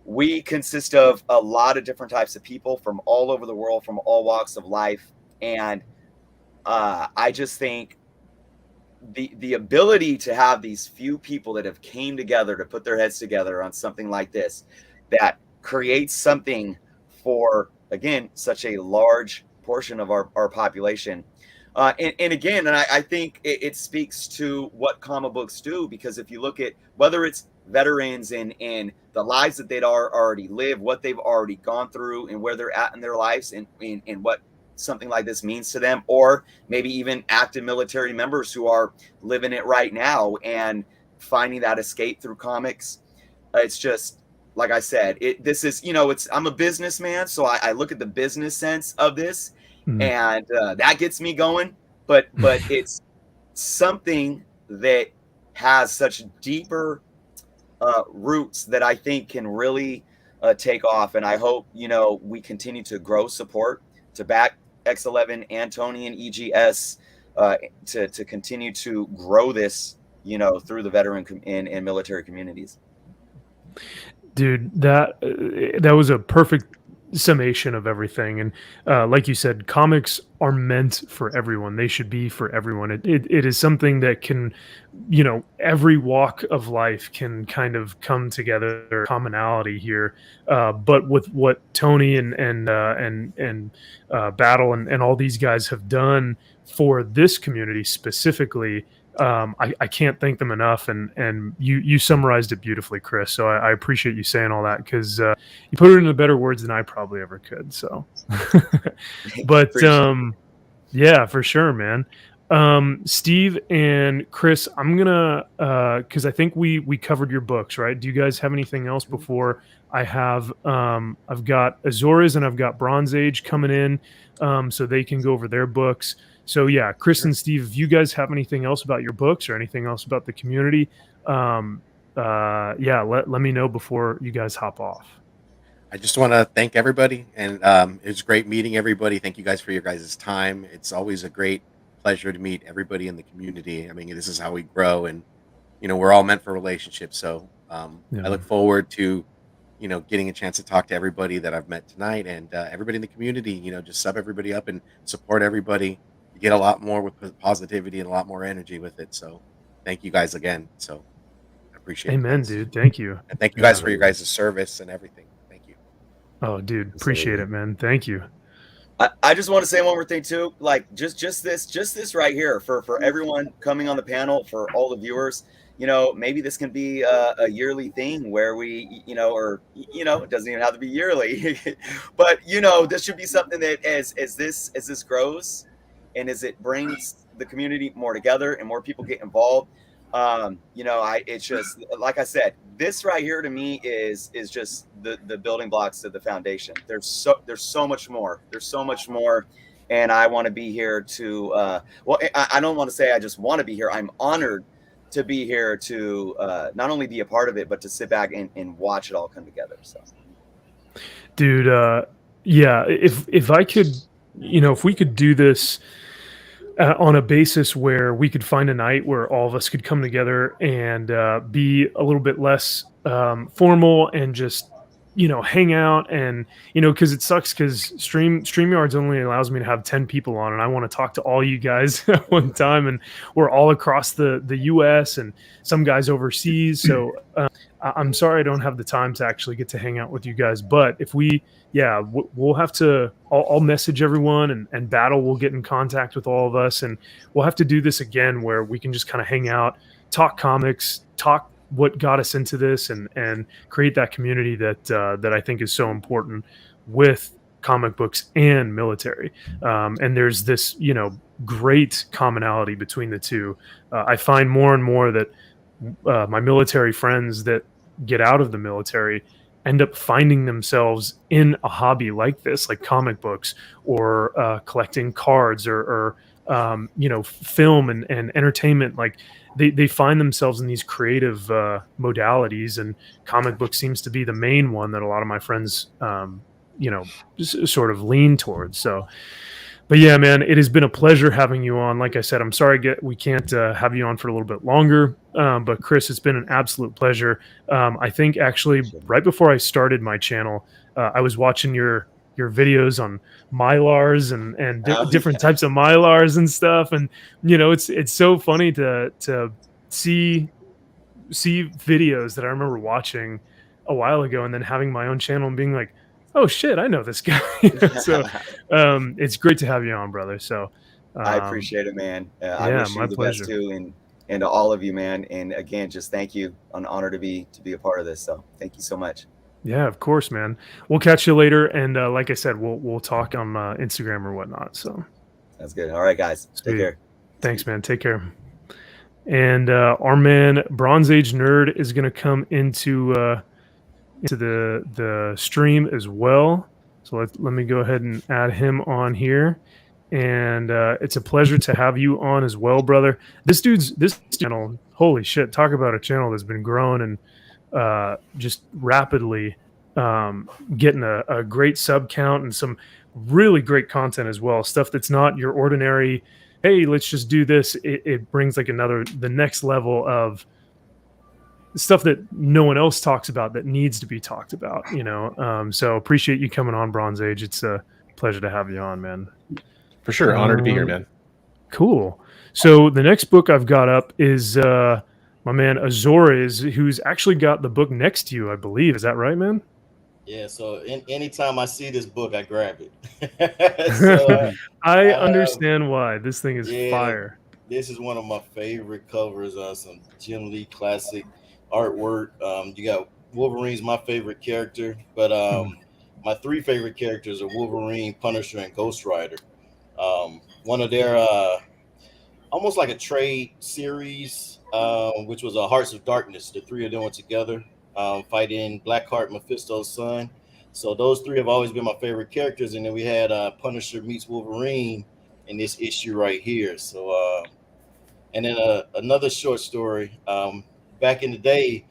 We consist of a lot of different types of people from all over the world, from all walks of life. And I just think the ability to have these few people that have came together to put their heads together on something like this, that creates something for, again, such a large portion of our population. And again, I think it speaks to what comic books do, because if you look at whether it's veterans and the lives that they'd already lived, what they've already gone through, and where they're at in their lives, and what something like this means to them, or maybe even active military members who are living it right now and finding that escape through comics. It's just, like I said, I'm a businessman, so I look at the business sense of this, and that gets me going. But it's something that has such deeper roots that I think can really take off. And I hope, we continue to grow support, to back X11 and Tony and EGS, to continue to grow this, through the veteran and military communities. Dude, that was a perfect summation of everything. And like you said, comics are meant for everyone. They should be for everyone. It is something that can, every walk of life can kind of come together, commonality here. But with what Tony and Battle and all these guys have done for this community specifically, I can't thank them enough. And you summarized it beautifully, Chris. So I appreciate you saying all that, because you put it into better words than I probably ever could. So, but yeah, for sure, man. Steve and Chris, I'm gonna because I think we covered your books, right? Do you guys have anything else before I have? I've got Azores and I've got Bronze Age coming in, so they can go over their books. So yeah, Chris and Steve, if you guys have anything else about your books or anything else about the community, yeah, let me know before you guys hop off. I just want to thank everybody, and it was great meeting everybody. Thank you guys for your guys' time. It's always a great pleasure to meet everybody in the community. I mean, this is how we grow, and we're all meant for relationships. So I look forward to getting a chance to talk to everybody that I've met tonight, and everybody in the community. Just sub everybody up and support everybody. You get a lot more with positivity and a lot more energy with it. So thank you guys again. So I appreciate it. Amen, dude. Thank you. And thank you guys for your guys' service and everything. Thank you. Oh, dude, appreciate it, man. Thank you. I just want to say one more thing too. Like just this right here for everyone coming on the panel, for all the viewers. Maybe this can be a yearly thing where we, it doesn't even have to be yearly, but this should be something that as this grows, and as it brings the community more together and more people get involved, it's just, like I said, this right here to me is just the building blocks of the foundation. There's so much more. There's so much more. And I want to be here to, I don't want to say I just want to be here. I'm honored to be here to not only be a part of it, but to sit back and watch it all come together. So, dude, yeah, if I could, if we could do this on a basis where we could find a night where all of us could come together and be a little bit less formal and just hang out, and because it sucks because StreamYards only allows me to have 10 people on, and I want to talk to all you guys at one time, and we're all across the US and some guys overseas. So I'm sorry I don't have the time to actually get to hang out with you guys, but if we'll have to, I'll message everyone, and Battle will get in contact with all of us, and we'll have to do this again where we can just kind of hang out, talk comics, talk what got us into this, and create that community that I think is so important with comic books and military. And there's this, great commonality between the two. I find more and more that my military friends that get out of the military end up finding themselves in a hobby like this, like comic books, or collecting cards, or film and entertainment. Like they find themselves in these creative modalities, and comic book seems to be the main one that a lot of my friends sort of lean towards. So, but yeah, man, it has been a pleasure having you on. Like I said, I'm sorry we can't have you on for a little bit longer, but Chris, it's been an absolute pleasure. I think actually right before I started my channel, I was watching your videos on Mylars and different types of Mylars and stuff, and it's so funny to see videos that I remember watching a while ago, and then having my own channel and being like, oh shit, I know this guy. So it's great to have you on, brother. So I appreciate it, man. I wish you the best too, and to all of you, man. And again, just thank you. An honor to be a part of this. So thank you so much. Yeah, of course, man. We'll catch you later, and like I said, we'll talk on Instagram or whatnot. So that's good. All right, guys. Take care. Thanks, man. Take care. And our man Bronze Age Nerd is going to come into the stream as well. So let me go ahead and add him on here. And it's a pleasure to have you on as well, brother. This channel, holy shit! Talk about a channel that's been growing and just rapidly getting a great sub count and some really great content as well. Stuff that's not your ordinary, hey, let's just do this. It brings like the next level of stuff that no one else talks about that needs to be talked about, so appreciate you coming on, Bronze Age. It's a pleasure to have you on, man. For sure. Honored to be here, man. Cool. So the next book I've got up is my man Azores, who's actually got the book next to you, I believe. Is that right, man? Yeah, so anytime I see this book, I grab it. So, I understand why. This thing is fire. This is one of my favorite covers. Some Jim Lee classic artwork. You got Wolverine's my favorite character, but my three favorite characters are Wolverine, Punisher, and Ghost Rider. One of their almost like a trade series, which was Hearts of Darkness. The three of them were together. Fighting Blackheart, Mephisto's son. So those three have always been my favorite characters. And then we had Punisher meets Wolverine in this issue right here. So, and then another short story. Back in the day,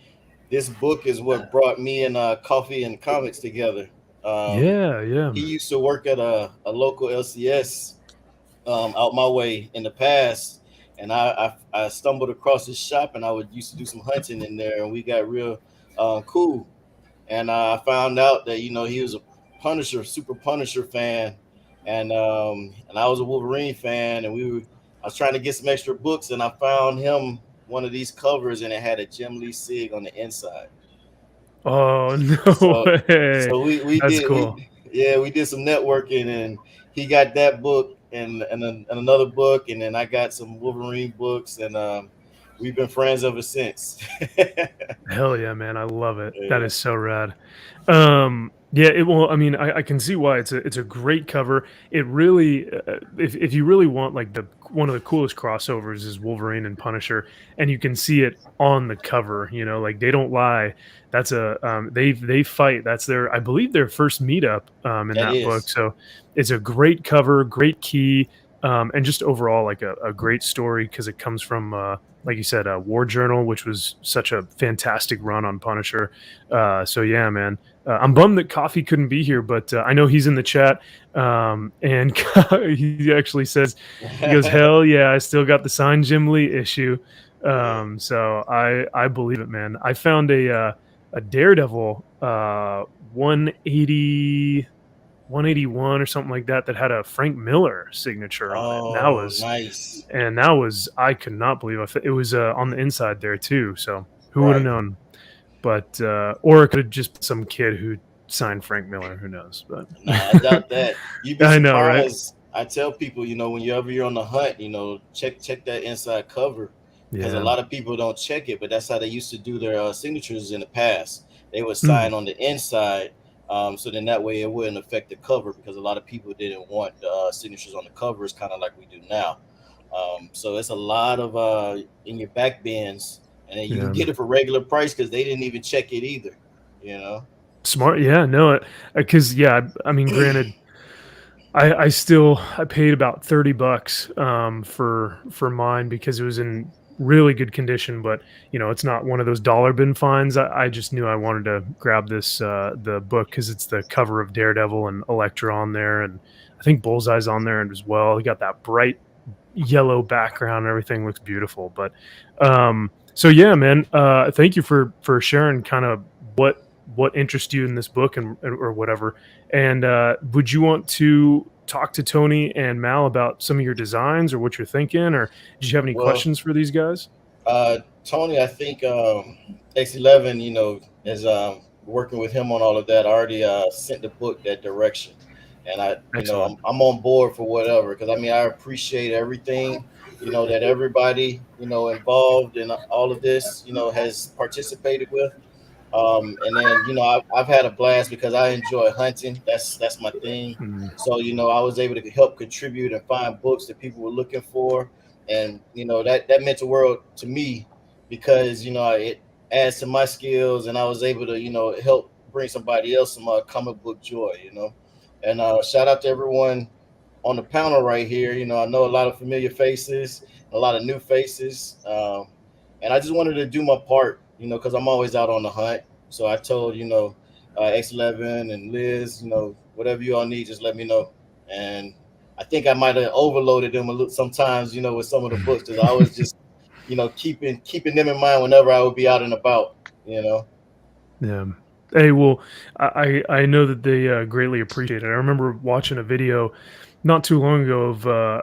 this book is what brought me and Coffee and Comics together. Yeah. He used to work at a local LCS out my way in the past. And I stumbled across his shop, and I used to do some hunting in there, and we got real cool. And I found out that he was a super Punisher fan, and I was a Wolverine fan, and I was trying to get some extra books, and I found him one of these covers, and it had a Jim Lee Sig on the inside. Oh no way! So we That's did cool. we did some networking, and he got that book and another book, and then I got some Wolverine books, and we've been friends ever since. Hell yeah, man! I love it. Yeah. That is so rad. I mean, I can see why it's a great cover. It really, if you really want like one of the coolest crossovers is Wolverine and Punisher, and you can see it on the cover. Like they don't lie. That's they fight. That's I believe their first meetup in that book. So it's a great cover, great key, and just overall like a great story because it comes from like you said, War Journal, which was such a fantastic run on Punisher. So yeah, man. I'm bummed that Coffee couldn't be here, but I know he's in the chat, and he actually says, he goes, "Hell yeah, I still got the signed Jim Lee issue." So I believe it, man. I found a Daredevil 181 or something like that had a Frank Miller signature on it. And that was nice. And that was, I could not believe it was on the inside there too. So who would have known? But or it could have just been some kid who signed Frank Miller. Who knows? But nah, I doubt that. You'd be surprised. I know, right? I tell people, whenever you're on the hunt, check that inside cover, because a lot of people don't check it. But that's how they used to do their signatures in the past. They would sign on the inside, so then that way it wouldn't affect the cover, because a lot of people didn't want signatures on the covers, kind of like we do now. So it's a lot of in your back bins. And then you can get it for regular price because they didn't even check it either, Smart, yeah, no, because I mean, granted, I paid about $30 for mine because it was in really good condition, but it's not one of those dollar bin finds. I just knew I wanted to grab this the book because it's the cover of Daredevil and Elektra on there, and I think Bullseye's on there as well. He got that bright yellow background, and everything looks beautiful, but. So yeah, man. Thank you for sharing kind of what interests you in this book or whatever. And would you want to talk to Tony and Mal about some of your designs or what you're thinking, or did you have any questions for these guys? Tony, I think X11, is working with him on all of that. I already sent the book that direction, and I'm on board for whatever, because I mean I appreciate everything. That everybody, involved in all of this, has participated with. And then, I've had a blast because I enjoy hunting. That's my thing. So, I was able to help contribute and find books that people were looking for. And, that meant the world to me because, it adds to my skills, and I was able to, help bring somebody else some comic book joy, And shout out to everyone on the panel right here. I know a lot of familiar faces, a lot of new faces, and I just wanted to do my part, because I'm always out on the hunt. So I told X11 and Liz, whatever you all need, just let me know. And I think I might have overloaded them a little sometimes, with some of the books, because I was just keeping them in mind whenever I would be out and about. Yeah. Hey, well, I know that they greatly appreciate it. I remember watching a video not too long ago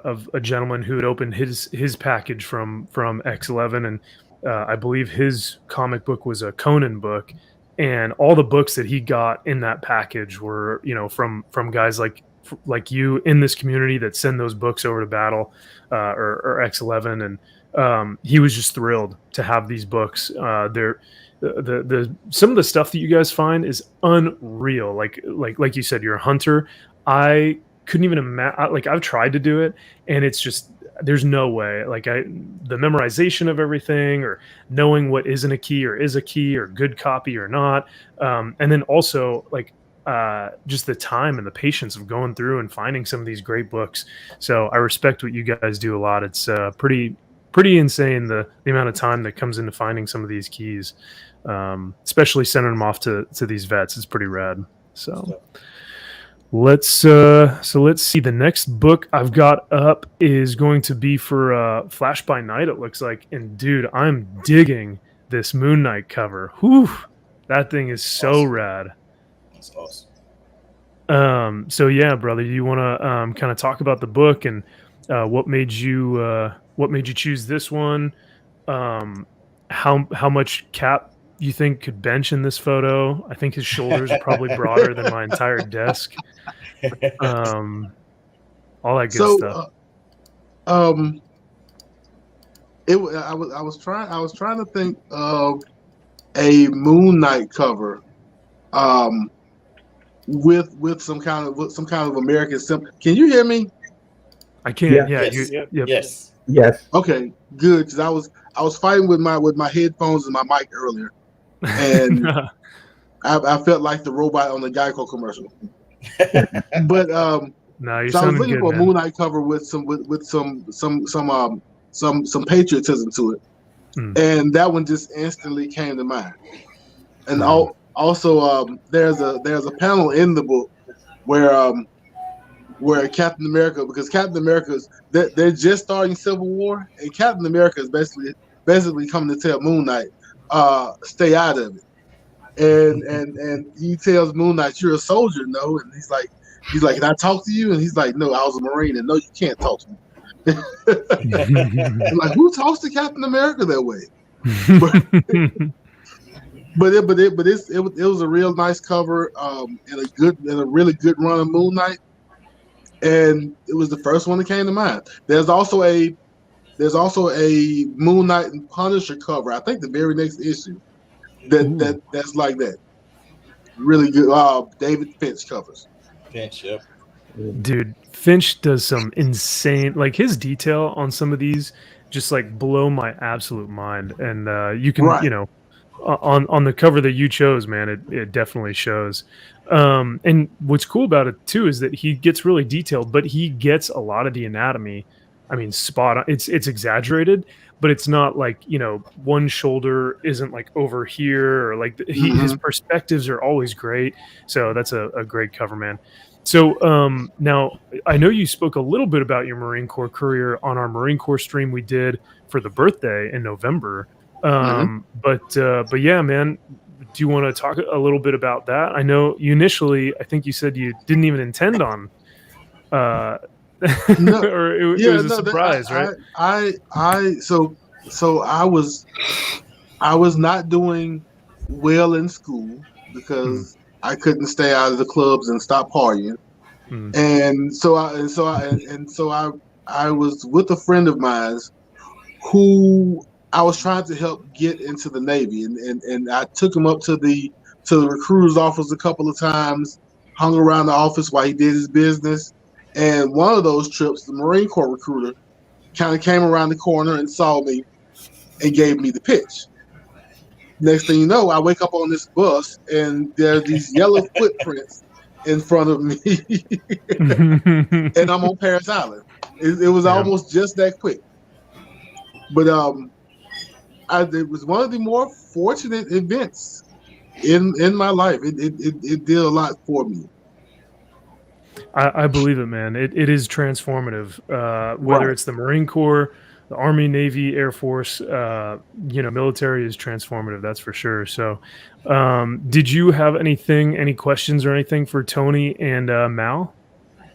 of a gentleman who had opened his package from X11, and I believe his comic book was a Conan book, and all the books that he got in that package were from guys like you in this community that send those books over to Battle or X11, and he was just thrilled to have these books. They're the some of the stuff that you guys find is unreal. Like you said, you're a hunter. I couldn't even imagine. Like, I've tried to do it, and it's just there's no way. The memorization of everything, or knowing what isn't a key or is a key, or good copy or not, and then also just the time and the patience of going through and finding some of these great books. So I respect what you guys do a lot. It's pretty insane the amount of time that comes into finding some of these keys, especially sending them off to these vets. It's pretty rad. So let's see. The next book I've got up is going to be for Flash by Night, it looks like. And dude, I'm digging this Moon Knight cover. Whew, that thing is so rad. That's awesome. So yeah, brother, you want to kind of talk about the book and what made you choose this one? How much Cap you think could bench in this photo? I think his shoulders are probably broader than my entire desk. All that good stuff. I was trying to think of a Moon Knight cover, with some kind of American symbol. Can you hear me? I can. Yeah. Yes. Yes. Okay. Good. Because I was fighting with my headphones and my mic earlier, and I felt like the robot on the Geico commercial. But no, you're so I was looking good, for man. a Moon Knight cover with some patriotism to it, and that one just instantly came to mind. And also, there's a panel in the book where Captain America, because Captain America's they're just starting Civil War, and Captain America is basically coming to tell Moon Knight, stay out of it. And he tells Moon Knight, "You're a soldier, no?" And he's like, "Can I talk to you?" And he's like, "No, I was a Marine, and no, you can't talk to me." I'm like, who talks to Captain America that way? But it was a real nice cover, and a really good run of Moon Knight, and it was the first one that came to mind. There's also a Moon Knight and Punisher cover. I think the very next issue that's like that. Really good. David Finch covers. Finch, yep. Dude, Finch does some insane, like his detail on some of these just like blow my absolute mind. And you can, on the cover that you chose, man, it definitely shows. And what's cool about it too is that he gets really detailed, but he gets a lot of the anatomy. I mean, spot on. It's exaggerated, but it's not like, one shoulder isn't like over here, or like his perspectives are always great. So that's a great cover, man. So now I know you spoke a little bit about your Marine Corps career on our Marine Corps stream we did for the birthday in November. But yeah, man, do you want to talk a little bit about that? I know you initially, I think you said you didn't even intend on, or it was a surprise, right? So I was not doing well in school because I couldn't stay out of the clubs and stop partying, and so I was with a friend of mine who I was trying to help get into the Navy, and I took him up to the recruiter's office a couple of times, hung around the office while he did his business, and one of those trips, the Marine Corps recruiter kind of came around the corner and saw me and gave me the pitch. Next thing you know, I wake up on this bus and there are these yellow footprints in front of me, and I'm on Paris Island. It was almost just that quick. But it was one of the more fortunate events in my life. It did a lot for me. I believe it, man. It is transformative. Whether it's the Marine Corps, Army, Navy, Air Force, military is transformative. That's for sure. So, did you have any questions or anything for Tony and Mal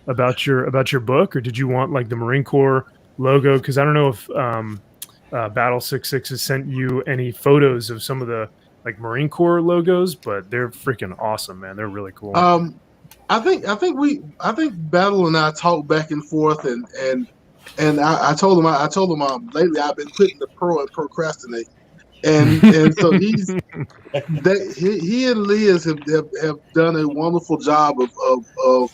about your book, or did you want like the Marine Corps logo? Because I don't know if Battle 66 has sent you any photos of some of the like Marine Corps logos, but they're freaking awesome, man. They're really cool. I think Battle and I talked back and forth, and I told him lately I've been putting the pro and procrastinate, and so he and Liz have done a wonderful job of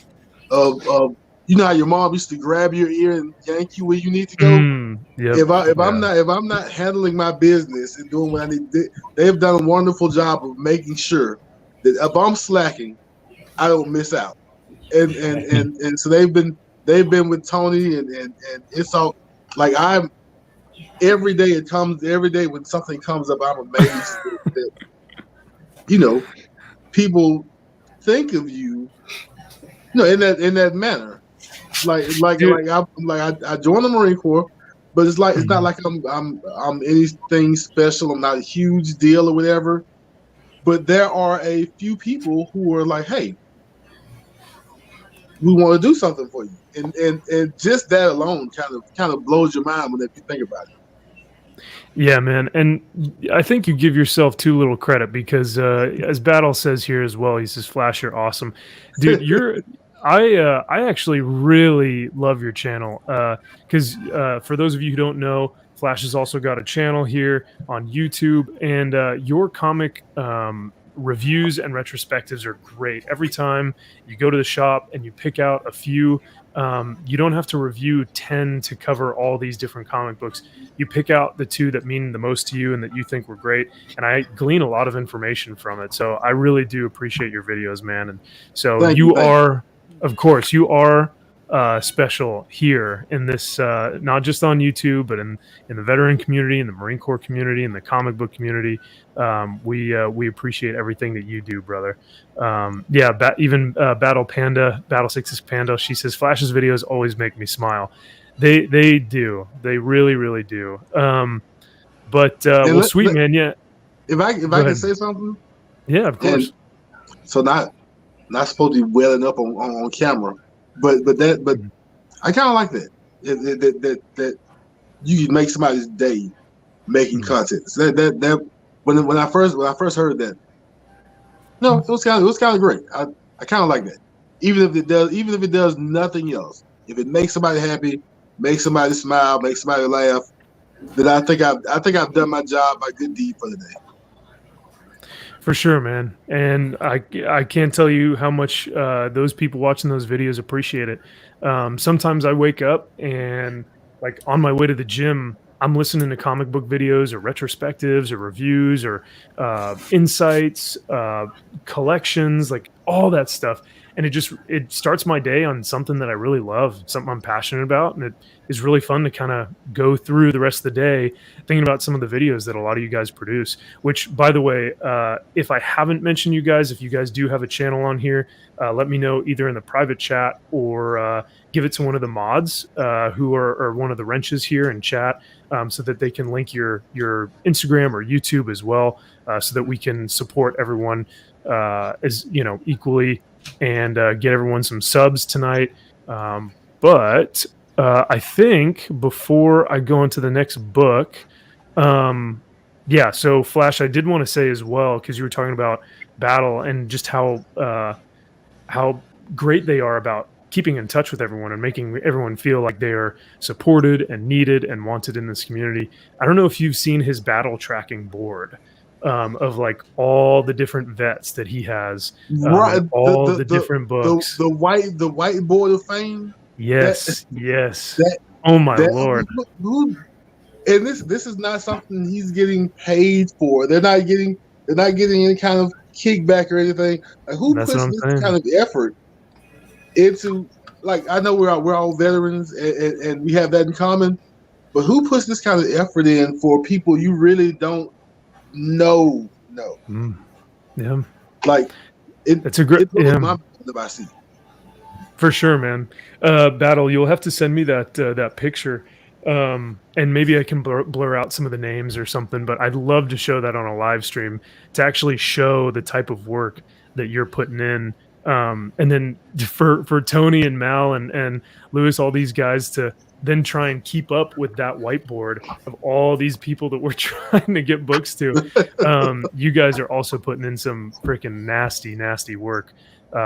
how your mom used to grab your ear and yank you where you need to go. If I'm not handling my business and doing what I need to do, they've done a wonderful job of making sure that if I'm slacking, I don't miss out. And so they've been with Tony and it's all like every day when something comes up, I'm amazed that people think of you in that manner. I joined the Marine Corps, but it's not like I'm anything special. I'm not a huge deal or whatever. But there are a few people who are like, hey, we want to do something for you. And just that alone kind of blows your mind when you think about it. Yeah, man. And I think you give yourself too little credit because as Battle says here as well, he says, Flash, you're awesome. Dude, I actually really love your channel because for those of you who don't know, Flash has also got a channel here on YouTube, and your comic reviews and retrospectives are great. Every time you go to the shop and you pick out a few, you don't have to review 10 to cover all these different comic books. You pick out the 2 that mean the most to you and that you think were great, and I glean a lot of information from it. So I really do appreciate your videos, man. And so of course, you are special here in this, not just on YouTube, but in the veteran community, in the Marine Corps community, in the comic book community. We appreciate everything that you do, brother. Even Battle 66 Panda, she says, Flash's videos always make me smile. They do. They really, really do. Man, yeah. If I can say something? Yeah, of course. So not supposed to be welling up on camera, but I kind of like that. That you can make somebody's day making content. So that when I first heard that, it was kind of great. I kind of like that. Even if it does nothing else, if it makes somebody happy, makes somebody smile, makes somebody laugh, then I think I've done my job, my good deed for the day. For sure, man. And I can't tell you how much those people watching those videos appreciate it. Sometimes I wake up and like on my way to the gym, I'm listening to comic book videos or retrospectives or reviews or insights, collections, like all that stuff. And it starts my day on something that I really love, something I'm passionate about. And it is really fun to kind of go through the rest of the day thinking about some of the videos that a lot of you guys produce, which, by the way, if I haven't mentioned you guys, if you guys do have a channel on here, let me know either in the private chat or give it to one of the mods who are one of the wrenches here in chat so that they can link your Instagram or YouTube as well so that we can support everyone as equally and get everyone some subs tonight. But I think before I go into the next book, so Flash, I did want to say as well, because you were talking about Battle and just how great they are about keeping in touch with everyone and making everyone feel like they are supported and needed and wanted in this community. I don't know if you've seen his battle tracking board of like all the different vets that he has, all the different books. The white board of fame. Yes. Oh my Lord! And this is not something he's getting paid for. They're not getting any kind of kickback or anything. Like, who puts this kind of effort into? Like, I know we're all veterans and we have that in common, but who puts this kind of effort in for people you really don't know? Yeah, like it's a great. For sure, man. Battle, you'll have to send me that picture And maybe I can blur out some of the names or something, but I'd love to show that on a live stream to actually show the type of work that you're putting in. And then for Tony and Mal and Lewis, all these guys to then try and keep up with that whiteboard of all these people that we're trying to get books to. You guys are also putting in some freaking nasty work,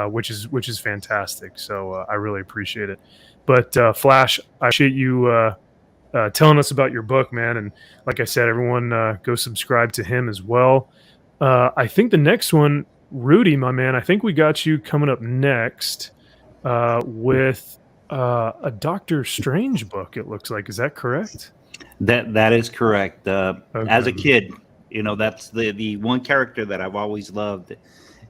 which is fantastic. So I really appreciate it. But Flash, I appreciate you telling us about your book, man. And like I said, everyone go subscribe to him as well. I think the next one, Rudy, my man, I think we got you coming up next with a Doctor Strange book, it looks like. Is that correct? That is correct. Okay. As a kid, that's the one character that I've always loved.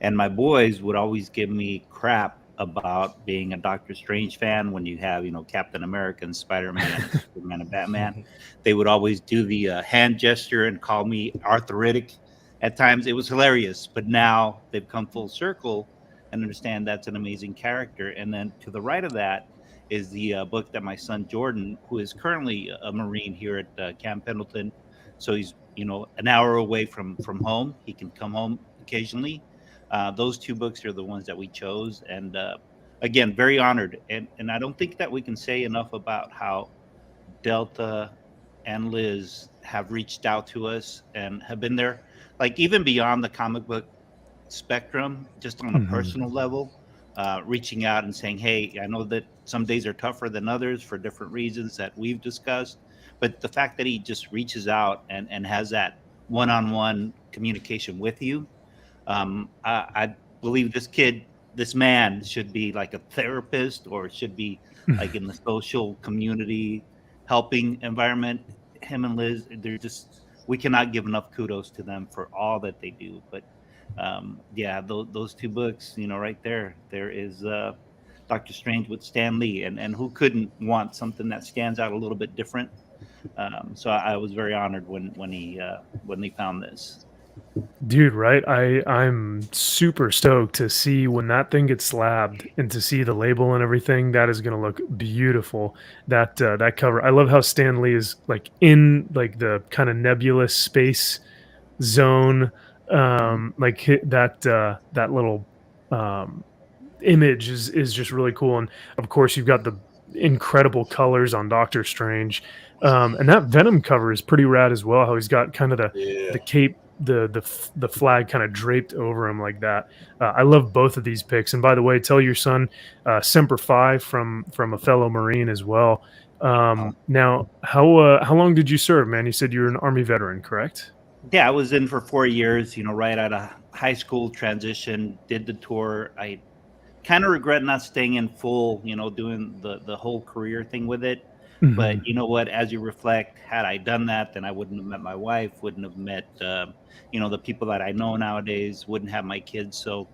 And my boys would always give me crap about being a Doctor Strange fan when you have, Captain America and Spider-Man and Superman and Batman. They would always do the hand gesture and call me arthritic. At times it was hilarious, but now they've come full circle and understand that's an amazing character. And then to the right of that is the book that my son Jordan, who is currently a Marine here at Camp Pendleton, so he's an hour away from home. He can come home occasionally. Those two books are the ones that we chose, and again, very honored. And I don't think that we can say enough about how Delta and Liz have reached out to us and have been there, like even beyond the comic book spectrum, just on a personal level, reaching out and saying, hey, I know that some days are tougher than others for different reasons that we've discussed, but the fact that he just reaches out and has that one-on-one communication with you, I believe this man should be like a therapist, or should be like in the social community helping environment. Him and Liz, we cannot give enough kudos to them for all that they do. But those two books, right there is Doctor Strange with Stan Lee, and who couldn't want something that stands out a little bit different. So I was very honored when he found this. Dude, right? I'm super stoked to see when that thing gets slabbed and to see the label and everything. That is going to look beautiful. That cover. I love how Stan Lee is like in like the kind of nebulous space zone. That little image is just really cool. And of course, you've got the incredible colors on Doctor Strange. And that Venom cover is pretty rad as well. How he's got kind of the cape, the flag kind of draped over him like that. I love both of these picks. And by the way, tell your son Semper Fi from a fellow Marine as well. Now, how long did you serve, man? You said you were an Army veteran, correct? Yeah, I was in for 4 years. Right out of high school, transition, did the tour. I kind of regret not staying in full, doing the whole career thing with it. Mm-hmm. But you know what, as you reflect, had I done that, then I wouldn't have met my wife, wouldn't have met, the people that I know nowadays, wouldn't have my kids. So,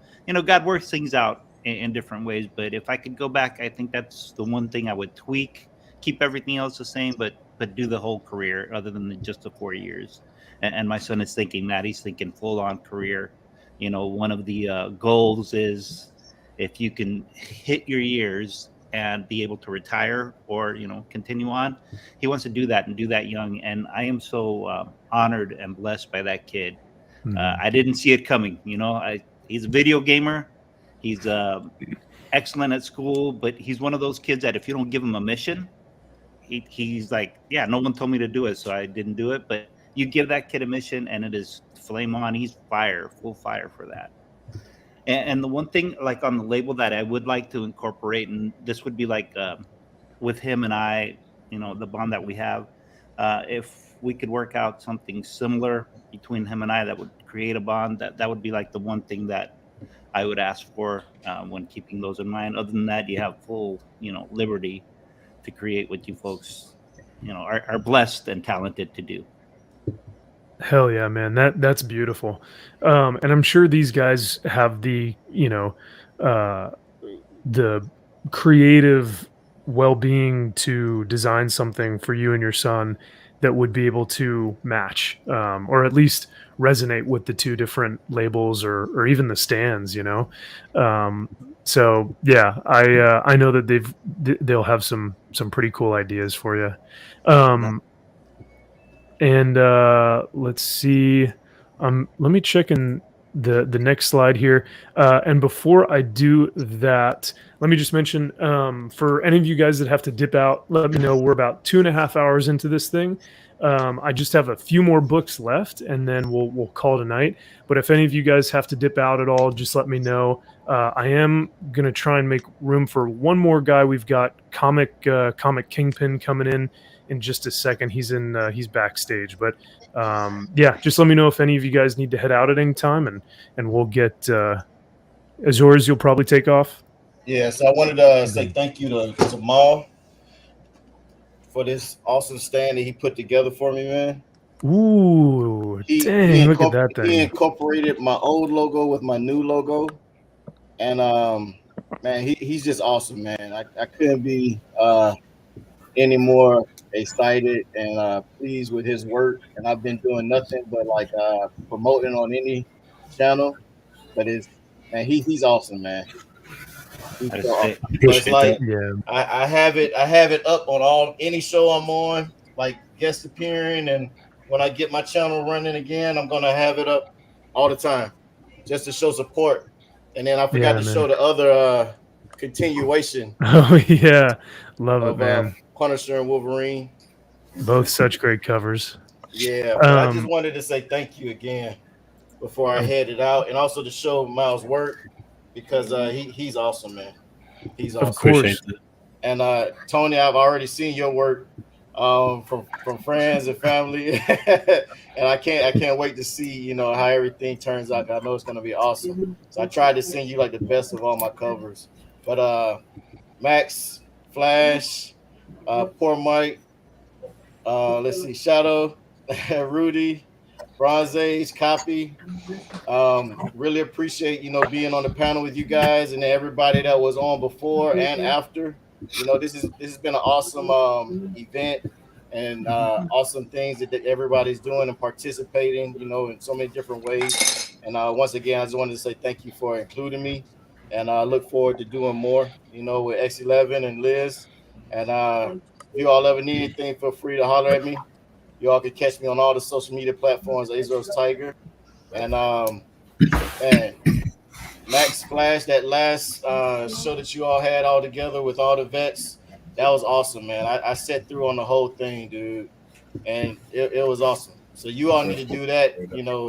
God works things out in different ways. But if I could go back, I think that's the one thing I would tweak, keep everything else the same, but do the whole career other than just the 4 years. And my son is thinking that. He's thinking full-on career. One of the goals is if you can hit your years and be able to retire or, continue on. He wants to do that and do that young. And I am so honored and blessed by that kid. I didn't see it coming. He's a video gamer. He's excellent at school, but he's one of those kids that if you don't give him a mission, he's like, yeah, no one told me to do it, so I didn't do it. But you give that kid a mission and it is flame on. He's full fire for that. And the one thing, like on the label that I would like to incorporate, and this would be like with him and I, the bond that we have, if we could work out something similar between him and I that would create a bond, that would be like the one thing that I would ask for when keeping those in mind. Other than that, you have full, liberty to create what you folks, are blessed and talented to do. Hell yeah, man. That's beautiful. And I'm sure these guys have the creative well-being to design something for you and your son that would be able to match, or at least resonate with the two different labels, or even the stands, you know. So yeah, I know that they'll have some pretty cool ideas for you. And let's see. Let me check in the next slide here. And before I do that, let me just mention, for any of you guys that have to dip out, let me know. We're about 2.5 hours into this thing. I just have a few more books left, and then we'll call tonight. But if any of you guys have to dip out at all, just let me know. I am gonna try and make room for one more guy. We've got Comic Kingpin coming in just a second. He's backstage, but yeah, just let me know if any of you guys need to head out at any time, and we'll get Azores. You'll probably take off. Yeah, so I wanted to say thank you to Maul for this awesome stand that he put together for me, man. Ooh, dang, look at that He thing. incorporated my old logo with my new logo, and man, he's just awesome, man. I couldn't be any more excited and pleased with his work, and I've been doing nothing but like promoting on any channel, but he's awesome, man. He's so awesome. So it's like I have it up on any show I'm on, like guest appearing, and when I get my channel running again, I'm gonna have it up all the time just to show support. And then I forgot to show the other continuation. Oh yeah, love it, man. Punisher and Wolverine. Both such great covers. Yeah, but I just wanted to say thank you again before I headed out, and also to show Miles' work, because he's awesome, man. He's awesome. Of course. And Tony, I've already seen your work from friends and family, and I can't wait to see how everything turns out. I know it's gonna be awesome. So I tried to send you like the best of all my covers. But Max, Flash, Poor Mike, let's see, Shadow, Rudy, Bronze Age, Copy. Really appreciate being on the panel with you guys and everybody that was on before and after. This has been an awesome event, and awesome things that everybody's doing and participating, in so many different ways. And once again, I just wanted to say thank you for including me, and I look forward to doing more, with X11 and Liz. And if you all ever need anything, feel free to holler at me. You all can catch me on all the social media platforms, Azores Tiger. And Max, Flash, that last show that you all had all together with all the vets, that was awesome, man. I sat through on the whole thing, dude, and it was awesome. So you all need to do that,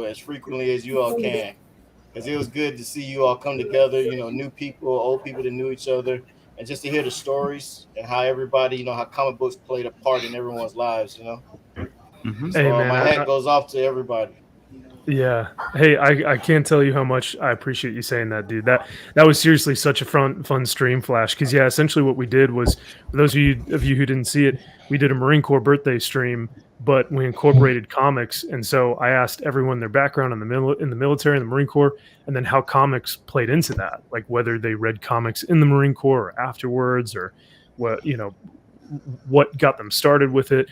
as frequently as you all can, because it was good to see you all come together, new people, old people that knew each other, and just to hear the stories and how everybody, how comic books played a part in everyone's lives, So Hey, man, my hat goes off to everybody. Yeah. Hey, I can't tell you how much I appreciate you saying that, dude. That was seriously such a fun stream, Flash. Because yeah, essentially what we did was, for those of you who didn't see it, we did a Marine Corps birthday stream, but we incorporated comics. And so I asked everyone their background in the military, in the Marine Corps, and then how comics played into that, like whether they read comics in the Marine Corps or afterwards, or what got them started with it.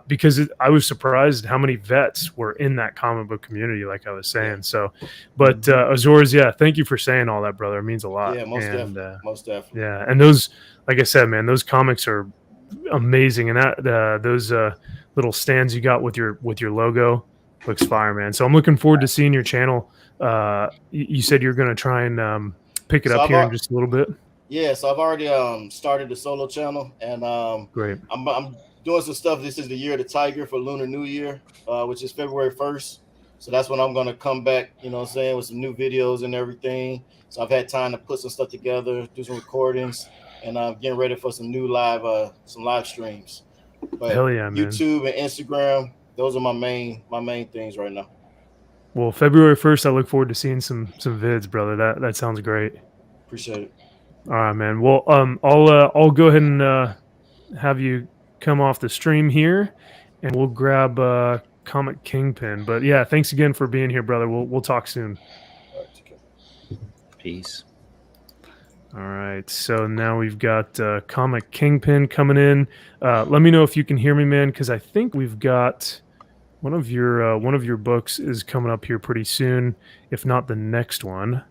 Because I was surprised how many vets were in that comic book community, like I was saying. So, but Azores, yeah, thank you for saying all that, brother. It means a lot. Yeah, most definitely. Yeah, and those, like I said, man, those comics are amazing, and that those little stands you got with your logo looks fire, man. So I'm looking forward to seeing your channel. You said you're going to try and pick it up here in just a little bit. Yeah, so I've already started the solo channel, and great. I'm doing some stuff. This is the year of the Tiger for Lunar New Year, which is February 1st. So that's when I'm going to come back, with some new videos and everything. So I've had time to put some stuff together, do some recordings, and I'm getting ready for some new live streams. But hell yeah, man. YouTube and Instagram, those are my main things right now. Well, February 1st, I look forward to seeing some vids, brother. That sounds great. Appreciate it. All right, man. Well, I'll go ahead and have you come off the stream here, and we'll grab Comic Kingpin. But yeah, thanks again for being here, brother. We'll talk soon. Peace. All right, so now we've got Comic Kingpin coming in. Let me know if you can hear me, man, because I think we've got one of your books is coming up here pretty soon, if not the next one.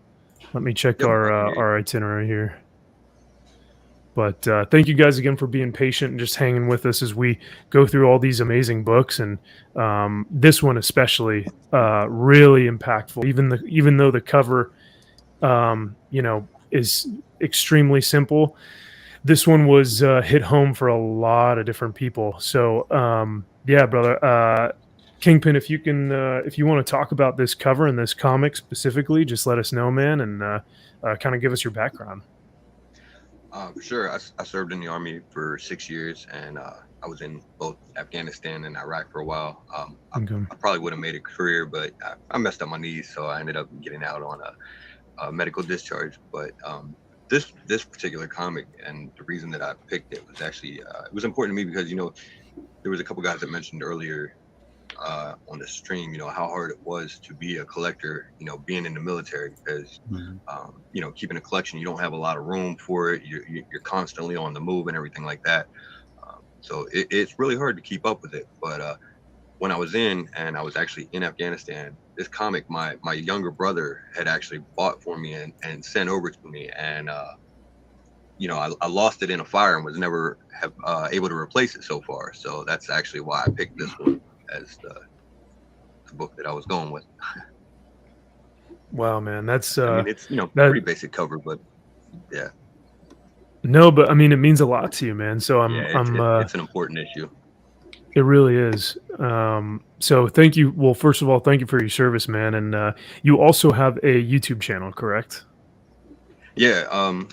Let me check Yep, I can hear you. our itinerary here. But thank you guys again for being patient and just hanging with us as we go through all these amazing books, and this one especially really impactful. Even though the cover, is extremely simple, this one was hit home for a lot of different people. So yeah, brother, Kingpin, if you can, if you want to talk about this cover and this comic specifically, just let us know, man, and kind of give us your background. Sure. I served in the Army for 6 years, and I was in both Afghanistan and Iraq for a while. I probably would have made a career, but I messed up my knees, so I ended up getting out on a medical discharge. But this particular comic, and the reason that I picked it was actually it was important to me because there was a couple guys that mentioned earlier on the stream, how hard it was to be a collector, being in the military, because keeping a collection, you don't have a lot of room for it. You're constantly on the move and everything like that. So it's really hard to keep up with it. But when I was and I was actually in Afghanistan, this comic my younger brother had actually bought for me and sent over to me, and I lost it in a fire and was never able to replace it so far. So that's actually why I picked this one as the book that I was going with. Wow, man, that's I mean, it's pretty basic cover, but yeah. No, but I mean, it means a lot to you, man. So it's an important issue. It really is. So thank you. Well, first of all, thank you for your service, man. And you also have a YouTube channel, correct? Yeah. I'm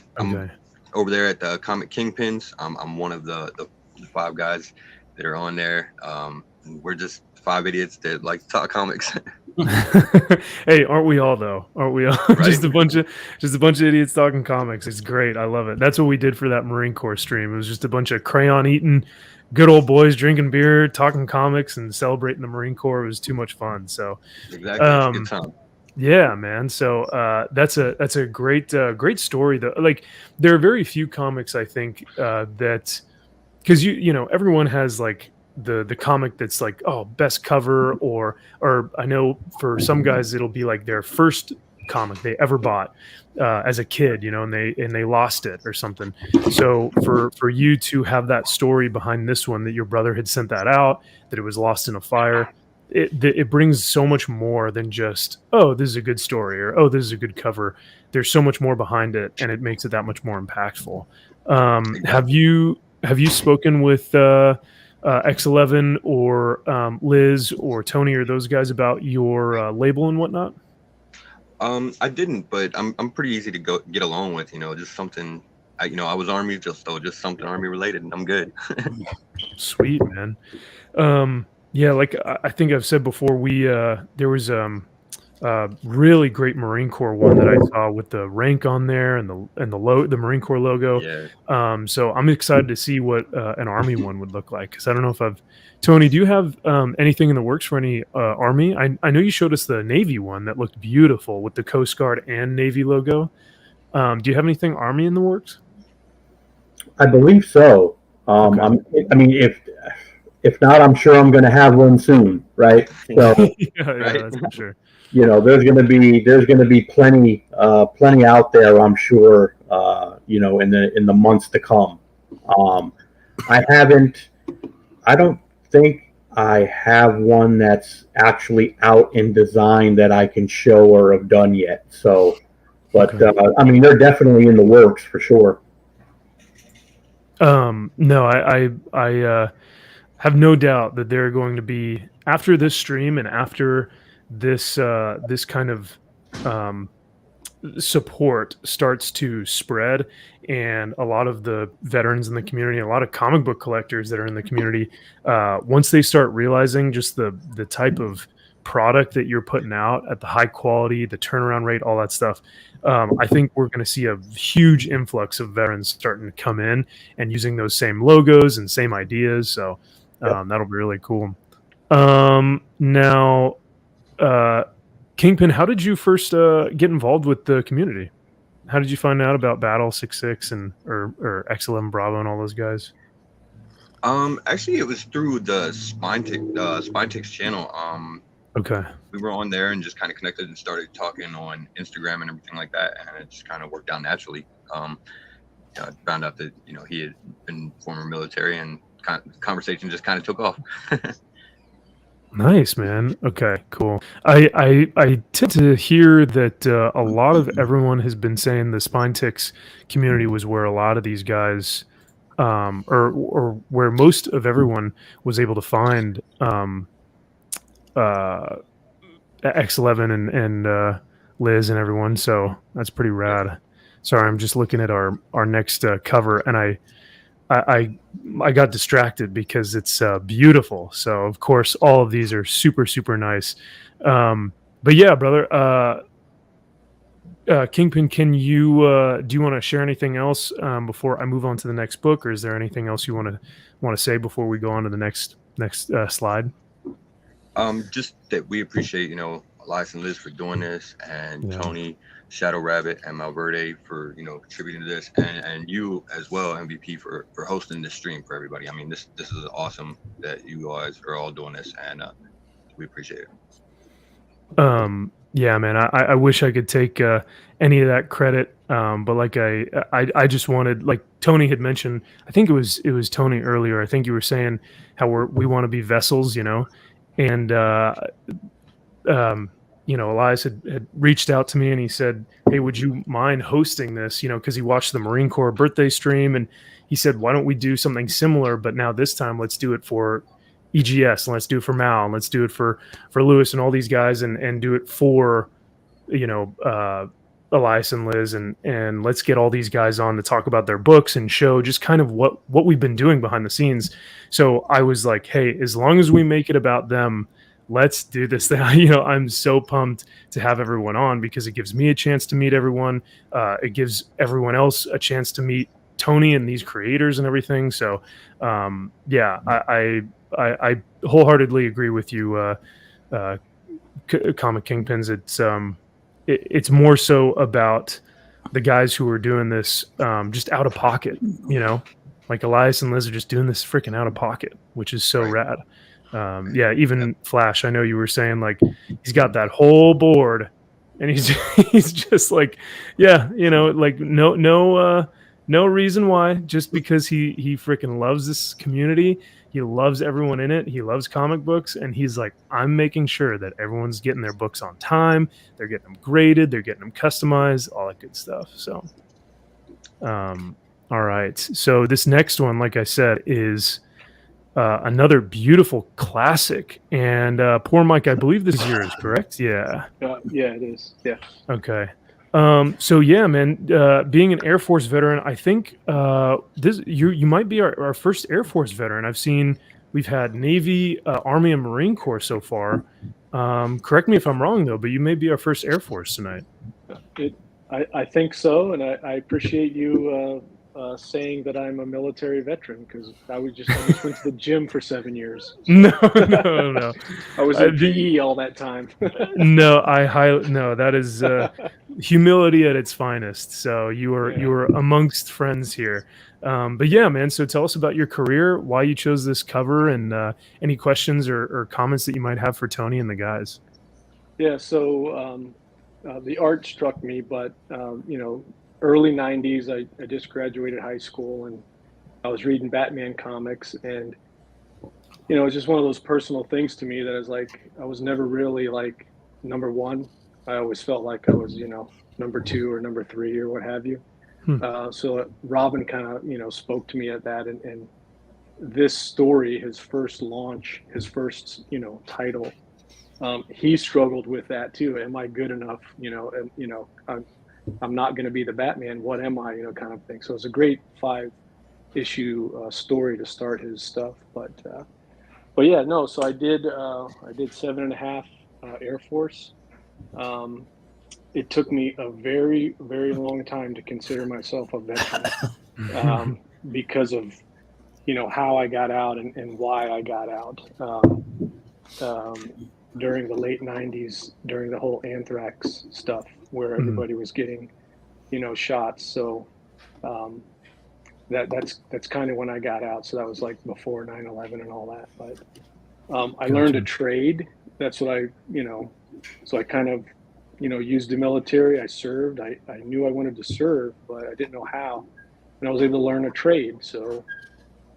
over there at the Comic Kingpins. I'm one of the 5 guys that are on there. We're just 5 idiots that like to talk comics. Hey, aren't we all though? Aren't we all? Right. just a bunch of idiots talking comics. It's great. I love it. That's what we did for that Marine Corps stream. It was just a bunch of crayon eating, good old boys drinking beer, talking comics, and celebrating the Marine Corps. It was too much fun. So exactly, it's a good time. Yeah, man. So that's a great story though. Like, there are very few comics, I think, that, because everyone has like the comic that's like, oh, best cover, or I know for some guys it'll be like their first comic they ever bought as a kid, and they lost it or something. So for you to have that story behind this one, that your brother had sent that out, that it was lost in a fire, it brings so much more than just, oh, this is a good story, or oh, this is a good cover. There's so much more behind it, and it makes it that much more impactful. Have you spoken with X11 or Liz or Tony or those guys about your label and whatnot? I didn't, but I'm pretty easy to get along with. Just something. I was Army, just something Army related, and I'm good. Sweet, man. Yeah, like I think I've said before, there was really great Marine Corps one that I saw with the rank on there and the Marine Corps logo. Yeah. So I'm excited to see what an Army one would look like, because I don't know if Tony, do you have anything in the works for any Army? I know you showed us the Navy one that looked beautiful with the Coast Guard and Navy logo. Do you have anything Army in the works? I believe so. Okay. I mean, if not, I'm sure I'm going to have one soon, right? So, yeah, that's for sure. There's going to be plenty out there, I'm sure. In the months to come. I don't think I have one that's actually out in design that I can show or have done yet. So, but I mean, they're definitely in the works for sure. No, I have no doubt that they're going to be, after this stream and after this kind of support starts to spread, and a lot of the veterans in the community, a lot of comic book collectors that are in the community, once they start realizing just the type of product that you're putting out at the high quality, the turnaround rate, all that stuff, I think we're going to see a huge influx of veterans starting to come in and using those same logos and same ideas. So that'll be really cool. Now, Kingpin, how did you first get involved with the community? how did you find out about Battle 66 and or X11 Bravo and all those guys? Actually, it was through the Spine Ticks channel. Okay. We were on there and just kind of connected and started talking on Instagram and everything like that, and it just kind of worked out naturally. I found out that he had been former military, and the conversation just kind of took off. Nice, man. Okay, cool. I tend to hear that a lot of everyone has been saying the Spine Ticks community was where a lot of these guys, or where most of everyone was able to find X11 and Liz and everyone. So that's pretty rad. Sorry, I'm just looking at our next cover, and I got distracted because it's beautiful. So of course, all of these are super, super nice. But yeah, brother, Kingpin, can you do you want to share anything else before I move on to the next book, or is there anything else you want to say before we go on to the next slide? Just that we appreciate Elias and Liz for doing this, and Tony, Shadow Rabbit, and Malverde for contributing to this, and you as well, MVP, for hosting this stream for everybody. I mean, this is awesome that you guys are all doing this, and we appreciate it. Yeah, man, I wish I could take any of that credit, but like I just wanted, like Tony had mentioned, I think it was Tony earlier. I think you were saying how we want to be vessels, and Elias had reached out to me and he said, hey, would you mind hosting this? Because he watched the Marine Corps birthday stream, and he said, why don't we do something similar, but now this time let's do it for EGS, and let's do it for Mal, and let's do it for Lewis and all these guys, and do it for Elias and Liz, and let's get all these guys on to talk about their books and show just kind of what we've been doing behind the scenes. So I was like, hey, as long as we make it about them, let's do this thing. I'm so pumped to have everyone on, because it gives me a chance to meet everyone. It gives everyone else a chance to meet Tony and these creators and everything. So yeah, I wholeheartedly agree with you, Comic Kingpins. It's more so about the guys who are doing this just out of pocket, like Elias and Liz are just doing this freaking out of pocket, which is so rad. Yeah, even Flash, I know you were saying like he's got that whole board, and he's just like, yeah, like no reason why, just because he freaking loves this community. He loves everyone in it. He loves comic books, and he's like, I'm making sure that everyone's getting their books on time. They're getting them graded. They're getting them customized, all that good stuff. So, all right. So this next one, like I said, is another beautiful classic. And poor Mike, I believe this is yours, correct? Yeah. Yeah, it is. Yeah. Okay. So yeah, man, being an Air Force veteran, I think you might be our first Air Force veteran. I've seen we've had Navy, Army, and Marine Corps so far. Correct me if I'm wrong though, but you may be our first Air Force tonight. I think so, and I appreciate you saying that I'm a military veteran, because I just went to the gym for 7 years. No. I was in PE all that time. No, that is humility at its finest. So you were amongst friends here. But yeah, man. So tell us about your career, why you chose this cover, and any questions or comments that you might have for Tony and the guys. Yeah. So the art struck me, but early 90s, I just graduated high school, and I was reading Batman comics, and it's just one of those personal things to me that is like, I was never really like number one. I always felt like I was number two or number three or what have you. So Robin kind of spoke to me at that, and this story, his first launch, his first title, he struggled with that too. Am I good enough? I'm not going to be the Batman. What am I? Kind of thing. So it's a great 5-issue story to start his stuff. But yeah, no. So I did 7.5 Air Force. It took me a very, very long time to consider myself a veteran because of how I got out and why I got out. During the late 90s, during the whole anthrax stuff, where everybody was getting, shots. So that's kind of when I got out. So that was like before 9/11 and all that. But I learned a trade. That's what so I kind of, used the military. I served. I knew I wanted to serve, but I didn't know how. And I was able to learn a trade. So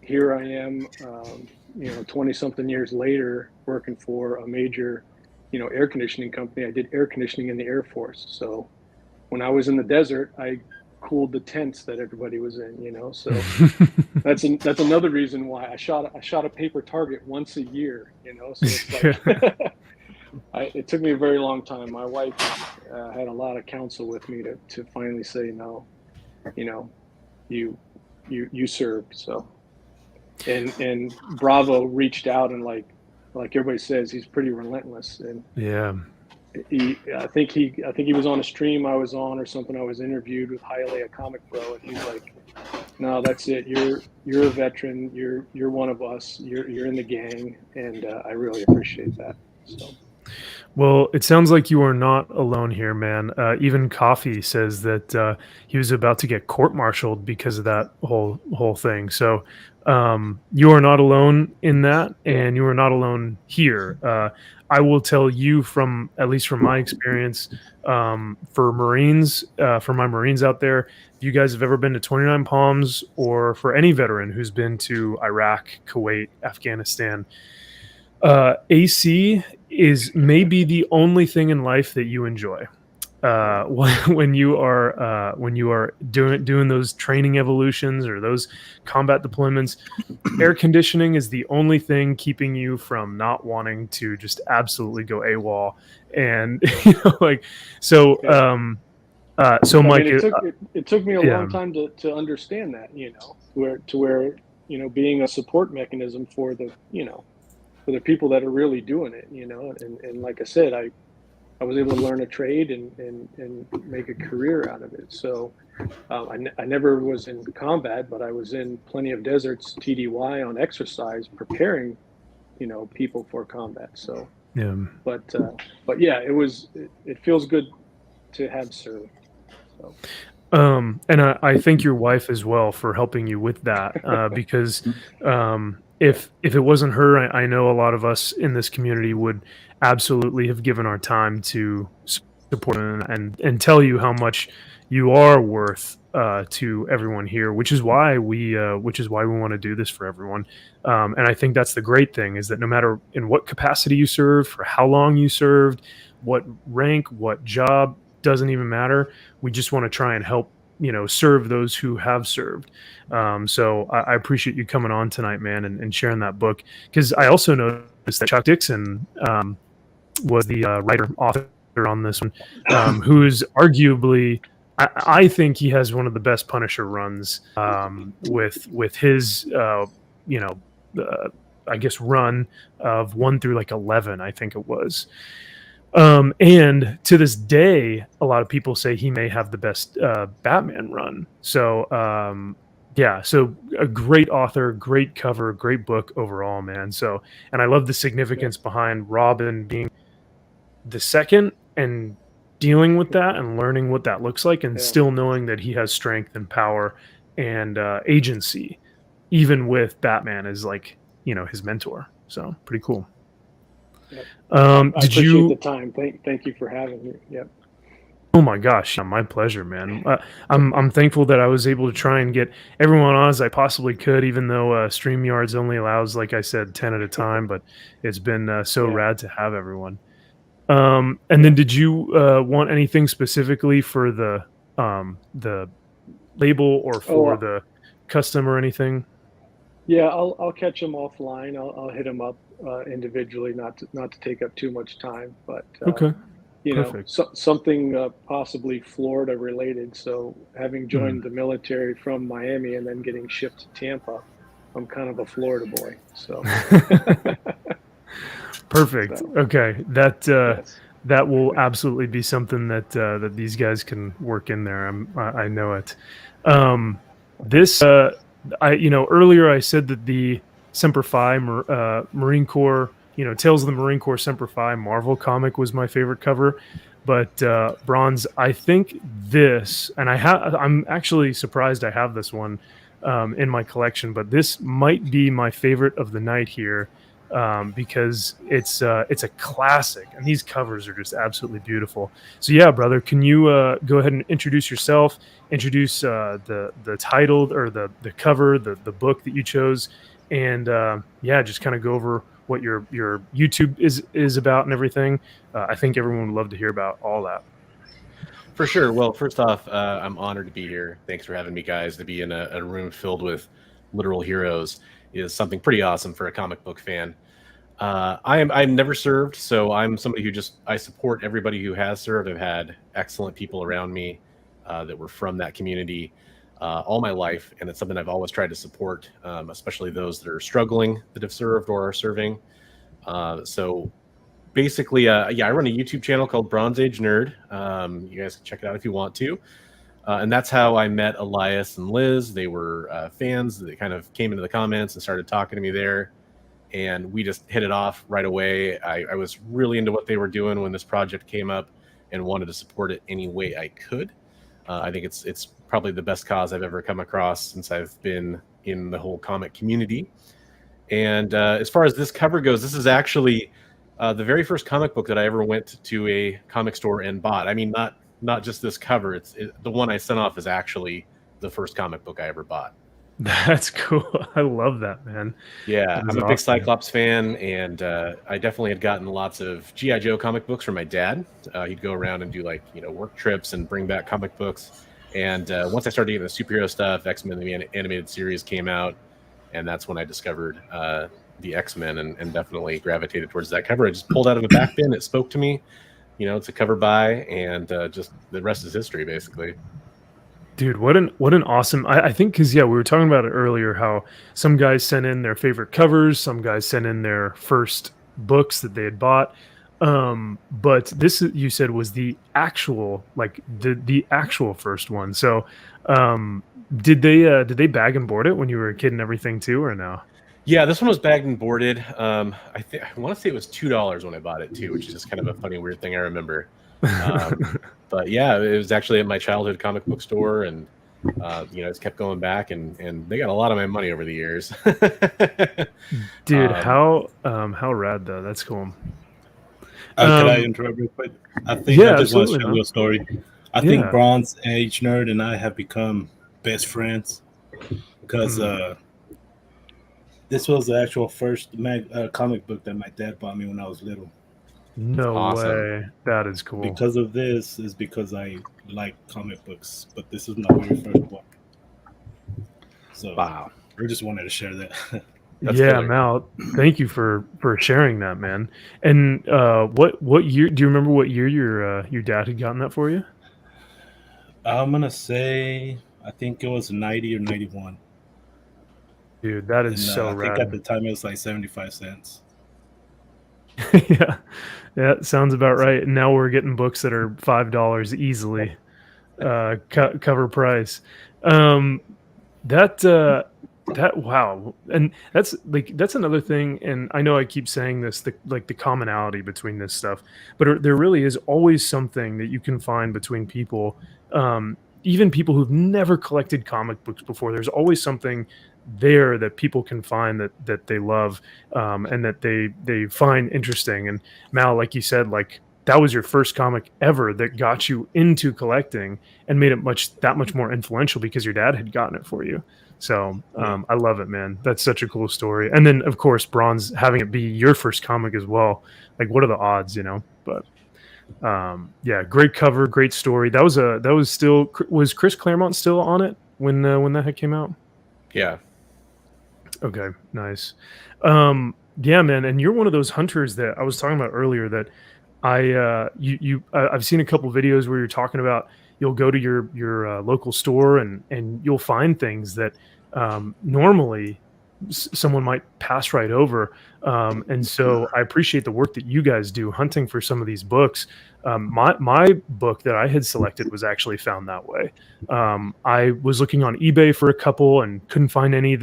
here I am, 20 something years later, working for a major, air conditioning company. I did air conditioning in the Air Force. So when I was in the desert, I cooled the tents that everybody was in, so that's another reason why I shot a paper target once a year, so it's like, it took me a very long time. My wife had a lot of counsel with me to finally say, no, you served. So, and Bravo reached out, and like everybody says, he's pretty relentless. And yeah, I think he was on a stream I was on or something. I was interviewed with Hialeah Comic Bro, and he's like, no, that's it. You're a veteran. You're one of us. You're in the gang, and I really appreciate that. So. Well, it sounds like you are not alone here, man. Even Coffee says that he was about to get court-martialed because of that whole thing. So you are not alone in that, and you are not alone here. I will tell you at least from my experience, for Marines, for my Marines out there, if you guys have ever been to 29 Palms, or for any veteran who's been to Iraq, Kuwait, Afghanistan, AC is maybe the only thing in life that you enjoy. When you are doing those training evolutions or those combat deployments, air conditioning is the only thing keeping you from not wanting to just absolutely go AWOL. And so Mike, it took me a long time to understand that, where being a support mechanism for the for the people that are really doing it, and like I said, I was able to learn a trade and make a career out of it. So I never was in combat, but I was in plenty of deserts, TDY, on exercise, preparing, people for combat. So yeah, but yeah, it feels good to have served. So. And I thank your wife as well for helping you with that, because if it wasn't her, I know a lot of us in this community would absolutely have given our time to support and tell you how much you are worth to everyone here, which is why we want to do this for everyone. And I think that's the great thing, is that no matter in what capacity you serve, for how long you served, what rank, what job, doesn't even matter. We just want to try and help, serve those who have served. So I appreciate you coming on tonight, man, and sharing that book. Because I also noticed that Chuck Dixon was the writer, author on this one, who's arguably, I think he has one of the best Punisher runs, with his, I guess, run of 1 through like 11, I think it was. And to this day, a lot of people say he may have the best Batman run. So yeah, so a great author, great cover, great book overall, man. So, and I love the significance behind Robin being the second and dealing with that and learning what that looks like, and still knowing that he has strength and power and agency, even with Batman as like, his mentor. So pretty cool. Yep. I appreciate the time. Thank you for having me. Yep. Oh my gosh, my pleasure, man. I'm thankful that I was able to try and get everyone on as I possibly could, even though StreamYards only allows, like I said, 10 at a time. But it's been so rad to have everyone. And then, did you want anything specifically for the label or for the custom or anything? Yeah, I'll catch them offline. I'll hit them up individually, not to take up too much time. But okay. Something possibly Florida related. So having joined the military from Miami and then getting shipped to Tampa, I'm kind of a Florida boy. So perfect. So, okay, that will absolutely be something that these guys can work in there. I know it. Earlier I said that the Semper Fi Marine Corps, Tales of the Marine Corps Semper Fi Marvel comic was my favorite cover. But Bronze, I think this, and I'm actually surprised I have this one in my collection, but this might be my favorite of the night here because it's a classic, and these covers are just absolutely beautiful. So yeah, brother, can you go ahead and introduce yourself, introduce the title or the cover, the book that you chose, and yeah, just kind of go over what your YouTube is about and everything. I think everyone would love to hear about all that. For sure. Well, first off, I'm honored to be here. Thanks for having me, guys. To be in a room filled with literal heroes is something pretty awesome for a comic book fan. I'm never served, so I'm somebody who I support everybody who has served. I've had excellent people around me that were from that community all my life, and it's something I've always tried to support, especially those that are struggling that have served or are serving. So basically, yeah, I run a YouTube channel called Bronze Age Nerd. You guys can check it out if you want to. And that's how I met Elias and Liz. They were fans. They kind of came into the comments and started talking to me there. And we just hit it off right away. I was really into what they were doing when this project came up and wanted to support it any way I could. I think it's probably the best cause I've ever come across since I've been in the whole comic community. And as far as this cover goes, this is actually the very first comic book that I ever went to a comic store and bought. I mean, not just this cover. The one I sent off is actually the first comic book I ever bought. That's cool. I love that, man. Yeah, I'm a big Cyclops fan, and I definitely had gotten lots of G.I. Joe comic books from my dad. He'd go around and do work trips and bring back comic books. And once I started getting the superhero stuff, X-Men the animated series came out, and that's when I discovered the X-Men and definitely gravitated towards that cover. I just pulled out of a back bin. It spoke to me. It's a cover buy, and just the rest is history, basically. Dude, what an awesome! I think because we were talking about it earlier. How some guys sent in their favorite covers, some guys sent in their first books that they had bought. But this, you said, was the actual the actual first one. So, did they bag and board it when you were a kid and everything too, or no? Yeah, this one was bagged and boarded. I want to say it was $2 when I bought it too, which is just kind of a funny, weird thing I remember. But yeah, it was actually at my childhood comic book store, and it's kept going back, and they got a lot of my money over the years. Dude, how rad though. That's cool. Can I interrupt real quick? I think I just want to share a little story. I think Bronze Age Nerd and I have become best friends because this was the actual first comic book that my dad bought me when I was little. No way. That is cool. Because of this is because I like comic books, but this is my very first one. So wow. I just wanted to share that. Yeah, Mal, thank you for sharing that, man. And what year do you remember what year your dad had gotten that for you? I'm gonna say I think it was 90 or 91. Dude, that is so rad. I think at the time it was like 75 cents. Yeah, sounds about right. And now we're getting books that are $5 easily, cover price. That wow, and that's another thing. And I know I keep saying this, the commonality between this stuff, but there really is always something that you can find between people, even people who've never collected comic books before. There's always something there that people can find that they love, and that they find interesting. And Mal, like you said, that was your first comic ever that got you into collecting and made it that much more influential because your dad had gotten it for you. So I love it, man. That's such a cool story. And then of course Bronze having it be your first comic as well. What are the odds, But yeah, great cover, great story. Was Chris Claremont still on it when that had came out? Yeah. Okay, nice. Yeah, man, and you're one of those hunters that I was talking about earlier that I've seen a couple videos where you're talking about you'll go to your local store and you'll find things that normally someone might pass right over. And so I appreciate the work that you guys do hunting for some of these books. My book that I had selected was actually found that way. I was looking on eBay for a couple and couldn't find any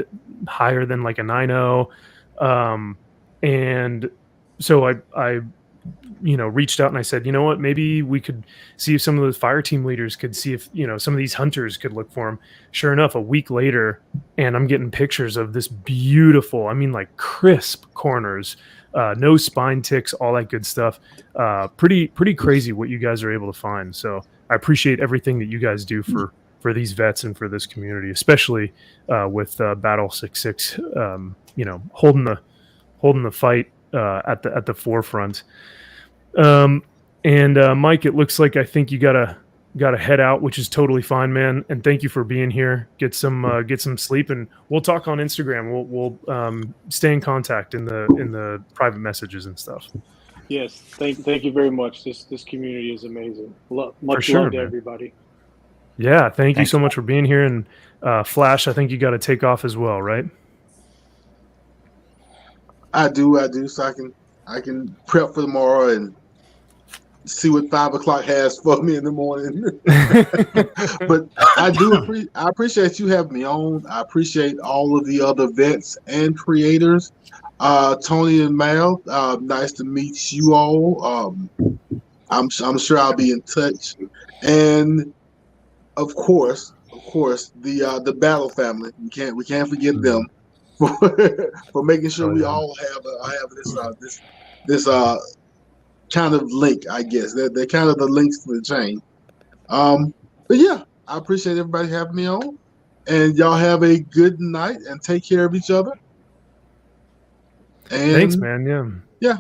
higher than a 9.0. And so I reached out and I said, you know what, maybe we could see if some of those fire team leaders could see if, some of these hunters could look for them. Sure enough, a week later, and I'm getting pictures of this beautiful, I mean, like crisp corners, no spine ticks, all that good stuff. Pretty crazy what you guys are able to find. So I appreciate everything that you guys do for these vets and for this community, especially with Battle 66, holding the fight at the forefront. Mike, it looks like I think you gotta head out, which is totally fine, man. And thank you for being here. Get some sleep, and we'll talk on Instagram. We'll stay in contact in the private messages and stuff. Yes, thank you very much. This community is amazing. Much sure, love to man. everybody. Yeah, thank you so much for being here. And Flash, I think you got to take off as well, right? I do. So I can prep for tomorrow and see what 5 o'clock has for me in the morning. But I appreciate you having me on. I appreciate all of the other vets and creators. Tony and Mal, nice to meet you all. I'm sure I'll be in touch. And of course, the Battle family. We can't forget them for making sure we all have this kind of link. I guess they're kind of the links to the chain. But yeah, I appreciate everybody having me on, and y'all have a good night and take care of each other. And thanks, man. Yeah.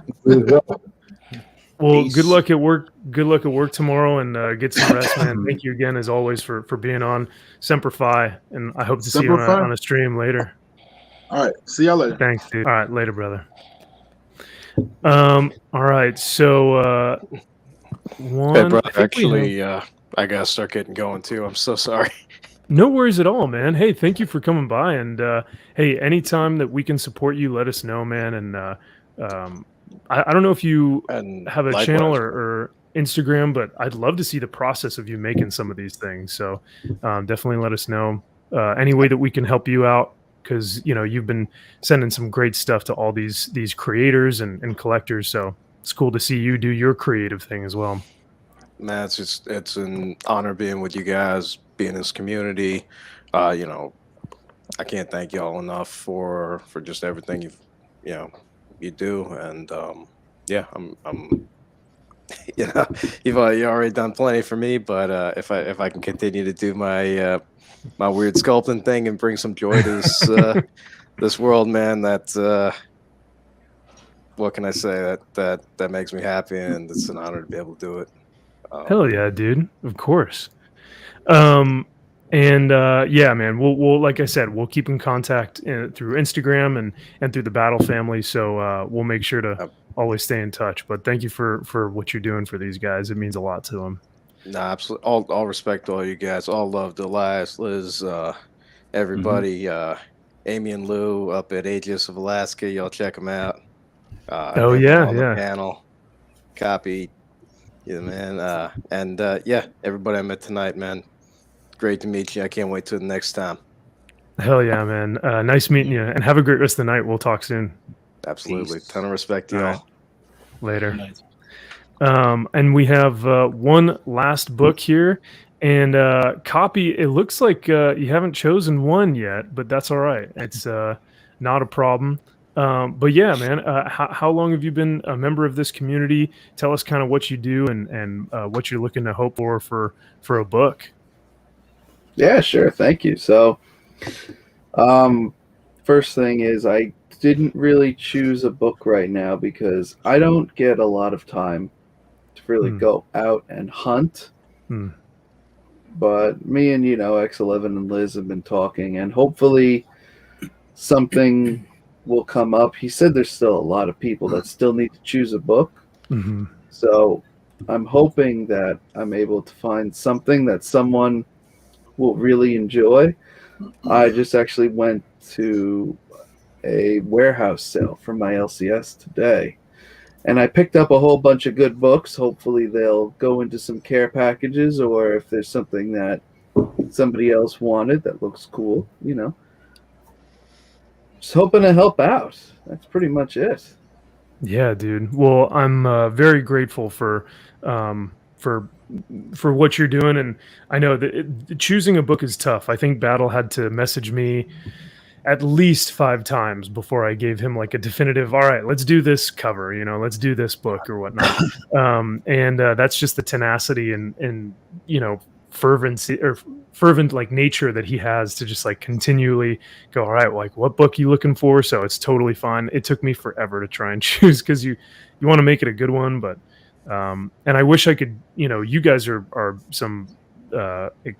Well, Peace. good luck at work. Good luck at work tomorrow, and get some rest, man. Thank you again, as always, for being on Semper Fi, and I hope to see you on a stream later. All right, see y'all later. Thanks, dude. All right, later, brother. All right, so Hey, brother, actually, I gotta start getting going too. I'm so sorry. No worries at all, man. Hey, thank you for coming by, and hey, anytime that we can support you, let us know, man. And I don't know if you have a likewise, channel or Instagram, but I'd love to see the process of you making some of these things. So definitely let us know any way that we can help you out, because you've been sending some great stuff to all these creators and collectors. So it's cool to see you do your creative thing as well. Man, it's an honor being with you guys, being in this community. I can't thank y'all enough for just everything you do. And yeah, I'm you've already done plenty for me, but if I can continue to do my my weird sculpting thing and bring some joy to this this world, man, that what can I say, that makes me happy, and it's an honor to be able to do it. Hell yeah, dude. Of course. Yeah, man, we'll like I said, we'll keep in contact through Instagram and through the Battle family. So we'll make sure to always stay in touch. But thank you for what you're doing for these guys. It means a lot to them. Nah, absolutely. All respect to all you guys. All love to Elias, Liz, everybody, Amy and Lou up at EGS of Alaska. Y'all check them out. Oh everyone yeah, on the yeah. panel. Copy. Yeah, man. And yeah, everybody I met tonight, man. Great to meet you. I can't wait till the next time. Hell yeah, man. Nice meeting you, and have a great rest of the night. We'll talk soon. Absolutely. Ton of respect to All y'all. right. Later. And we have one last book here, and copy. It looks like you haven't chosen one yet, but that's all right. It's not a problem. But yeah, man, how long have you been a member of this community? Tell us kind of what you do and what you're looking to hope for a book. Yeah, sure. Thank you. So, first thing is I didn't really choose a book right now because I don't get a lot of time to really go out and hunt. But me and, X11 and Liz have been talking, and hopefully something will come up. He said there's still a lot of people that still need to choose a book. So I'm hoping that I'm able to find something that someone will really enjoy. I just actually went to a warehouse sale for my LCS today, and I picked up a whole bunch of good books. Hopefully they'll go into some care packages, or if there's something that somebody else wanted that looks cool, Just hoping to help out. That's pretty much it. Yeah, dude. Well, I'm very grateful um, for for what you're doing, and I know that choosing a book is tough. I think Battle had to message me at least 5 times before I gave him like a definitive. All right, let's do this cover. Let's do this book or whatnot. And that's just the tenacity and fervency or fervent like nature that he has to just like continually go, all right, like what book you looking for? So it's totally fine. It took me forever to try and choose because you want to make it a good one, but and I wish I could, you guys are some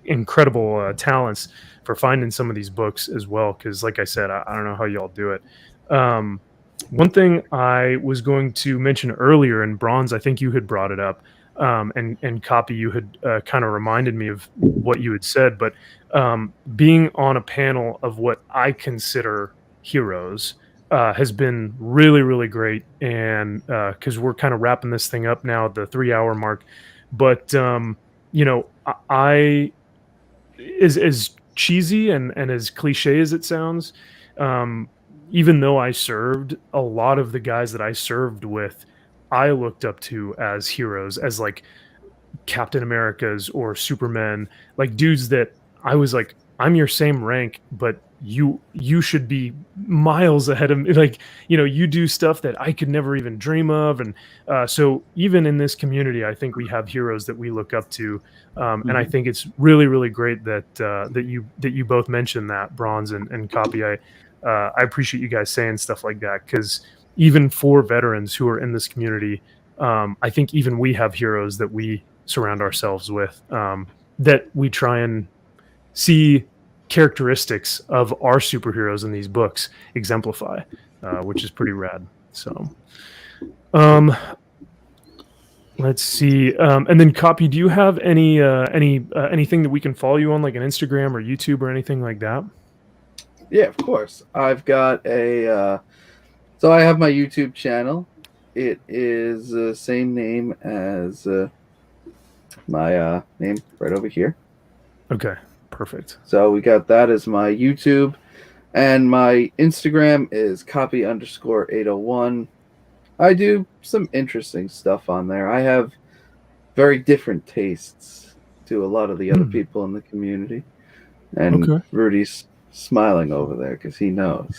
incredible talents for finding some of these books as well, because like I said, I don't know how y'all do it. One thing I was going to mention earlier, and Bronze, I think you had brought it up, and Copy, you had kind of reminded me of what you had said, but being on a panel of what I consider heroes has been really, really great. And because we're kind of wrapping this thing up now at the 3-hour mark, but I as cheesy and as cliche as it sounds, even though I served, a lot of the guys that I served with, I looked up to as heroes, as like Captain Americas or Superman, like dudes that I was like, I'm your same rank, but you should be miles ahead of me. Like, you do stuff that I could never even dream of. And so even in this community, I think we have heroes that we look up to. And I think it's really, really great that you both mentioned that, Bronze and Copy. I appreciate you guys saying stuff like that, because even for veterans who are in this community, I think even we have heroes that we surround ourselves with, that we try and see characteristics of our superheroes in these books exemplify, which is pretty rad. So let's see. And then Copy, do you have anything that we can follow you on, like an Instagram or YouTube or anything like that? Yeah, of course. I've got so I have my YouTube channel. It is the same name as my name right over here. Okay, perfect. So we got that as my YouTube, and my Instagram is copy_801. I do some interesting stuff on there. I have very different tastes to a lot of the other people in the community, and Okay. Rudy's smiling over there because he knows.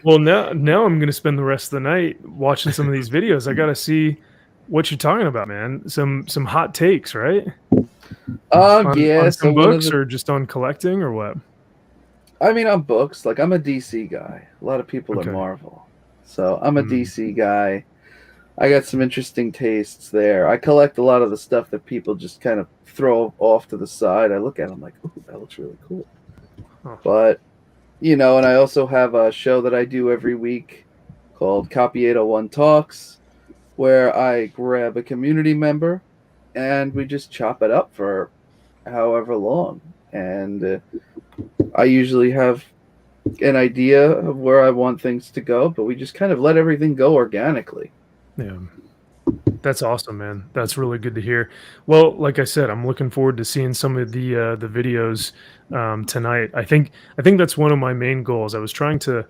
Well, now I'm going to spend the rest of the night watching some of these videos. I got to see what you're talking about, man. Some hot takes, right? Yeah. On So some books or just on collecting or what? I mean, on books. Like, I'm a DC guy. A lot of people are Marvel, so I'm a DC guy. I got some interesting tastes there. I collect a lot of the stuff that people just kind of throw off to the side. I look at them like, ooh, that looks really cool. Huh. But, and I also have a show that I do every week called Copy 801 Talks, where I grab a community member and we just chop it up for however long. And I usually have an idea of where I want things to go, but we just kind of let everything go organically. Yeah. That's awesome, man. That's really good to hear. Well, like I said, I'm looking forward to seeing some of the videos tonight. I think that's one of my main goals. I was trying to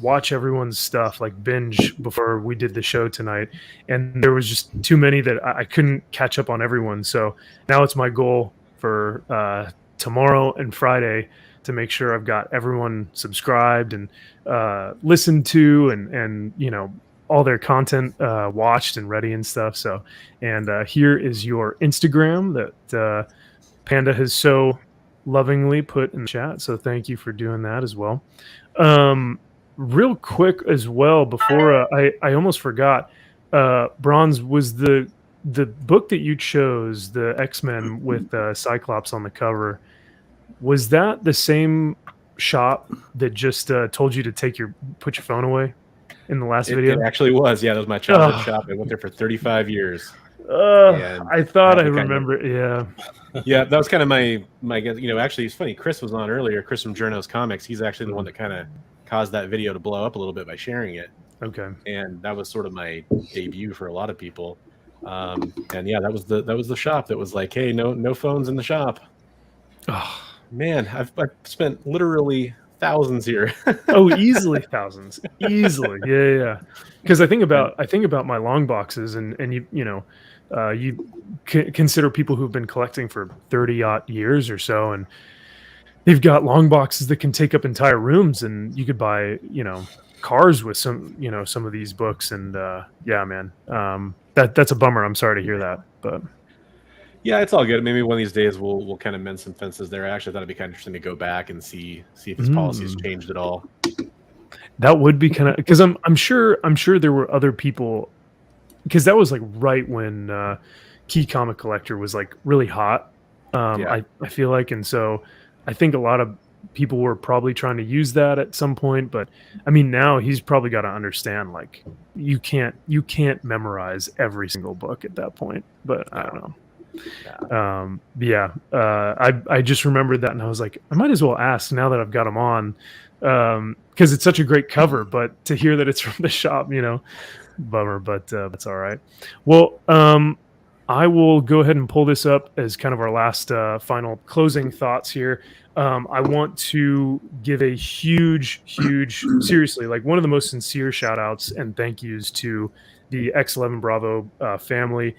watch everyone's stuff, like binge before we did the show tonight, and there was just too many that I couldn't catch up on everyone. So now it's my goal for tomorrow and Friday to make sure I've got everyone subscribed and listened to, and all their content watched and ready and stuff. So, and here is your Instagram that Panda has so lovingly put in the chat. So thank you for doing that as well. Real quick as well, before I almost forgot, Bronze, was the book that you chose, the X-Men with Cyclops on the cover, was that the same shop that just told you to put your phone away in the last video? It actually was. Yeah, that was my childhood shop. I went there for 35 years. I thought I remember. Yeah. Yeah, that was kind of my actually, it's funny. Chris was on earlier. Chris from Journo's Comics. He's actually the one that kind of caused that video to blow up a little bit by sharing it. Okay. And that was sort of my debut for a lot of people. And yeah, that was the shop that was like, hey, no phones in the shop. Oh man, I've spent literally thousands here. Oh, easily thousands, easily. Yeah. Because I think about my long boxes, and you consider people who've been collecting for 30-odd years or so, and they've got long boxes that can take up entire rooms, and you could buy cars with some of these books, and yeah, man, that's a bummer. I'm sorry to hear that, but. Yeah, it's all good. Maybe one of these days we'll kind of mend some fences there. I actually thought it'd be kind of interesting to go back and see if his policies changed at all. That would be kind of, because I'm sure there were other people, because that was like right when Key Comic Collector was like really hot. I feel like, and so I think a lot of people were probably trying to use that at some point. But I mean, now he's probably got to understand, like, you can't memorize every single book at that point. But I don't know. I just remembered that, and I was like, I might as well ask now that I've got him on, because it's such a great cover, but to hear that it's from the shop, bummer, but that's all right. Well, I will go ahead and pull this up as kind of our last final closing thoughts here. I want to give a huge, seriously, like one of the most sincere shout outs and thank yous to the X11 Bravo family.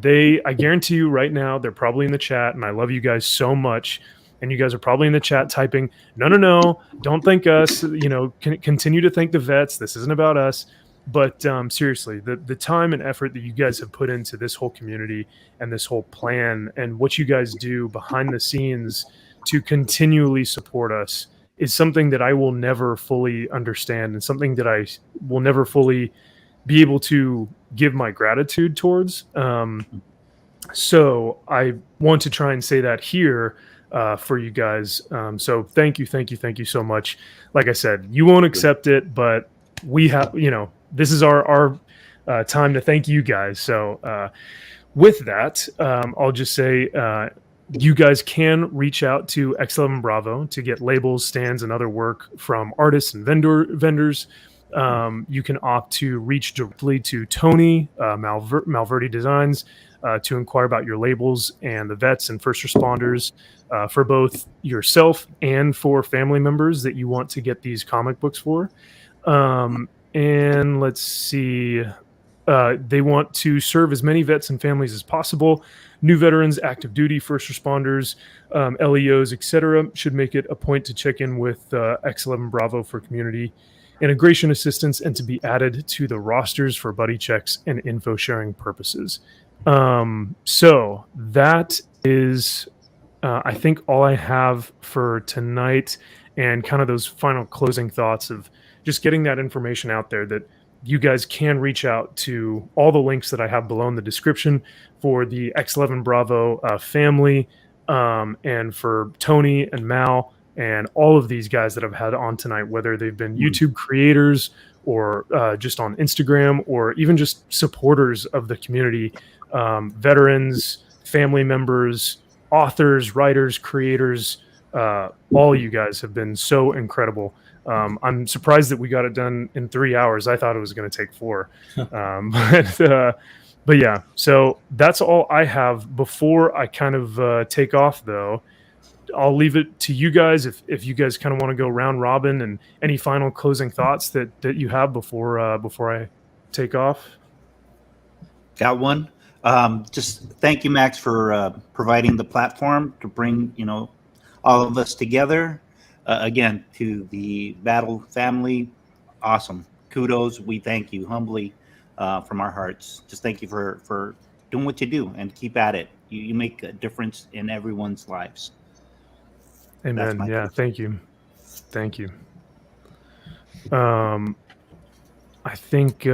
I guarantee you right now, they're probably in the chat, and I love you guys so much. And you guys are probably in the chat typing, no, don't thank us. Continue to thank the vets. This isn't about us. But seriously, the time and effort that you guys have put into this whole community and this whole plan, and what you guys do behind the scenes to continually support us, is something that I will never fully understand, and something that I will never fully be able to give my gratitude towards. So I want to try and say that here for you guys. So thank you so much. Like I said, you won't accept it, but we have, this is our time to thank you guys. So with that, I'll just say, you guys can reach out to X11 Bravo to get labels, stands, and other work from artists and vendors. You can opt to reach directly to Tony, Malverde Designs, to inquire about your labels and the vets and first responders, for both yourself and for family members that you want to get these comic books for. And let's see, they want to serve as many vets and families as possible. New veterans, active duty, first responders, LEOs, etc. should make it a point to check in with X11 Bravo for community integration assistance and to be added to the rosters for buddy checks and info sharing purposes. So that is, I think, all I have for tonight, and kind of those final closing thoughts of just getting that information out there, that you guys can reach out to all the links that I have below in the description for the X11 Bravo family, and for Tony and Mal and all of these guys that I've had on tonight, whether they've been YouTube creators or just on Instagram, or even just supporters of the community, veterans, family members, authors, writers, creators. All you guys have been so incredible. I'm surprised that we got it done in 3 hours. I thought it was going to take 4. But yeah, so that's all I have. Before I kind of take off, though, I'll leave it to you guys if you guys kind of want to go round robin, and any final closing thoughts that you have before I take off. Got one. Just thank you, Max, for providing the platform to bring all of us together. Again, to the Battle family, awesome. Kudos. We thank you humbly from our hearts. Just thank you for doing what you do, and keep at it. You make a difference in everyone's lives. Amen. Yeah, thank you. I think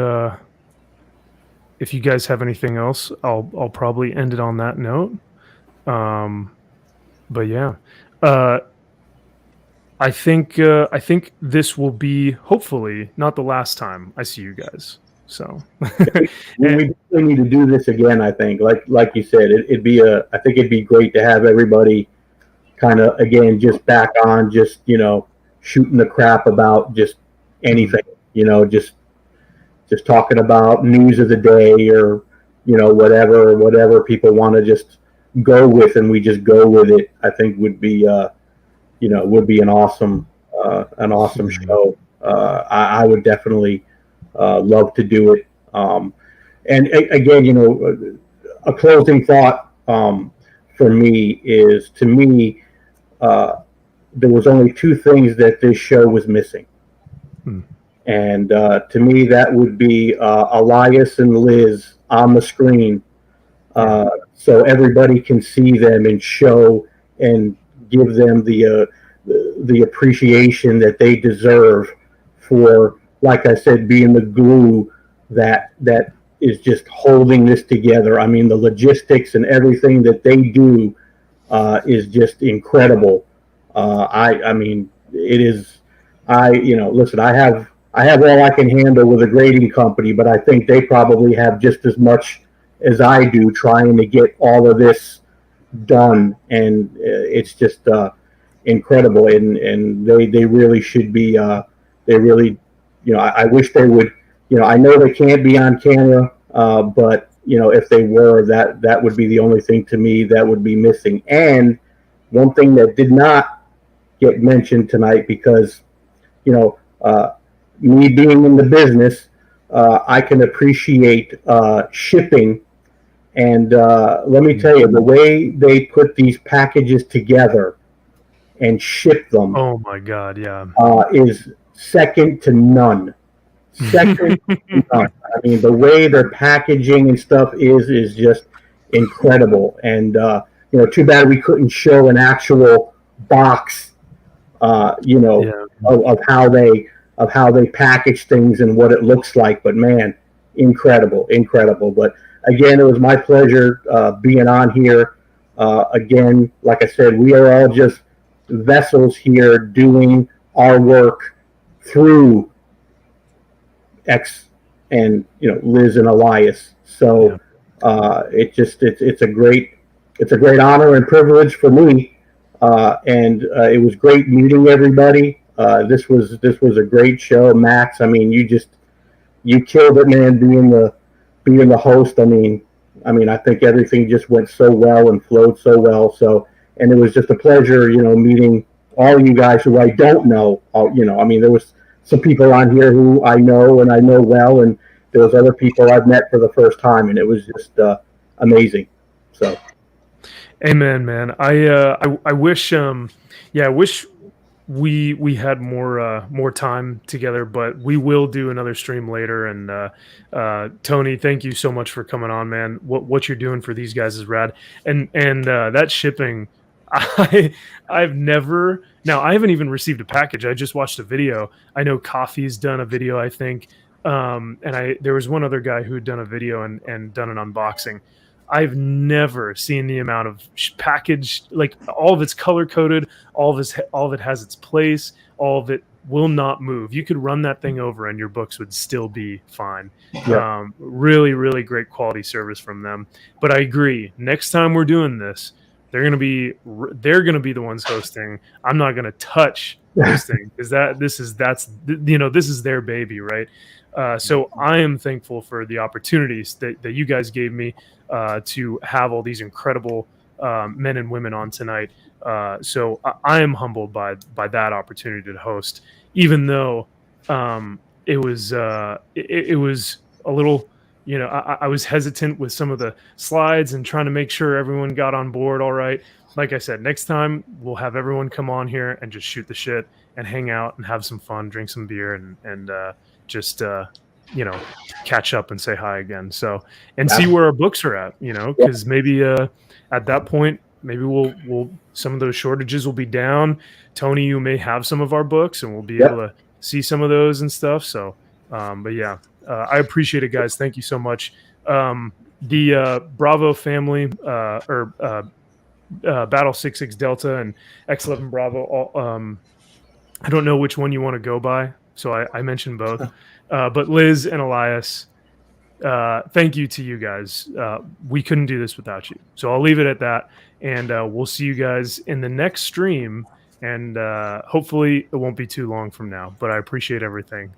if you guys have anything else, I'll probably end it on that note. But yeah, I think this will be, hopefully, not the last time I see you guys. So we definitely need to do this again. I think, like you said, I think it'd be great to have everybody kind of, again, just back on, just shooting the crap about just anything, just talking about news of the day, or whatever people want to just go with, and we just go with it. I think would be an awesome an awesome show. I would definitely love to do it. And again, a closing thought for me is, to me, there was only two things that this show was missing. And to me, that would be Elias and Liz on the screen, so everybody can see them and show and give them the appreciation that they deserve for, like I said, being the glue that is just holding this together. I mean, the logistics and everything that they do is just incredible. I mean, it is. Listen, I have all I can handle with a grading company, but I think they probably have just as much as I do trying to get all of this done, and it's just incredible. And they really should be. They really, I wish they would. I know they can't be on camera, but if they were, that would be the only thing to me that would be missing. And one thing that did not get mentioned tonight, because me being in the business, I can appreciate shipping. And let me tell you, the way they put these packages together and ship them, oh my God, yeah, is second to none. Second to none. I mean, the way their packaging and stuff is just incredible. And too bad we couldn't show an actual box, of how they package things and what it looks like. But man, incredible. But again, it was my pleasure being on here. Again, like I said, we are all just vessels here doing our work through X and Liz and Elias. So it's a great honor and privilege for me. And it was great meeting everybody. This was a great show, Max. I mean, you killed it, man. Being the host. I mean, I think everything just went so well and flowed so well. So, and it was just a pleasure, meeting all you guys who I don't know. I mean, there was some people on here who I know and I know well, and there was other people I've met for the first time, and it was just amazing. So, amen, man. I wish, I wish we had more time together, but we will do another stream later. And Tony, thank you so much for coming on, man. What you're doing for these guys is rad. And that shipping, I haven't even received a package. I just watched a video. I know Coffee's done a video, I think. And there was one other guy who had done a video and done an unboxing. I've never seen the amount of package, like all of it's color coded, all of it has its place, all of it will not move. You could run that thing over and your books would still be fine. Yeah. Really, really great quality service from them. But I agree. Next time we're doing this, they're gonna be the ones hosting. I'm not gonna touch hosting because this is their baby, right? So I am thankful for the opportunities that you guys gave me to have all these incredible men and women on tonight. So I am humbled by that opportunity to host, even though it was a little, I was hesitant with some of the slides and trying to make sure everyone got on board all right. Like I said, next time we'll have everyone come on here and just shoot the shit and hang out and have some fun, drink some beer, and just catch up and say hi again. So, and see where our books are at, because maybe at that point, maybe we'll some of those shortages will be down. Tony, you may have some of our books and we'll be able to see some of those and stuff. So, but yeah, I appreciate it, guys. Thank you so much. The Bravo family, Battle 66 Delta and X11 Bravo, all, I don't know which one you want to go by, so I mentioned both. But Liz and Elias, thank you to you guys. We couldn't do this without you. So I'll leave it at that, and we'll see you guys in the next stream, and hopefully it won't be too long from now. But I appreciate everything.